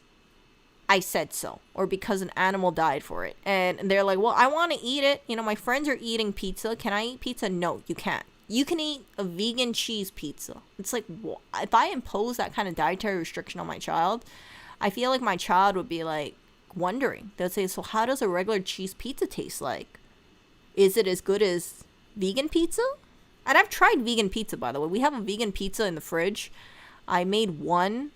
I said so. Or because an animal died for it. And they're like, well, I want to eat it. You know, my friends are eating pizza. Can I eat pizza? No, you can't. You can eat a vegan cheese pizza. It's like, if I impose that kind of dietary restriction on my child, I feel like my child would be, like, wondering. They'll say, so how does a regular cheese pizza taste like? Is it as good as vegan pizza? And I've tried vegan pizza, by the way. We have a vegan pizza in the fridge. I made one,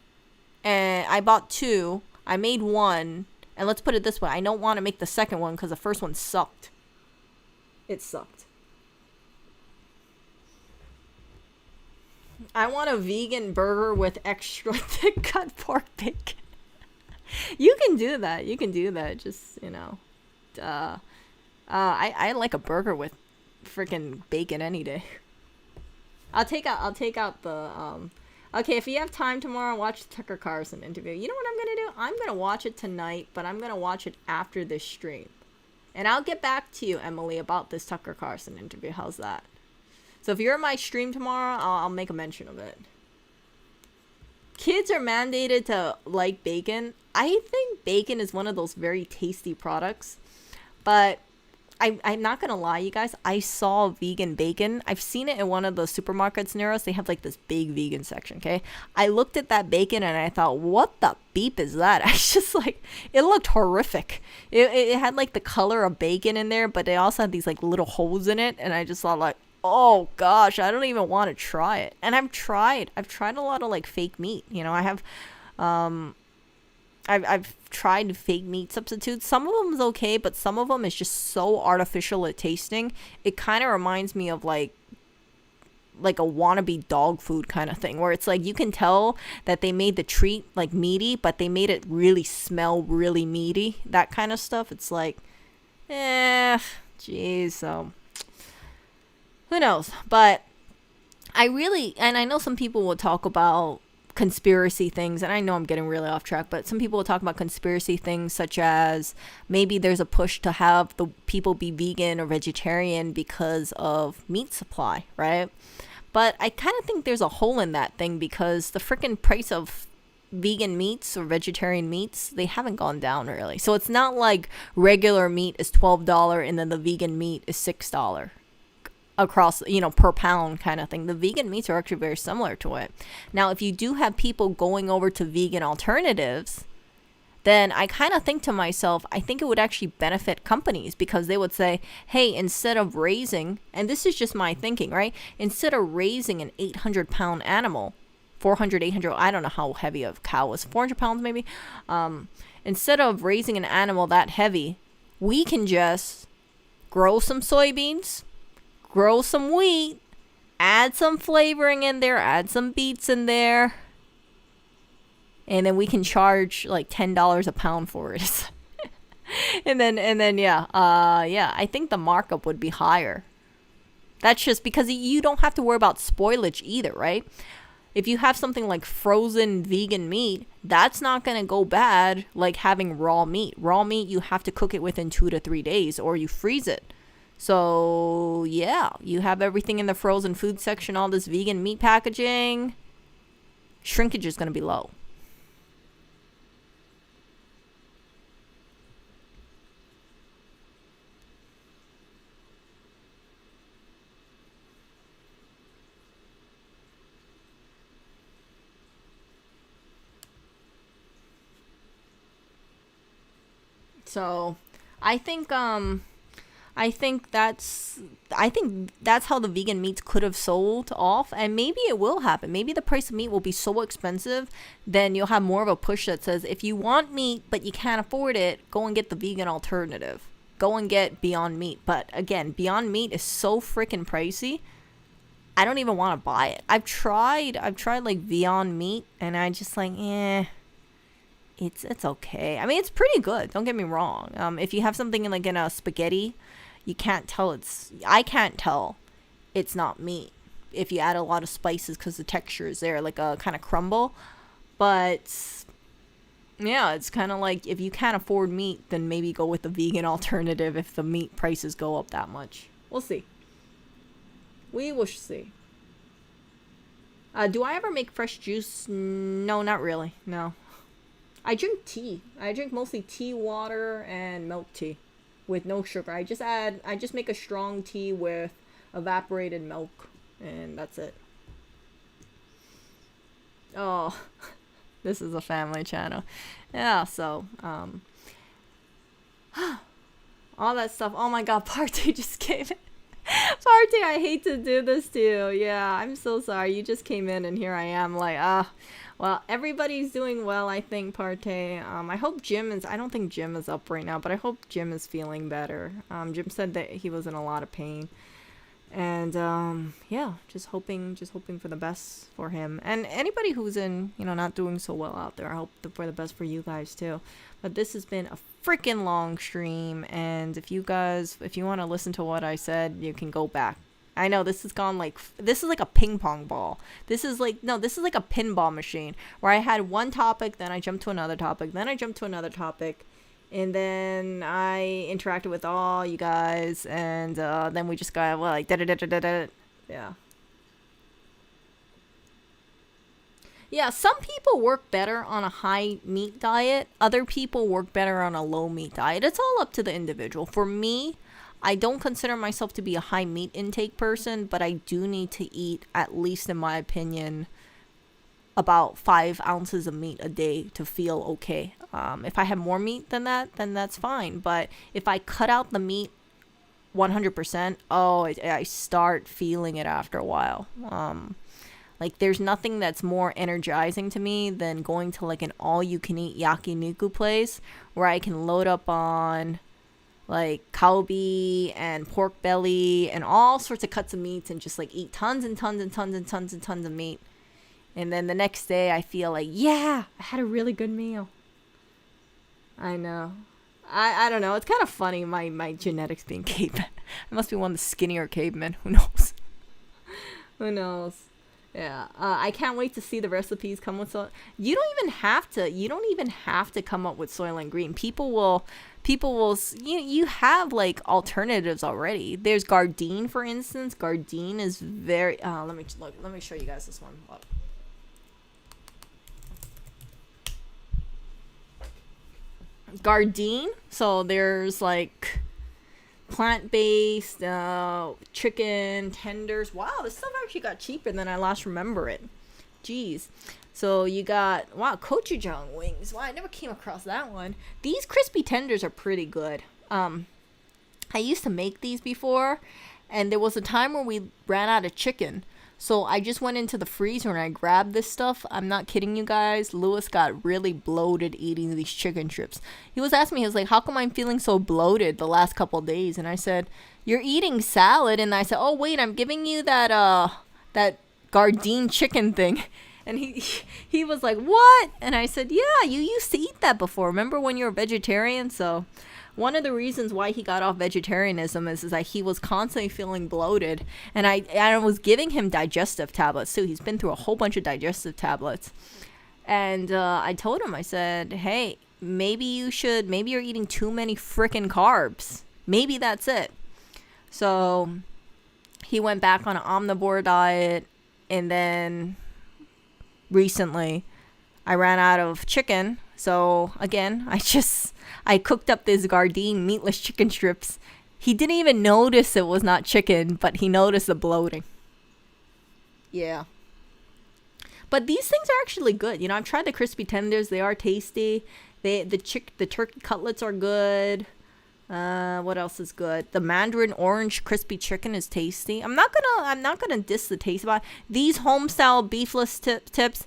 and I bought 2. I made one, and let's put it this way. I don't want to make the second one because the first one sucked. It sucked. I want a vegan burger with extra thick cut pork bacon. You can do that. You can do that. Just, I like a burger with freaking bacon any day. I'll take out the okay, if you have time tomorrow, watch the Tucker Carlson interview. You know what I'm gonna do? I'm gonna watch it tonight, but I'm gonna watch it after this stream. And I'll get back to you, Emily, about this Tucker Carlson interview. How's that? So if you're in my stream tomorrow, I'll make a mention of it. Kids are mandated to like bacon. I think bacon is one of those very tasty products. But I'm not going to lie, you guys. I saw vegan bacon. I've seen it in one of the supermarkets near us. They have like this big vegan section, okay? I looked at that bacon and I thought, what the beep is that? I was just like, it looked horrific. It had like the color of bacon in there, but it also had these like little holes in it. And I just thought like, oh gosh, I don't even want to try it. And I've tried a lot of like fake meat. I have, I've tried fake meat substitutes. Some of them is okay, but some of them is just so artificial at tasting. It kind of reminds me of like a wannabe dog food kind of thing, where it's like you can tell that they made the treat like meaty, but they made it really smell really meaty. That kind of stuff. It's like, geez. So who knows? But I know some people will talk about conspiracy things, and I know I'm getting really off track, but some people will talk about conspiracy things such as maybe there's a push to have the people be vegan or vegetarian because of meat supply, right? But I kind of think there's a hole in that thing, because the freaking price of vegan meats or vegetarian meats, they haven't gone down really. So it's not like regular meat is $12 and then the vegan meat is $6 across, per pound kind of thing. The vegan meats are actually very similar to it. Now, if you do have people going over to vegan alternatives, then I kind of think to myself, I think it would actually benefit companies, because they would say, hey, instead of raising, and this is just my thinking, right? Instead of raising an 800-pound animal, 400, 800, I don't know how heavy a cow is, 400 pounds maybe. Instead of raising an animal that heavy, we can just grow some soybeans, grow some wheat, add some flavoring in there, add some beets in there, and then we can charge like $10 a pound for it. and then yeah, I think the markup would be higher. That's just because you don't have to worry about spoilage either, right? If you have something like frozen vegan meat, that's not going to go bad like having raw meat. Raw meat, you have to cook it within 2 to 3 days, or you freeze it. So, yeah, you have everything in the frozen food section, all this vegan meat packaging. Shrinkage is going to be low. So, I think that's how the vegan meats could have sold off, and maybe it will happen. Maybe the price of meat will be so expensive, then you'll have more of a push that says, if you want meat but you can't afford it, go and get the vegan alternative. Go and get Beyond Meat. But again, Beyond Meat is so freaking pricey. I don't even want to buy it. I've tried like Beyond Meat, and I just like, it's okay. I mean, it's pretty good. Don't get me wrong. If you have something in a spaghetti, I can't tell it's not meat if you add a lot of spices, because the texture is there, like a kind of crumble. But yeah, it's kind of like, if you can't afford meat, then maybe go with the vegan alternative if the meat prices go up that much. We'll see. We will see. Do I ever make fresh juice? No, not really. No. I drink tea. I drink mostly tea water and milk tea with no sugar. I just make a strong tea with evaporated milk, and that's it. Oh, this is a family channel. Yeah, so, all that stuff. Oh my god, Party just came in. Party, I hate to do this to you. Yeah, I'm so sorry. You just came in and here I am like, well, everybody's doing well, I think, Partey. I hope I don't think Jim is up right now, but I hope Jim is feeling better. Jim said that he was in a lot of pain. And And yeah, just hoping for the best for him and anybody who's in, not doing so well out there. I hope for the best for you guys too. But this has been a freaking long stream, and if you want to listen to what I said, you can go back. I know this is like a ping pong ball. This is like a pinball machine where I had one topic, then I jumped to another topic, then I jumped to another topic, and then I interacted with all you guys, and then we just got like da da da da da. Yeah. Yeah, some people work better on a high meat diet. Other people work better on a low meat diet. It's all up to the individual. For me, I don't consider myself to be a high meat intake person, but I do need to eat, at least in my opinion, about 5 ounces of meat a day to feel okay. If I have more meat than that, then that's fine. But if I cut out the meat 100%, I start feeling it after a while. Like, there's nothing that's more energizing to me than going to, like, an all-you-can-eat yakiniku place where I can load up on, like, kalbi and pork belly and all sorts of cuts of meats and just, like, eat tons and tons and tons and tons and tons of meat. And then the next day I feel like, yeah, I had a really good meal. I know. I don't know. It's kind of funny, my genetics being caveman. I must be one of the skinnier cavemen. Who knows? Who knows? Yeah, I can't wait to see the recipes come with soil. You don't even have to come up with Soylent Green. People will, you have like alternatives already. There's Gardein, for instance. Gardein is very, let me show you guys this one. Look. Gardein, so there's like plant-based chicken tenders. Wow, this stuff actually got cheaper than I last remember it. Jeez. So you got gochujang wings. Wow, I never came across that one. These crispy tenders are pretty good. I used to make these before, and there was a time where we ran out of chicken. So I just went into the freezer and I grabbed this stuff. I'm not kidding you guys. Lewis got really bloated eating these chicken strips. He was asking me, he was like, how come I'm feeling so bloated the last couple of days? And I said, you're eating salad. And I said, oh, wait, I'm giving you that Gardein chicken thing. And he was like, what? And I said, yeah, you used to eat that before. Remember when you were a vegetarian? So one of the reasons why he got off vegetarianism is that he was constantly feeling bloated. And I was giving him digestive tablets too. He's been through a whole bunch of digestive tablets. And I told him, I said, hey, maybe you're eating too many freaking carbs. Maybe that's it. So he went back on an omnivore diet. And then recently I ran out of chicken. So again, I cooked up this Gardein meatless chicken strips. He didn't even notice it was not chicken, but he noticed the bloating. Yeah. But these things are actually good. I've tried the crispy tenders. They are tasty. The turkey cutlets are good. What else is good? The mandarin orange crispy chicken is tasty. I'm not gonna diss the taste about it. These home style beefless tips.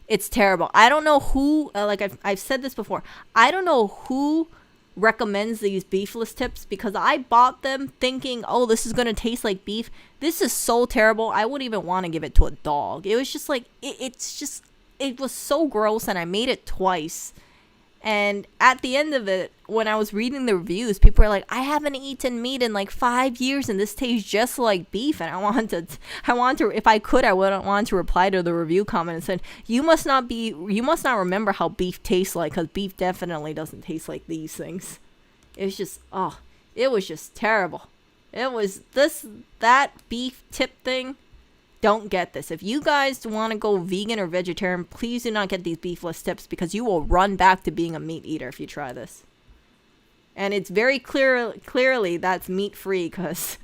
It's terrible. I don't know who, I've said this before, I don't know who recommends these beefless tips because I bought them thinking, oh, this is going to taste like beef. This is so terrible. I wouldn't even want to give it to a dog. It was just like, it was so gross, and I made it twice. And at the end of it, when I was reading the reviews, people were like, I haven't eaten meat in like 5 years and this tastes just like beef. And I want to, if I could, I would want to reply to the review comment and said, you must not remember how beef tastes like, because beef definitely doesn't taste like these things. It was just terrible. It was that beef tip thing. Don't get this. If you guys want to go vegan or vegetarian, please do not get these beefless tips because you will run back to being a meat eater if you try this. And it's very clearly that's meat free because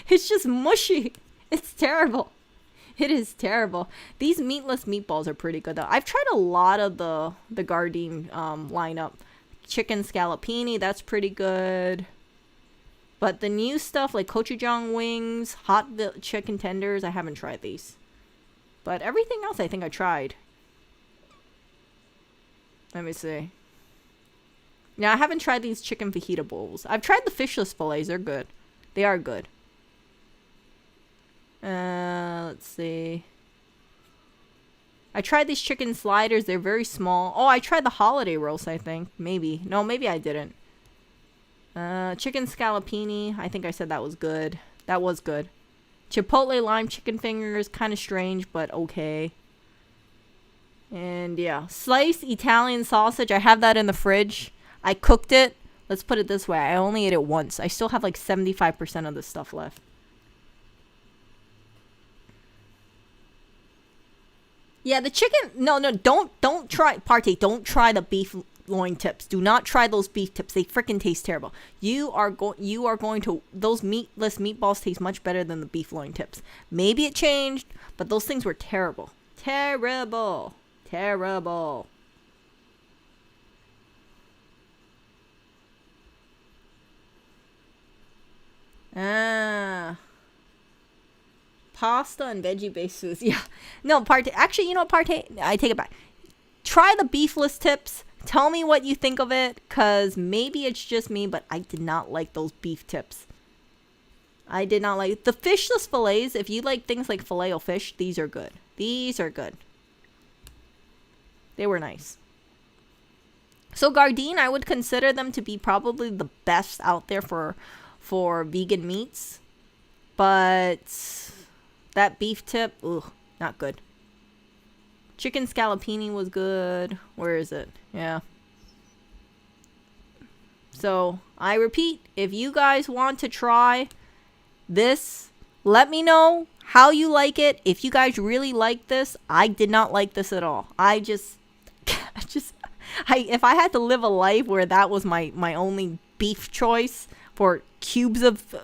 it's just mushy. It's terrible. It is terrible. These meatless meatballs are pretty good though. I've tried a lot of the Gardein lineup. Chicken scallopini, that's pretty good. But the new stuff like gochujang wings, hot chicken tenders, I haven't tried these. But everything else I think I tried. Let me see. Now I haven't tried these chicken fajita bowls. I've tried the fishless fillets. They're good. They are good. see. I tried these chicken sliders. They're very small. Oh, I tried the holiday roast, I think. Maybe. No, maybe I didn't. Chicken scallopini. I think I said that was good. That was good. Chipotle lime chicken fingers. Kind of strange, but okay. And yeah. Sliced Italian sausage. I have that in the fridge. I cooked it. Let's put it this way. I only ate it once. I still have like 75% of the stuff left. Yeah, the chicken. No, don't try Partey. Don't try the beef loin tips. Do not try those beef tips. They freaking taste terrible. You are going to, those meatless meatballs taste much better than the beef loin tips. Maybe it changed, but those things were terrible. Terrible. Terrible. Pasta and veggie-based foods. Yeah. No, Partey. Actually, you know, Partey, I take it back. Try the beefless tips. Tell me what you think of it, because maybe it's just me, but I did not like those beef tips. I did not like the fishless fillets. If you like things like filet-o-fish, these are good. These are good. They were nice. So Gardein, I would consider them to be probably the best out there for vegan meats. But that beef tip, ugh, not good. Chicken scallopini was good. Where is it? Yeah. So, I repeat, if you guys want to try this, let me know how you like it. If you guys really like this, I did not like this at all. If I had to live a life where that was my only beef choice for cubes of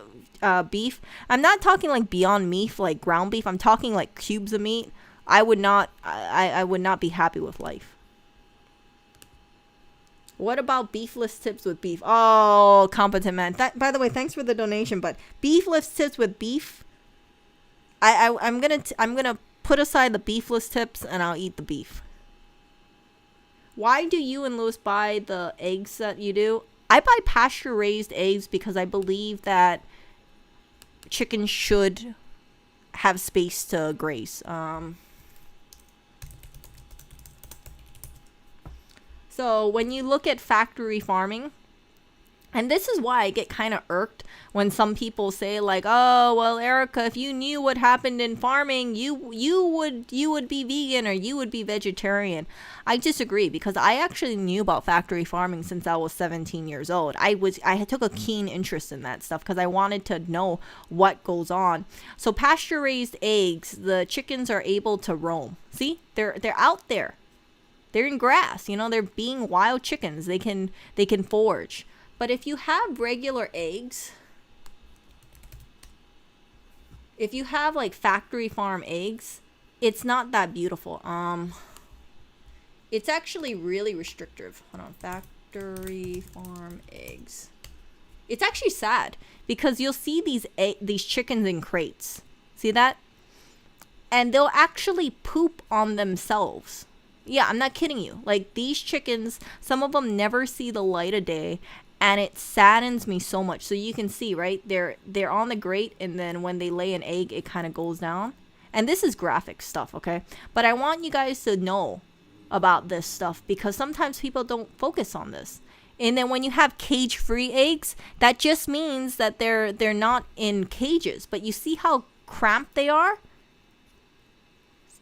beef, I'm not talking like Beyond Meat, like ground beef. I'm talking like cubes of meat. I would not be happy with life. What about beefless tips with beef? Oh, competent man. By the way, thanks for the donation. But beefless tips with beef, I'm gonna put aside the beefless tips and I'll eat the beef. Why do you and Lewis buy the eggs that you do? I buy pasture raised eggs because I believe that chickens should have space to graze. So when you look at factory farming, and this is why I get kind of irked when some people say like, oh, well, Erica, if you knew what happened in farming, you would be vegan or you would be vegetarian. I disagree, because I actually knew about factory farming since I was 17 years old. I took a keen interest in that stuff because I wanted to know what goes on. So pasture raised eggs, the chickens are able to roam. See, they're out there. They're in grass, you know, they're being wild chickens. They can forage. But if you have regular eggs, if you have like factory farm eggs, it's not that beautiful. It's actually really restrictive. Hold on, factory farm eggs. It's actually sad because you'll see these chickens in crates. See that? And they'll actually poop on themselves. Yeah, I'm not kidding you. Like, these chickens, some of them never see the light of day, and it saddens me so much. So you can see, right? They're on the grate, and then when they lay an egg, it kind of goes down. And this is graphic stuff, okay? But I want you guys to know about this stuff because sometimes people don't focus on this. And then when you have cage-free eggs, that just means that they're not in cages. But you see how cramped they are?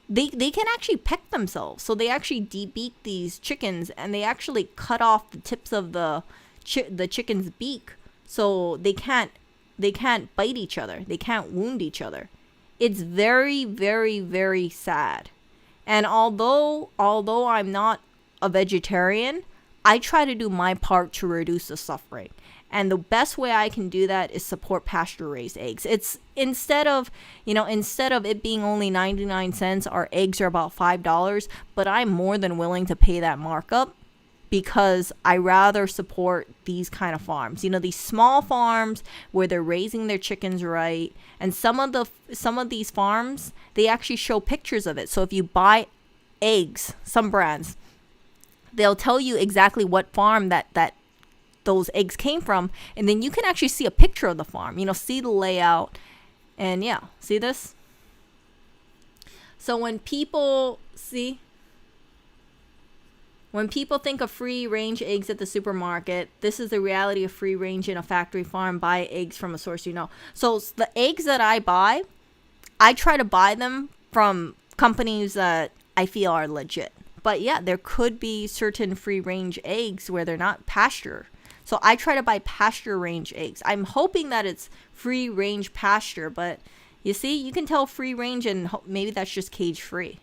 They can actually peck themselves. So they actually debeak these chickens, and they actually cut off the tips of the chicken's beak, so they can't bite each other. They can't wound each other. It's very, very, very sad. And although I'm not a vegetarian, I try to do my part to reduce the suffering. And the best way I can do that is support pasture raised eggs. It's instead of it being only 99 cents, our eggs are about $5, but I'm more than willing to pay that markup because I rather support these kind of farms. You know, these small farms where they're raising their chickens right. And some of these farms, they actually show pictures of it. So if you buy eggs, some brands, they'll tell you exactly what farm that those eggs came from, and then you can actually see a picture of the farm, you know, see the layout. And yeah, see this? So when people think of free range eggs at the supermarket, this is the reality of free range in a factory farm. Buy eggs from a source you know. So the eggs that I buy, I try to buy them from companies that I feel are legit. But yeah, there could be certain free range eggs where they're not pasture. So I try to buy pasture range eggs. I'm hoping that it's free range pasture, but you see, you can tell free range and maybe that's just cage free.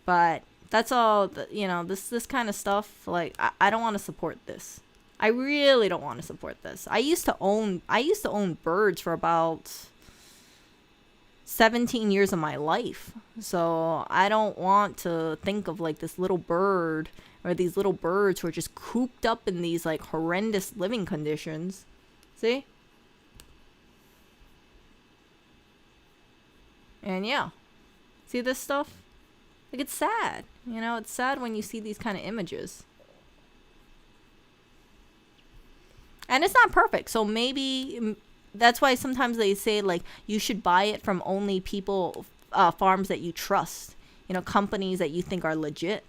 But that's all, this kind of stuff, like, I don't want to support this. I really don't want to support this. I used to own birds for about 17 years of my life. So I don't want to think of like this little bird or these little birds who are just cooped up in these like horrendous living conditions. See? And yeah. See this stuff? Like, it's sad. It's sad when you see these kind of images. And it's not perfect. So maybe that's why sometimes they say, like, you should buy it from only people, farms that you trust. Companies that you think are legit.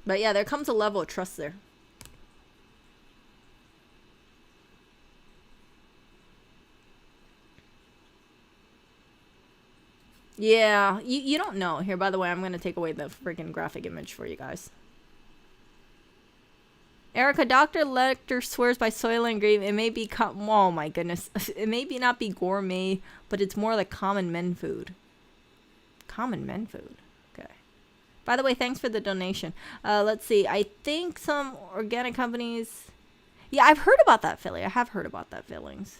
But yeah, there comes a level of trust there. Yeah, you don't know. Here, by the way, I'm going to take away the freaking graphic image for you guys. Erica, Dr. Lecter swears by soil and grave. It may be, oh my goodness. It may be not be gourmet, but it's more like common men food. Common men food. Okay. By the way, thanks for the donation. Let's see. I think some organic companies. Yeah, I've heard about that, Philly. I have heard about that, Fillings.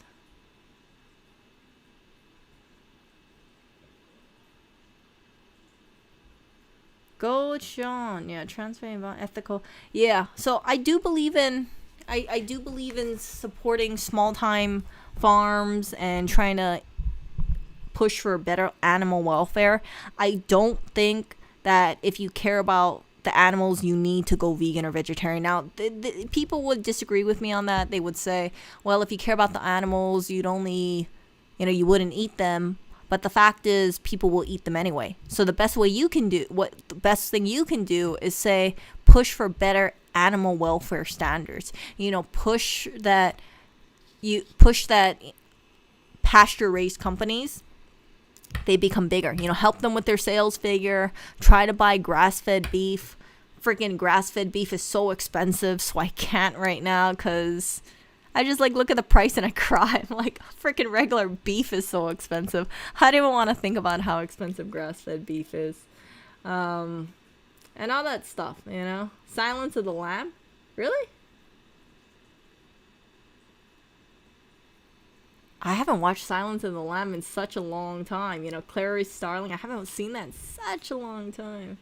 Gold Sean, yeah, transferring ethical, yeah. So I do believe in, I do believe in supporting small time farms and trying to push for better animal welfare. I don't think that if you care about the animals, you need to go vegan or vegetarian. Now, people would disagree with me on that. They would say, well, if you care about the animals, you'd only, you wouldn't eat them. But the fact is, people will eat them anyway. So the best thing you can do is say, push for better animal welfare standards. Push that pasture raised companies, they become bigger. Help them with their sales figure. Try to buy grass-fed beef. Freaking grass-fed beef is so expensive, so I can't right now because I just look at the price and I cry. I'm like, freaking regular beef is so expensive. I don't even want to think about how expensive grass-fed beef is. And all that stuff, Silence of the Lamb? Really? I haven't watched Silence of the Lamb in such a long time. Clarice Starling, I haven't seen that in such a long time.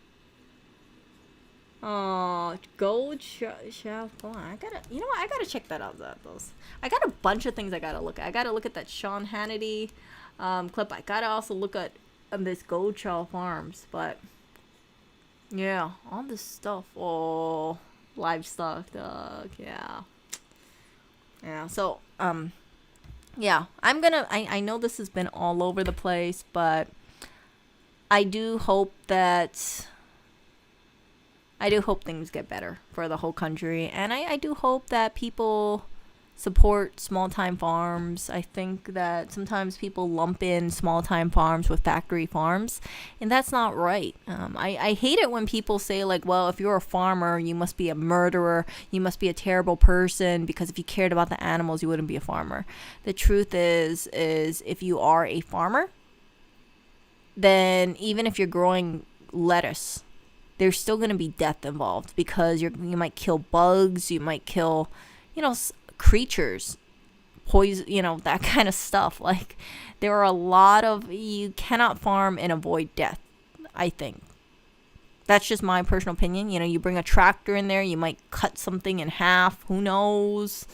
Oh, Gold Chef. I gotta, I gotta check that out. I got a bunch of things I gotta look at. I gotta look at that Sean Hannity clip. I gotta also look at this Gold Chow Farms. But yeah, all this stuff. Oh, livestock, dog. Yeah. So yeah, I know this has been all over the place, but I do hope things get better for the whole country. And I do hope that people support small-time farms. I think that sometimes people lump in small-time farms with factory farms, and that's not right. I hate it when people say, well, if you're a farmer, you must be a murderer. You must be a terrible person because if you cared about the animals, you wouldn't be a farmer. The truth is if you are a farmer, then even if you're growing lettuce, there's still going to be death involved because you might kill bugs, you might kill, creatures, poison, that kind of stuff. There are a lot of, you cannot farm and avoid death, I think. That's just my personal opinion. You bring a tractor in there, you might cut something in half, who knows?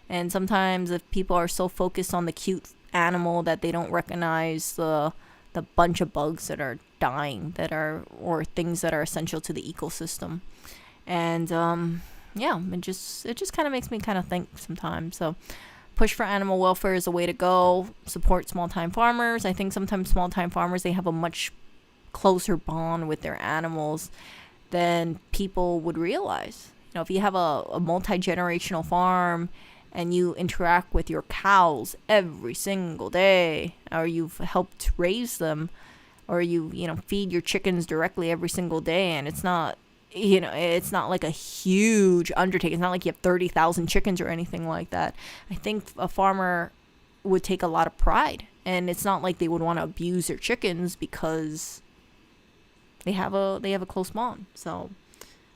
And sometimes if people are so focused on the cute animal that they don't recognize the bunch of bugs that are dying or things that are essential to the ecosystem. And yeah, it just kind of makes me kind of think sometimes. So push for animal welfare is the way to go. Support small-time farmers. I think sometimes small-time farmers, they have a much closer bond with their animals than people would realize. You know, if you have a multi-generational farm and you interact with your cows every single day, or you've helped raise them, or you feed your chickens directly every single day, and it's not like a huge undertaking. It's not like you have 30,000 chickens or anything like that. I think a farmer would take a lot of pride, and it's not like they would want to abuse their chickens because they have a close bond. So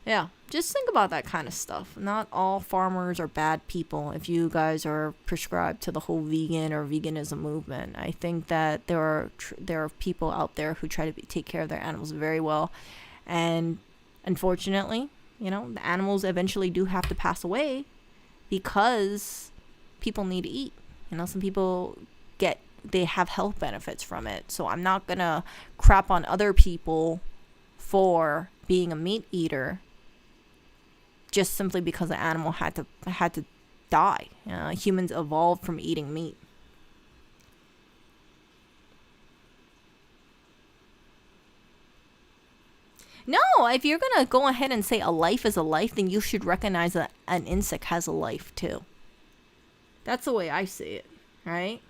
yeah, just think about that kind of stuff. Not all farmers are bad people. If you guys are prescribed to the whole vegan or veganism movement, I think that there are people out there who try to take care of their animals very well, and unfortunately, the animals eventually do have to pass away because people need to eat. Some people they have health benefits from it. So I'm not gonna crap on other people for being a meat eater just simply because the animal had to die. Humans evolved from eating meat. No, if you're gonna go ahead and say a life is a life, then you should recognize that an insect has a life too. That's the way I see it, right?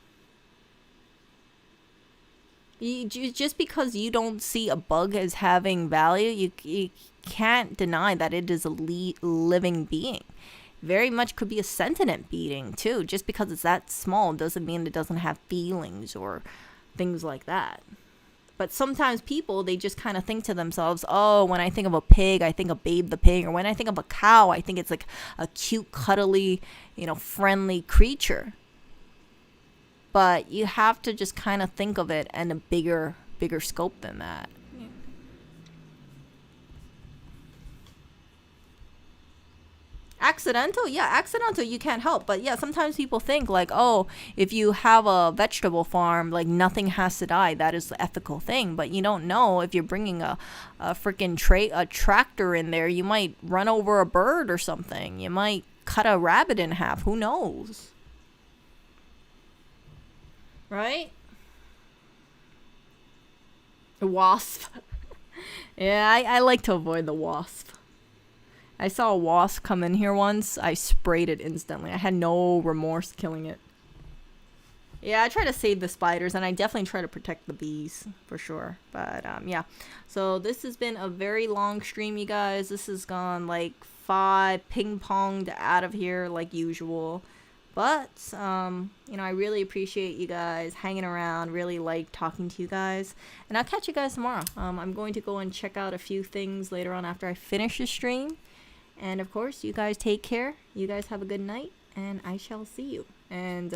Just because you don't see a bug as having value, you can't deny that it is a living being. Very much could be a sentient being too. Just because it's that small doesn't mean it doesn't have feelings or things like that. But sometimes people, they just kind of think to themselves, oh, when I think of a pig, I think of Babe the pig. Or when I think of a cow, I think it's like a cute, cuddly, friendly creature. But you have to just kind of think of it in a bigger scope than that. Accidental? Yeah, accidental you can't help. But yeah, sometimes people think like, oh, if you have a vegetable farm, like nothing has to die. That is the ethical thing. But you don't know if you're bringing a freaking tractor in there, you might run over a bird or something. You might cut a rabbit in half. Who knows? Right? A wasp. Yeah, I like to avoid the wasp. I saw a wasp come in here once. I sprayed it instantly. I had no remorse killing it. Yeah, I try to save the spiders, and I definitely try to protect the bees, for sure. But, yeah. So, this has been a very long stream, you guys. This has gone, like, 5 ping-ponged out of here, like usual. But, I really appreciate you guys hanging around. Really like talking to you guys. And I'll catch you guys tomorrow. I'm going to go and check out a few things later on after I finish the stream. And, of course, you guys take care. You guys have a good night. And I shall see you. And,